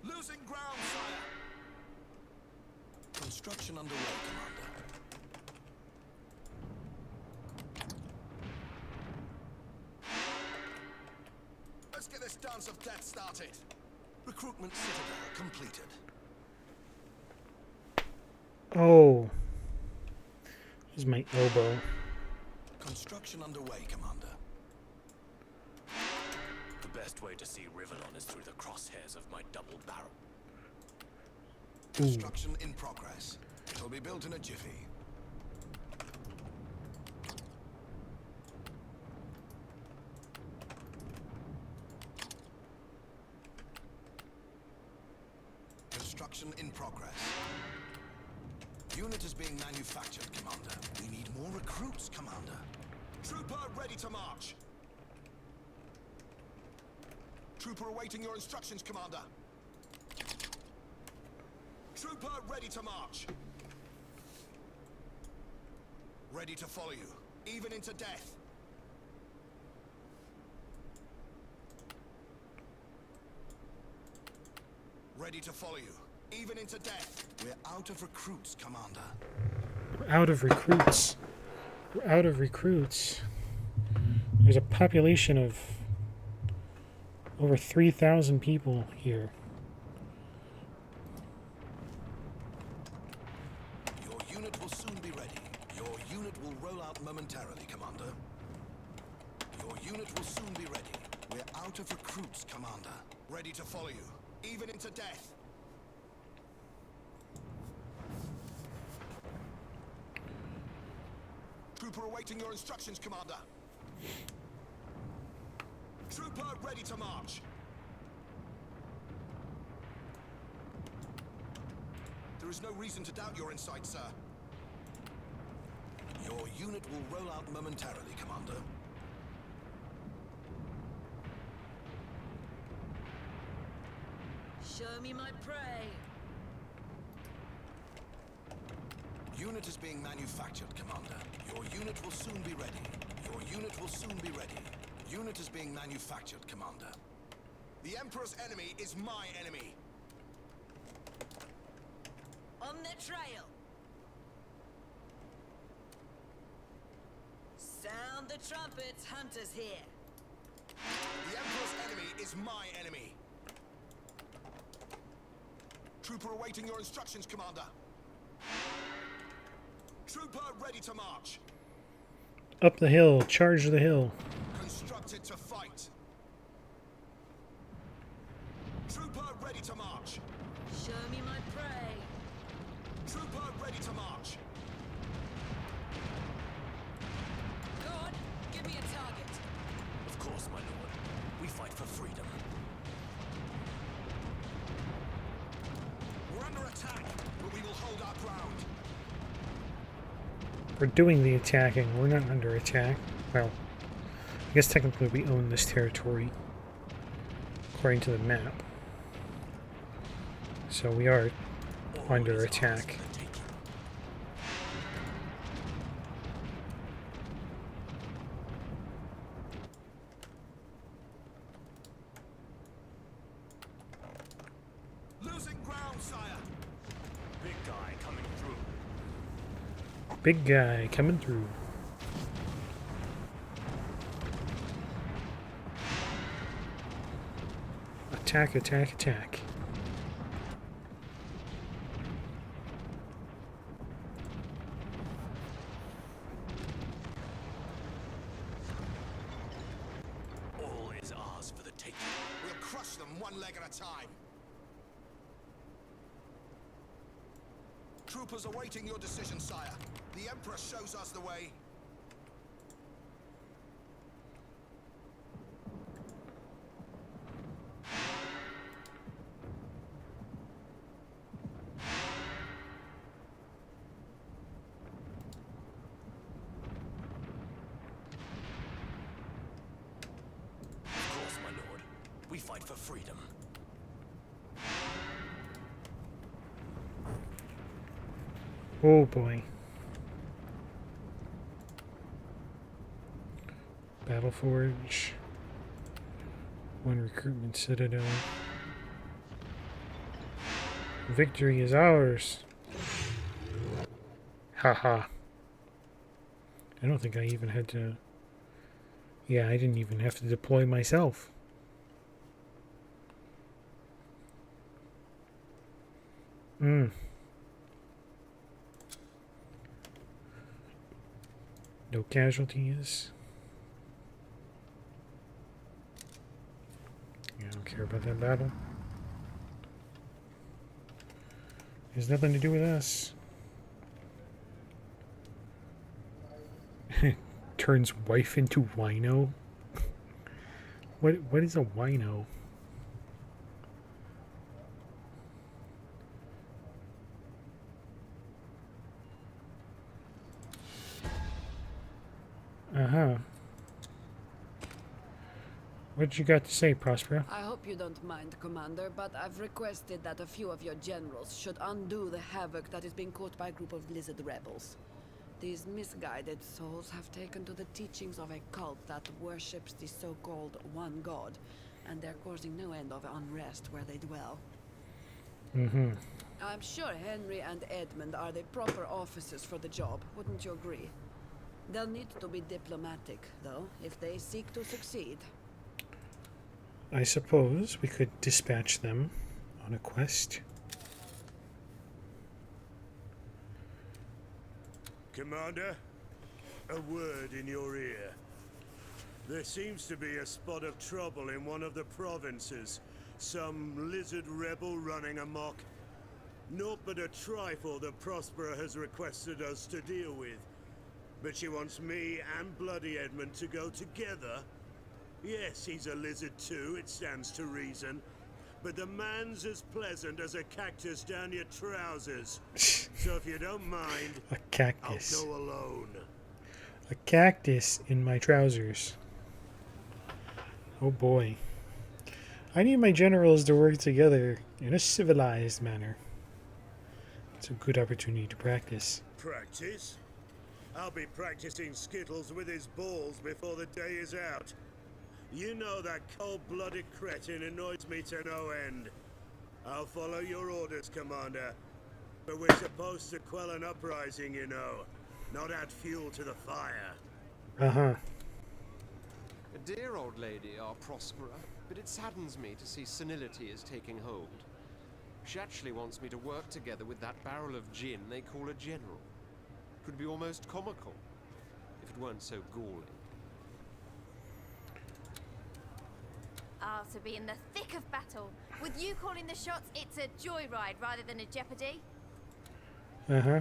Losing ground, sire. Construction underway, Commander. Let's get this dance of death started. Recruitment citadel completed. Oh. This is my elbow. Construction underway, Commander. The best way to see Rivendell is through the crosshairs of my double barrel. Construction in progress. It will be built in a jiffy. Construction in progress. Unit is being manufactured, Commander. We need more recruits, Commander. Trooper ready to march. Trooper awaiting your instructions, Commander. Trooper ready to march. Ready to follow you, even into death. ready to follow you, even into death. We're out of recruits, Commander. We're out of recruits. We're out of recruits. There's a population of over 3,000 people here. Your unit will soon be ready. Your unit will roll out momentarily, Commander. Your unit will soon be ready. We're out of recruits, Commander. Ready to follow you, even into death. Trooper awaiting your instructions, Commander. Trooper ready to march. There is no reason to doubt your insight, sir. Your unit will roll out momentarily, Commander. Show me my prey. Unit is being manufactured, Commander. Your unit will soon be ready. Your unit will soon be ready. Unit is being manufactured, Commander. The Emperor's enemy is my enemy. On the trail. Sound the trumpets, hunters here. The Emperor's enemy is my enemy. Trooper awaiting your instructions, Commander. Trooper ready to march. Up the hill, charge the hill. Constructed to fight. Trooper ready to march. Show me my prey. Trooper ready to march. Go on, give me a target. Of course, my lord. We fight for freedom. We're under attack, but we will hold our ground. We're doing the attacking. We're not under attack. Well, I guess technically we own this territory, according to the map. So we are under attack. Losing ground, sire. Big guy coming through. Big guy coming through. Attack, attack, attack. All is ours for the taking. We'll crush them one leg at a time. Troopers awaiting your decision, sire. The Emperor shows us the way. Of course, my lord. We fight for freedom. Oh boy. Battle Forge. One recruitment citadel. Victory is ours. Haha. I don't think I even had to... Yeah, I didn't even have to deploy myself. No casualties. Yeah, I don't care about that battle. Has nothing to do with us. Turns wife into wino. What is a wino? Uh-huh. What you got to say, Prospero? I hope you don't mind, Commander, but I've requested that a few of your generals should undo the havoc that is being caused by a group of lizard rebels. These misguided souls have taken to the teachings of a cult that worships the so-called one god, and they're causing no end of unrest where they dwell. Mm-hmm. I'm sure Henry and Edmund are the proper officers for the job, wouldn't you agree? They'll need to be diplomatic, though, if they seek to succeed. I suppose we could dispatch them on a quest. Commander, a word in your ear. There seems to be a spot of trouble in one of the provinces. Some lizard rebel running amok. Naught but a trifle that Prospera has requested us to deal with. But she wants me and Bloody Edmund to go together. Yes, he's a lizard too, it stands to reason. But the man's as pleasant as a cactus down your trousers. So if you don't mind, A cactus. I'll go alone. A cactus in my trousers. Oh boy. I need my generals to work together in a civilized manner. It's a good opportunity to practice. Practice? I'll be practicing skittles with his balls before the day is out. You know that cold-blooded cretin annoys me to no end. I'll follow your orders, Commander. But we're supposed to quell an uprising, you know. Not add fuel to the fire. Uh-huh. A dear old lady, our Prospera, but it saddens me to see senility is taking hold. She actually wants me to work together with that barrel of gin they call a general. It would be almost comical, if it weren't so galling. Ah, to be in the thick of battle. With you calling the shots, it's a joyride rather than a jeopardy. Uh-huh.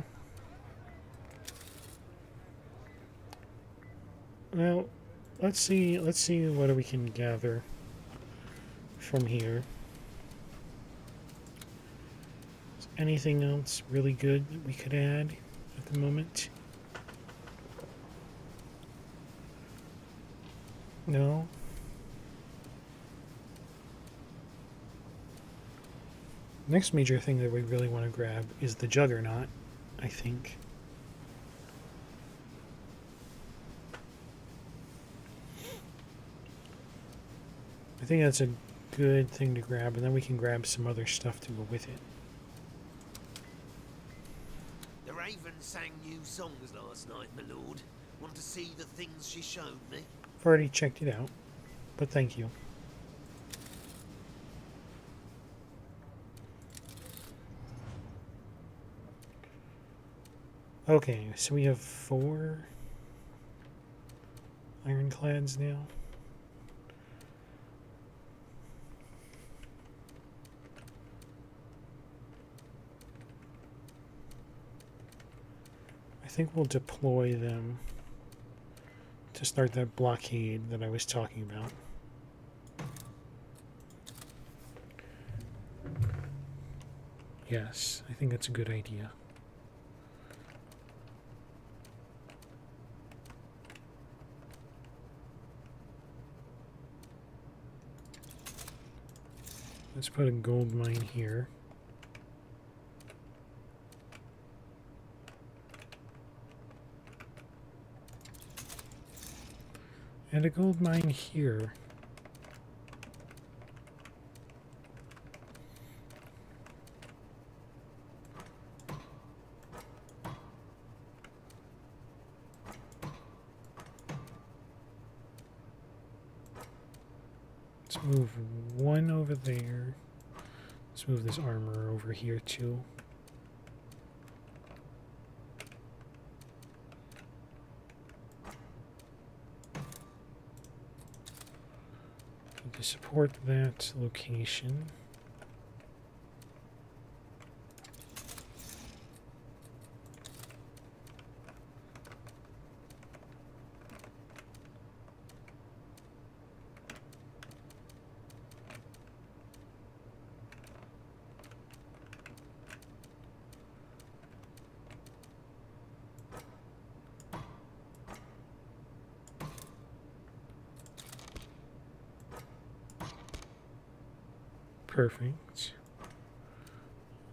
Well, let's see what we can gather from here. Is anything else really good that we could add at the moment? No? Next major thing that we really want to grab is the Juggernaut, I think. I think that's a good thing to grab, and then we can grab some other stuff to go with it. The Raven sang new songs last night, my lord. Want to see the things she showed me? I've already checked it out, but thank you. Okay, so we have 4 ironclads now. I think we'll deploy them to start that blockade that I was talking about. Yes, I think that's a good idea. Let's put a gold mine here. And a gold mine here. Let's move one over there. Let's move this armor over here too. To support that location. Perfect.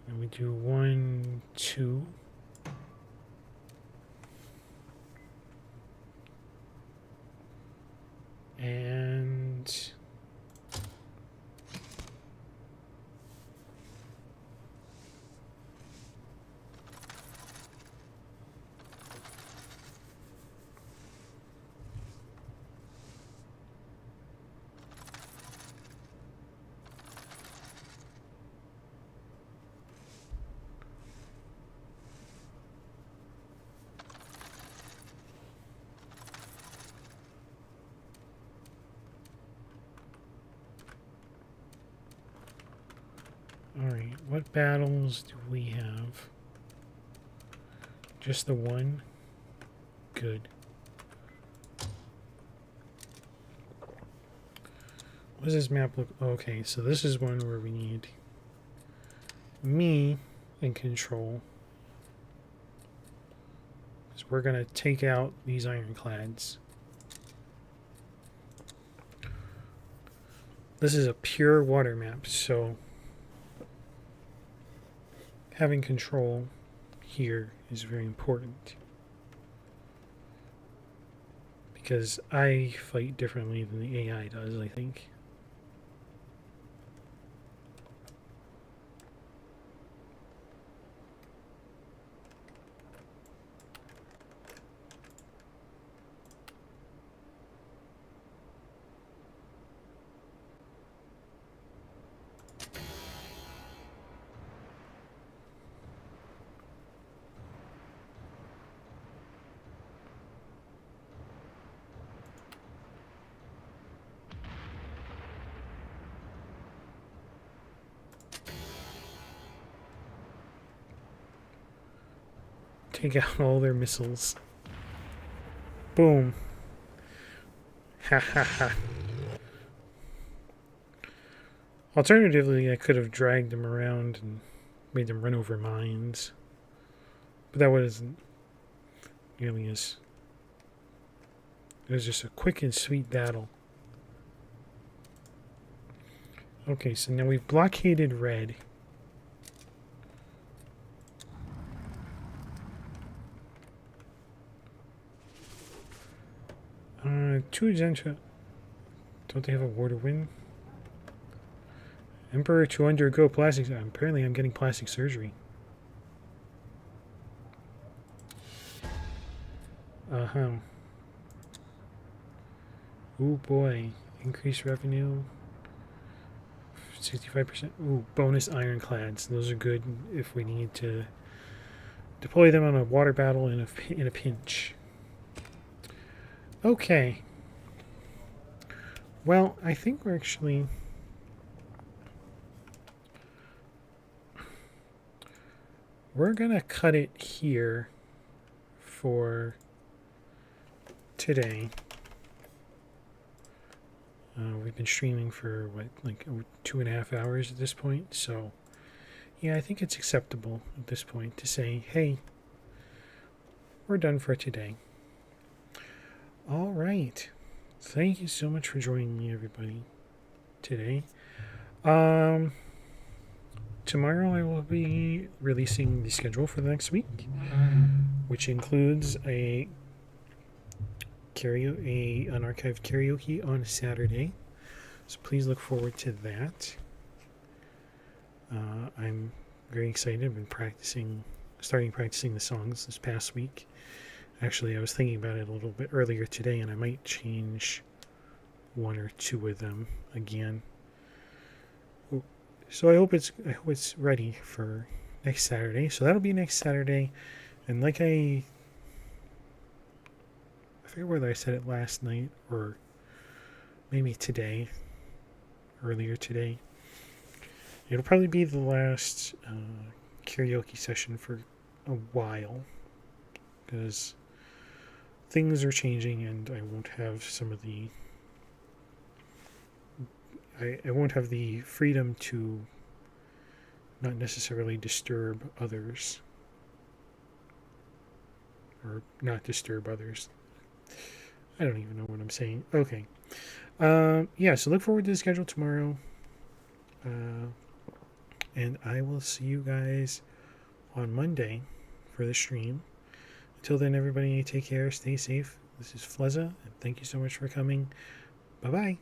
And we do 1, 2. And what battles do we have? Just the one? Good. What does this map look? Okay, so this is one where we need me in control. So we're going to take out these ironclads. This is a pure water map, so having control here is very important. Because I fight differently than the AI does, I think. Take out all their missiles. Boom. Ha ha ha. Alternatively, I could have dragged them around and made them run over mines. But that wasn't nearly as... It was just a quick and sweet battle. Okay, so now we've blockaded red. Two agenda. Don't they have a war to win? Emperor to undergo plastic. Apparently, I'm getting plastic surgery. Ooh boy, increased revenue. 65%. Ooh, bonus ironclads. Those are good if we need to deploy them on a water battle in a pinch. Okay. Well, I think we're actually... We're gonna cut it here for today. We've been streaming for, what, like 2.5 hours at this point, so... Yeah, I think it's acceptable at this point to say, hey, we're done for today. All right. Thank you so much for joining me, everybody, today. Tomorrow I will be releasing the schedule for the next week, which includes an unarchived karaoke on Saturday. So please look forward to that. I'm very excited. I've been starting practicing the songs this past week. Actually, I was thinking about it a little bit earlier today, and I might change one or two of them again. So I hope it's ready for next Saturday. So that'll be next Saturday, and like I forget whether I said it last night or maybe today, earlier today. It'll probably be the last karaoke session for a while, because things are changing and I won't have some of the... I won't have the freedom to not necessarily disturb others. Or not disturb others. I don't even know what I'm saying. Okay. Yeah, so look forward to the schedule tomorrow. And I will see you guys on Monday for the stream. Until then, everybody, take care, stay safe. This is Flezza, and thank you so much for coming. Bye-bye.